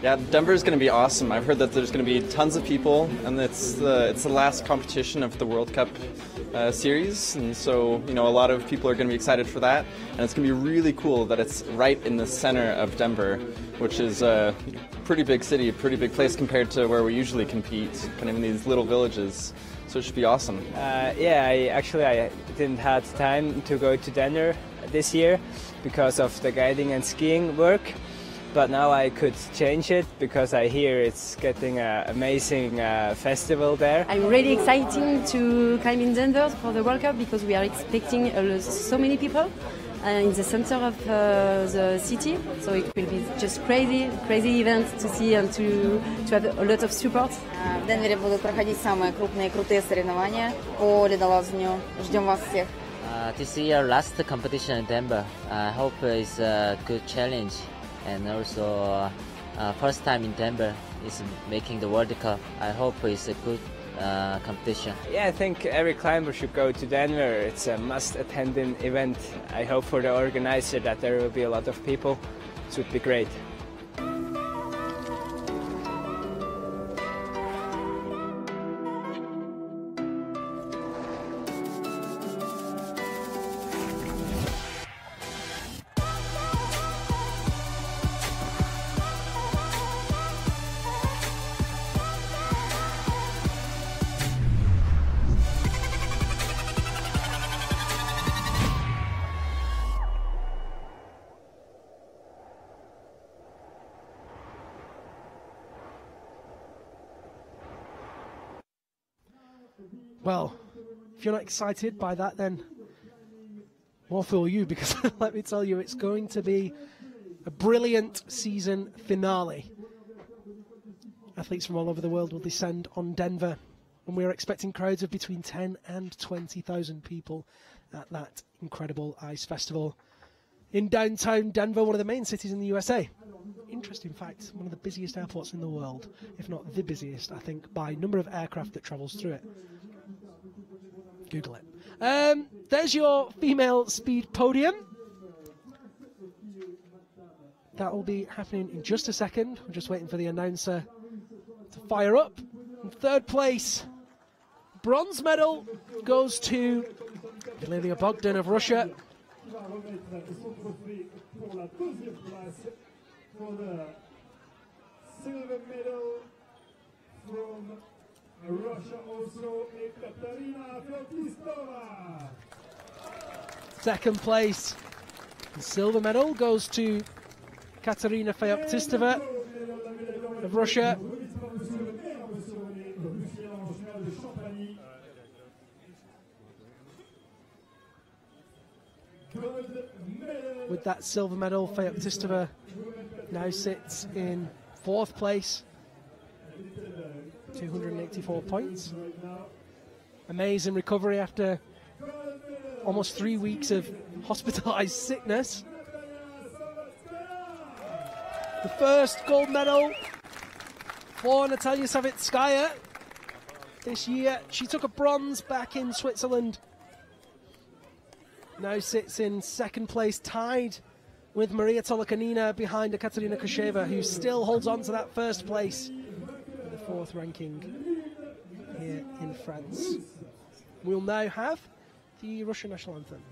Yeah, Denver is going to be awesome. I've heard that there's going to be tons of people, and it's the last competition of the World Cup series, and so a lot of people are going to be excited for that. And it's going to be really cool that it's right in the center of Denver, which is a pretty big city, a pretty big place compared to where we usually compete, kind of in these little villages. So it should be awesome. I didn't have time to go to Denver this year because of the guiding and skiing work. But now I could change it because I hear it's getting an amazing festival there. I'm really excited to climb in Denver for the World Cup because we are expecting so many people. in the center of the city, so it will be just crazy event to see and to have a lot of support. В Денвере будут проходить самые крупные и крутые соревнования по ледолазанию. Ждем вас всех. This year, last competition in Denver. I hope it's a good challenge, and also first time in Denver is making the World Cup. I hope it's a good competition. Yeah, I think every climber should go to Denver. It's a must-attending event. I hope for the organizer that there will be a lot of people. It would be great. Well, if you're not excited by that, then more fool you, because let me tell you, it's going to be a brilliant season finale. Athletes from all over the world will descend on Denver, and we're expecting crowds of between 10 and 20,000 people at that incredible ice festival in downtown Denver, one of the main cities in the USA. Interesting fact, one of the busiest airports in the world, if not the busiest, I think, by number of aircraft that travels through it. Google it. There's your female speed podium. That will be happening in just a second. We're just waiting for the announcer to fire up. In third place, bronze medal goes to Valeria Bogdan of Russia. Silver medal from Russia also, Ekaterina Feoktistova. Second place, the silver medal goes to Katerina Feoktistova of Russia. With that silver medal, Feoktistova now sits in fourth place, 284 points. Amazing recovery after almost 3 weeks of hospitalized sickness. The first gold medal for Natalia Savitskaya this year. She took a bronze back in Switzerland. Now sits in second place, tied with Maria Tolokanina behind Ekaterina Kosheva, who still holds on to that first place, the fourth ranking here in France. We'll now have the Russian national anthem.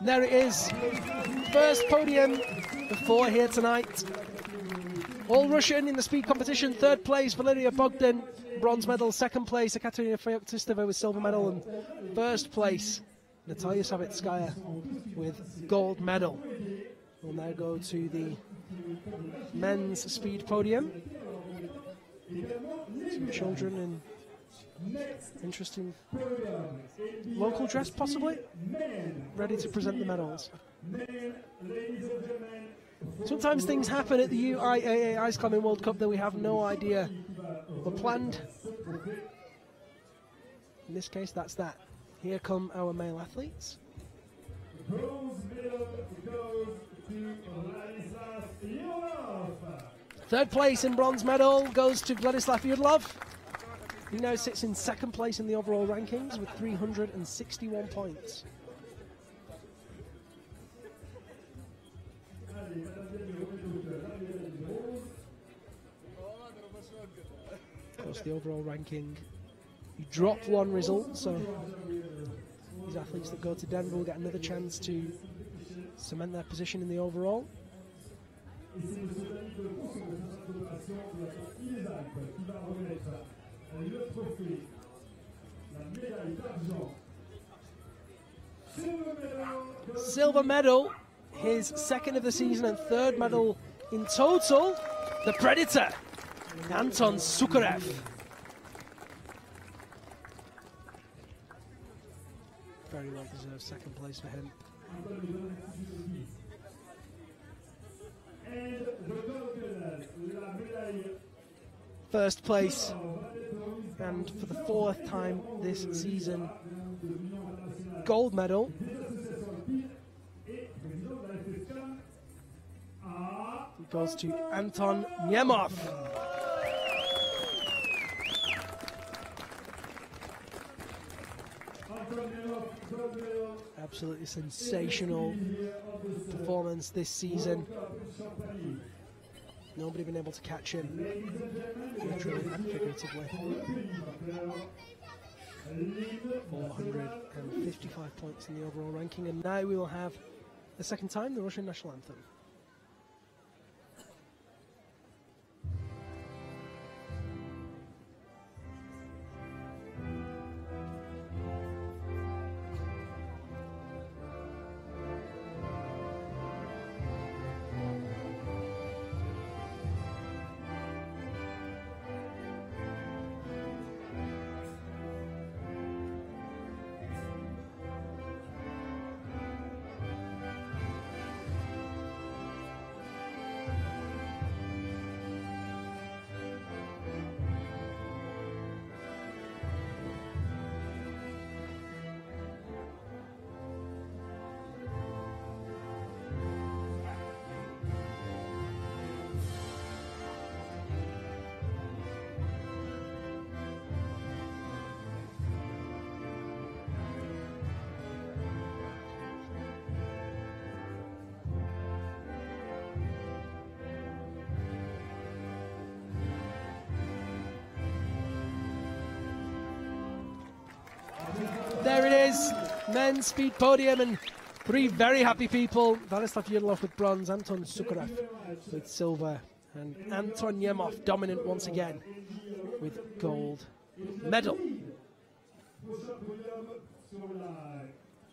There it is, first podium of 4 here tonight. All Russian in the speed competition. Third place, Valeria Bogdan, bronze medal. Second place, Ekaterina Feoktistova with silver medal. And first place, Natalia Savitskaya with gold medal. We'll now go to the men's speed podium. Some children in interesting local dress, possibly, ready to present the medals. Sometimes things happen at the UIAA Ice Climbing World Cup that we have no idea were planned. In this case, that's that. Here come our male athletes. Bronze medal goes to Vladislav Yudlov. Third place in bronze medal goes to Vladislav Yudlov. He now sits in second place in the overall rankings with 361 points. Of course, the overall ranking, you drop one result, so these athletes that go to Denver will get another chance to cement their position in the overall. Silver medal, his second of the season and third medal in total, the Predator, Anton Sukarev. Very well deserved second place for him. First place, and for the fourth time this season, gold medal. It goes to Anton Nemov. Absolutely sensational performance this season. Nobody been able to catch him, literally and figuratively. 455 points in the overall ranking, and now we will have the second time the Russian national anthem. There it is, men's speed podium, and three very happy people. Vladislav Yudlov with bronze, Anton Sukarev with silver, and Anton Nemov dominant once again with gold medal.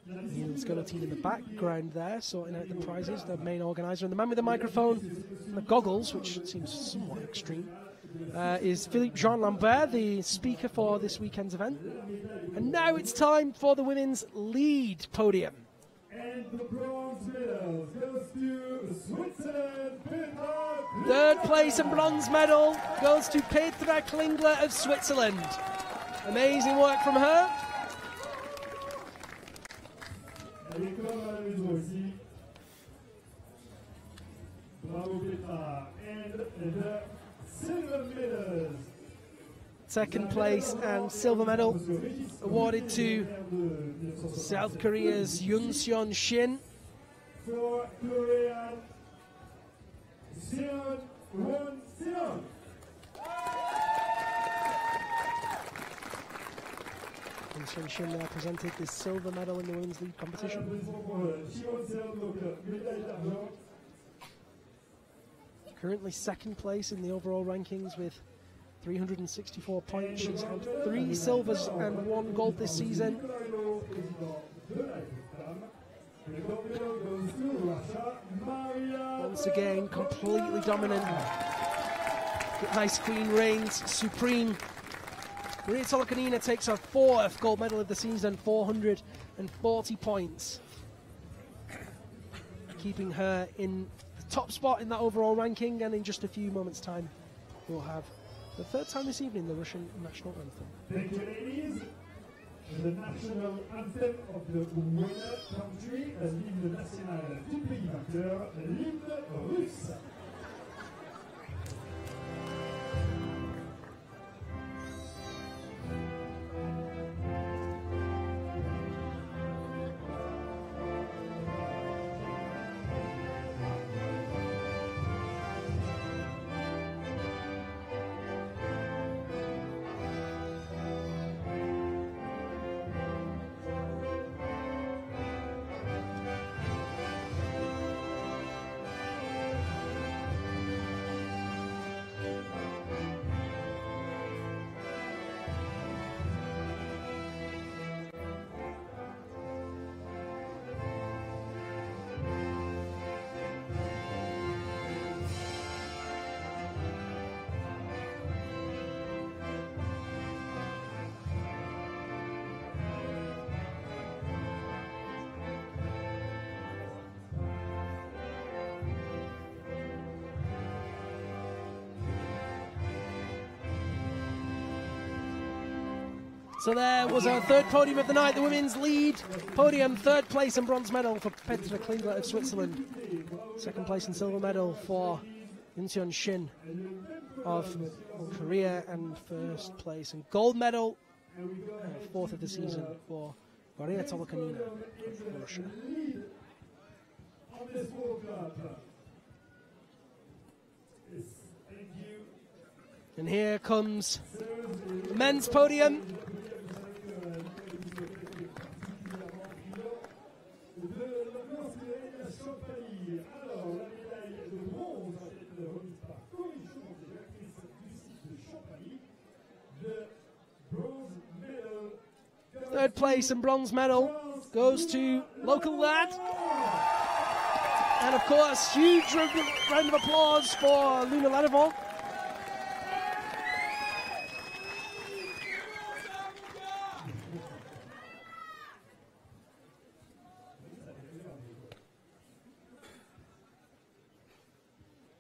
Niels Golotin in the background there, sorting out the prizes, the main organiser. And the man with the microphone and the goggles, which seems somewhat extreme, is Philippe Jean Lambert, the speaker for this weekend's event. And now it's time for the women's lead podium. And the bronze medal goes to Switzerland, Petra. Third place and bronze medal goes to Petra Klingler of Switzerland. Amazing work from her. Bravo Petra. And the silver medals. Second place and silver medal awarded to South Korea's Yoon Shin. For Korea, Seon Won-seon. Yoon Shin there presented the silver medal in the women's league competition. Currently second place in the overall rankings with 364 points. She's had 3 silvers and 1 gold this season. Once again, completely dominant. Ice Queen reigns supreme. Maria Tolokonina takes her 4th gold medal of the season, 440 points. Keeping her in the top spot in that overall ranking, and in just a few moments' time, we'll have the third time this evening the Russian national anthem. Thank you, ladies. the national anthem of the winner country, l'hymne national du pays vainqueur, l'hymne russe. So there was our third podium of the night, the women's lead podium, third place and bronze medal for Petra Klingler of Switzerland. Second place and silver medal for Yunseon Shin of Korea, and first place and gold medal, fourth of the season, for Maria Tolokanina of Russia. And here comes the men's podium. Third place and bronze medal goes to local lad. And of course, huge round of applause for Luna Ladevant.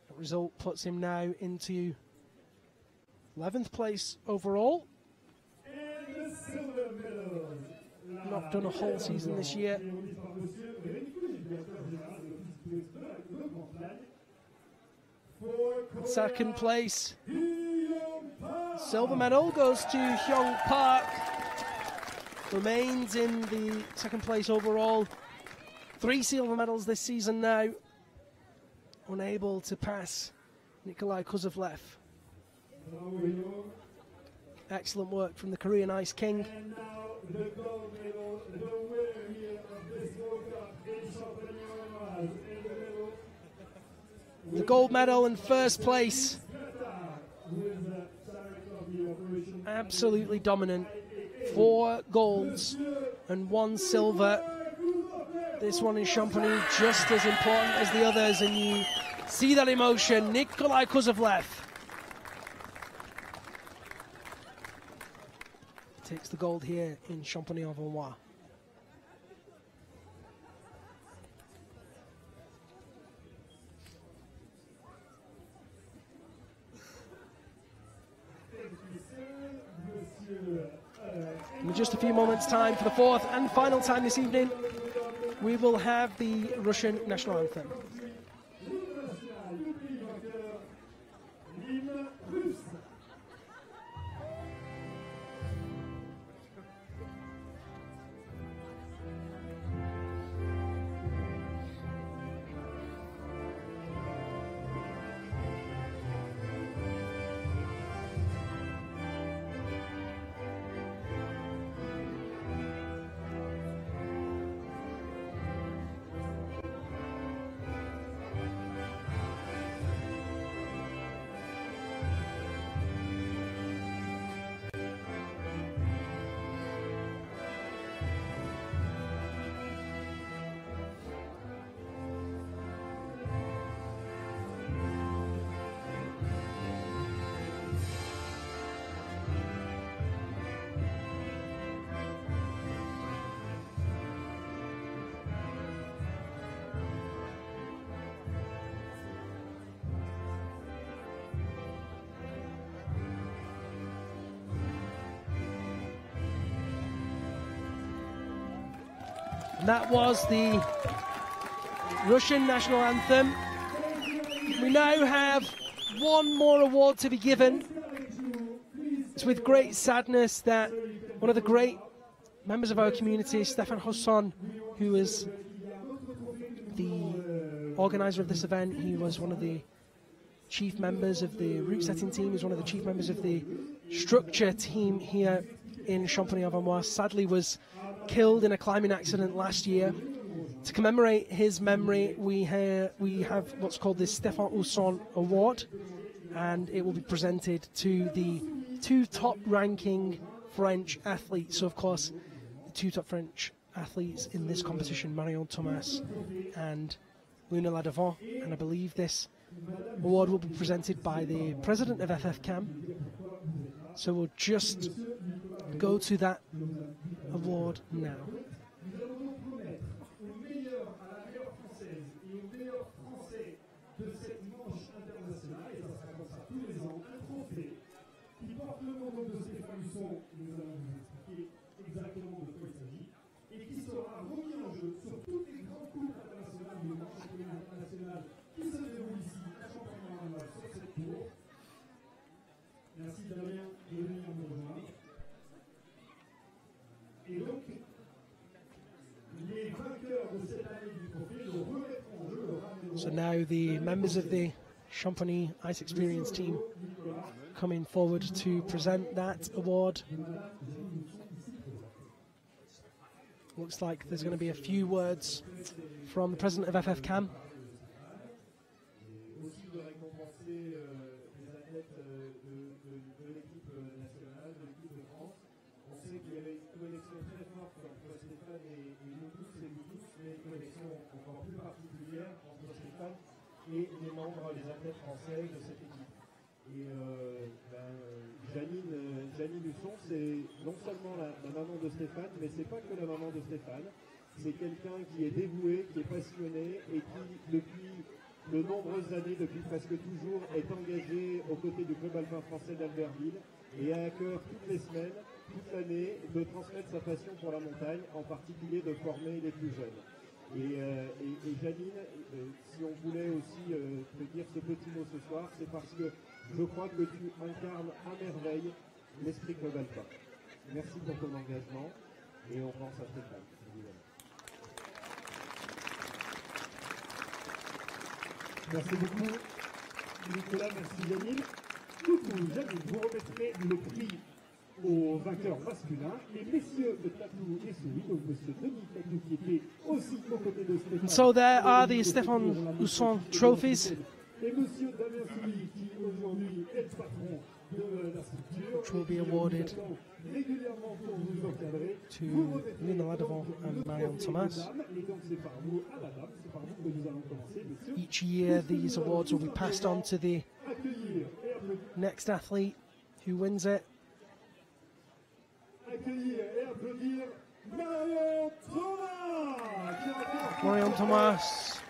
The result puts him now into 11th place overall. Not done a whole season this year. Second place, silver medal goes to Hyung Park. Remains in the second place overall. 3 silver medals this season now. Unable to pass Nikolai Kuzovlev. Excellent work from the Korean Ice King. The gold medal, the winner here of this World Cup in Champagny, The gold medal in first place. Absolutely dominant. 4 golds and 1 silver. This one in Champagny just as important as the others, and you see that emotion. Nikolai Kuzovlev takes the gold here in Champagny-en-Valois. In just a few moments' time, for the 4th and final time this evening, we will have the Russian national anthem. And that was the Russian national anthem. We now have one more award to be given. It's with great sadness that one of the great members of our community, Stefan Husson, who is the organizer of this event, he was one of the chief members of the route setting team, he was one of the chief members of the structure team here in Champagny-en-Valois, sadly was killed in a climbing accident last year. To commemorate his memory, we have what's called the Stefan Husson Award, and it will be presented to the two top-ranking French athletes. So, of course, the two top French athletes in this competition, Marion Thomas and Luna Ladevant, and I believe this award will be presented by the president of FFCAM. So we'll just go to that award now. So now the members of the Champagny Ice Experience team coming forward to present that award. Looks like there's going to be a few words from the president of FFCAM. Et les membres, les athlètes français de cette équipe. Et Janine Husson, c'est non seulement la maman de Stéphane, mais c'est pas que la maman de Stéphane. C'est quelqu'un qui est dévoué, qui est passionné et qui, depuis de nombreuses années, depuis presque toujours, est engagé aux côtés du club alpin français d'Albertville et a à cœur toutes les semaines, toute l'année, de transmettre sa passion pour la montagne, en particulier de former les plus jeunes. Et Janine, si on voulait aussi te dire ce petit mot ce soir, c'est parce que je crois que tu incarnes à merveille l'esprit club alpin. Merci pour ton engagement et on pense à Stéphane, évidemment. Merci beaucoup, Nicolas, merci Janine. Du coup, Janine, vous remettrez le prix aux vainqueurs masculins, les messieurs de Tatou et Souris, donc monsieur Denis Tatou qui était aussi aux côtés de Stéphane. And so there are the Stefan Husson trophies, Et monsieur Damien Souris qui aujourd'hui est le patron de la structure, which will be awarded régulièrement pour vous encadrer. to Luna Ladevant and Marion Thomas. Et donc c'est par vous à la dame, c'est par vous que nous allons commencer, monsieur. Each year these awards will be passed on to the next athlete who wins it. Accueillir et applaudir Marion Thomas. Marion Thomas,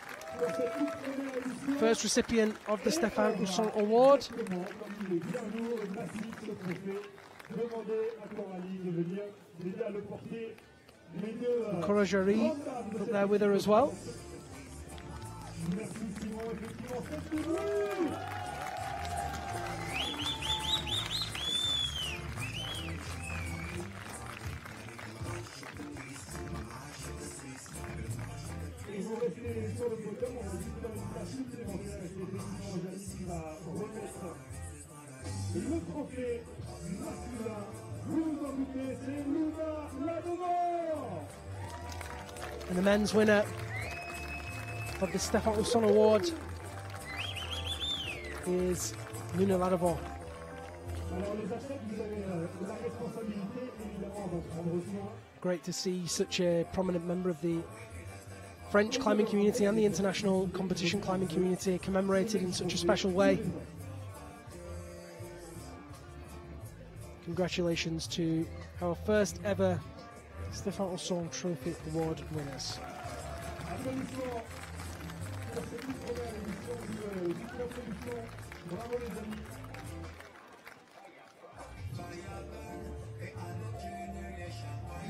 first recipient of the Stefan Husson Award. Couragerie up there with her as well. Ils vont rester sur le podium, on va juste dans une place supplémentaire avec les présidents Janine qui va remettre le trophée masculin. Vous vous en doutez, c'est Luna Ladevant. And the men's winner of the Stefan Husson Award is Luna Ladevant. Alors les athlètes, vous avez la responsabilité évidemment d'en prendre soin. Great to see such a prominent member of the French climbing community and the international competition climbing community commemorated in such a special way. Congratulations to our first ever Stefan Husson Trophy Award winners.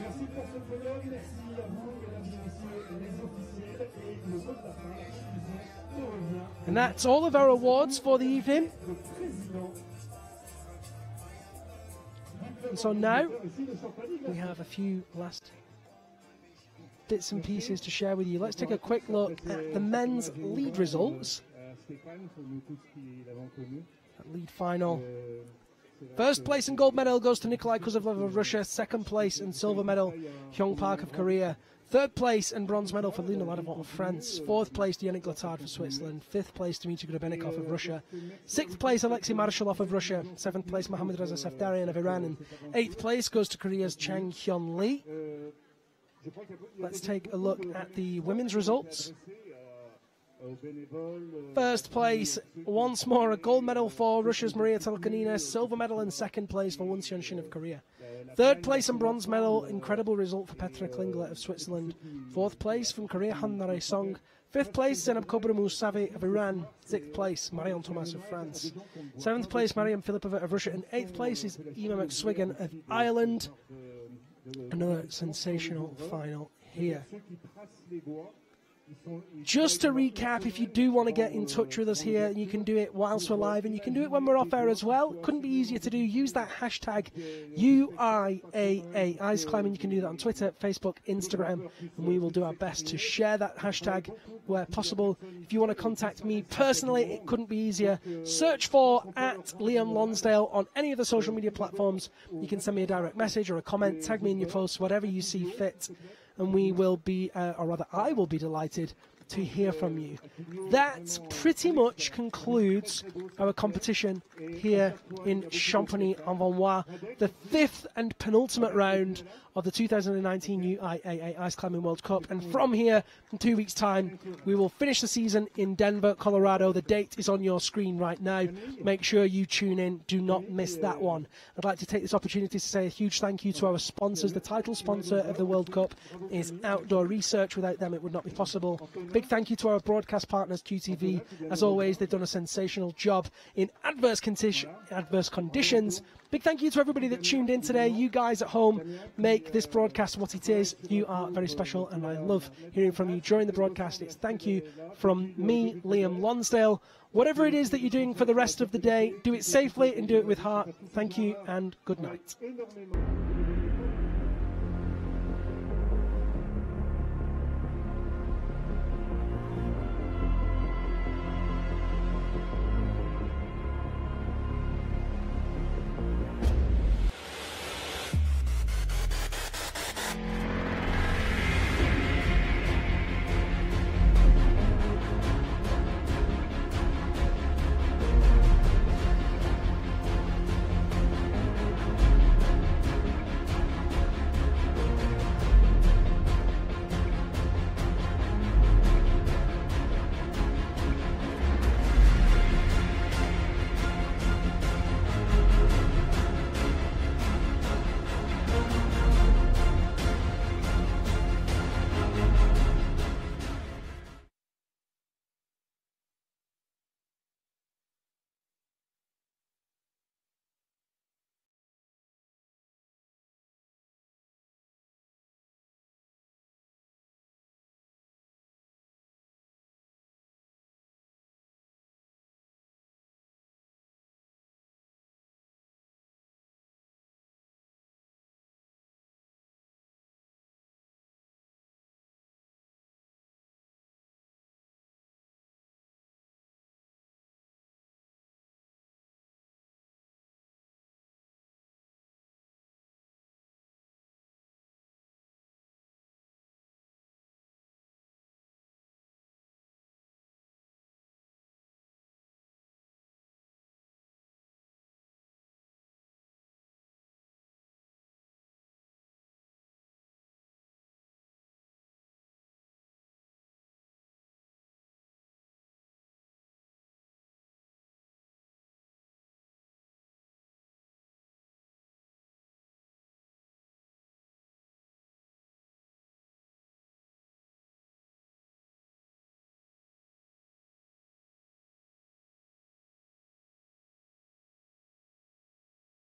Merci pour ce podium, merci à vous, mesdames et messieurs. And that's all of our awards for the evening. And so now we have a few last bits and pieces to share with you. Let's take a quick look at the men's lead results. That lead final. First place and gold medal goes to Nikolai Kuzovlev of Russia. Second place and silver medal, Hyung Park of Korea. Third place and bronze medal for Luna Ladovant of France. Fourth place, Yannick Letard for Switzerland. Fifth place, Dmitry Grubenikov of Russia. Sixth place, Alexei Marshallov of Russia. Seventh place, Mohammad Reza Safdarian of Iran. And eighth place goes to Korea's Chang Hyun Lee. Let's take a look at the women's results. First place, once more, a gold medal for Russia's Maria Telkanina. Silver medal in second place for Won Seon-shin of Korea. Third place and bronze medal, incredible result for Petra Klingler of Switzerland. Fourth place from Korea, Han Nare-song. Fifth place, Zenab Kobra Mousavi of Iran. Sixth place, Marion Thomas of France. Seventh place, Mariam Filipova of Russia. And eighth place is Emma McSwiggan of Ireland. Another sensational final here. Just to recap, if you do want to get in touch with us here, you can do it whilst we're live, and you can do it when we're off air as well. Couldn't be easier to do. Use that hashtag UIAA Ice Climbing. You can do that on Twitter, Facebook, Instagram, and we will do our best to share that hashtag where possible. If you want to contact me personally, it couldn't be easier. Search for @Liam Lonsdale on any of the social media platforms. You can send me a direct message or a comment, tag me in your posts, whatever you see fit. And we will be, or rather I will be delighted to hear from you. That pretty much concludes our competition here in Champagny-en-Valois, the fifth and penultimate round of the 2019 UIAA Ice Climbing World Cup. And from here, in 2 weeks' time, we will finish the season in Denver, Colorado. The date is on your screen right now. Make sure you tune in. Do not miss that one. I'd like to take this opportunity to say a huge thank you to our sponsors. The title sponsor of the World Cup is Outdoor Research. Without them, it would not be possible. Big thank you to our broadcast partners, QTV. As always, they've done a sensational job in adverse conditions. Big thank you to everybody that tuned in today. You guys at home make this broadcast what it is. You are very special, and I love hearing from you during the broadcast. It's thank you from me, Liam Lonsdale. Whatever it is that you're doing for the rest of the day, do it safely and do it with heart. Thank you, and good night.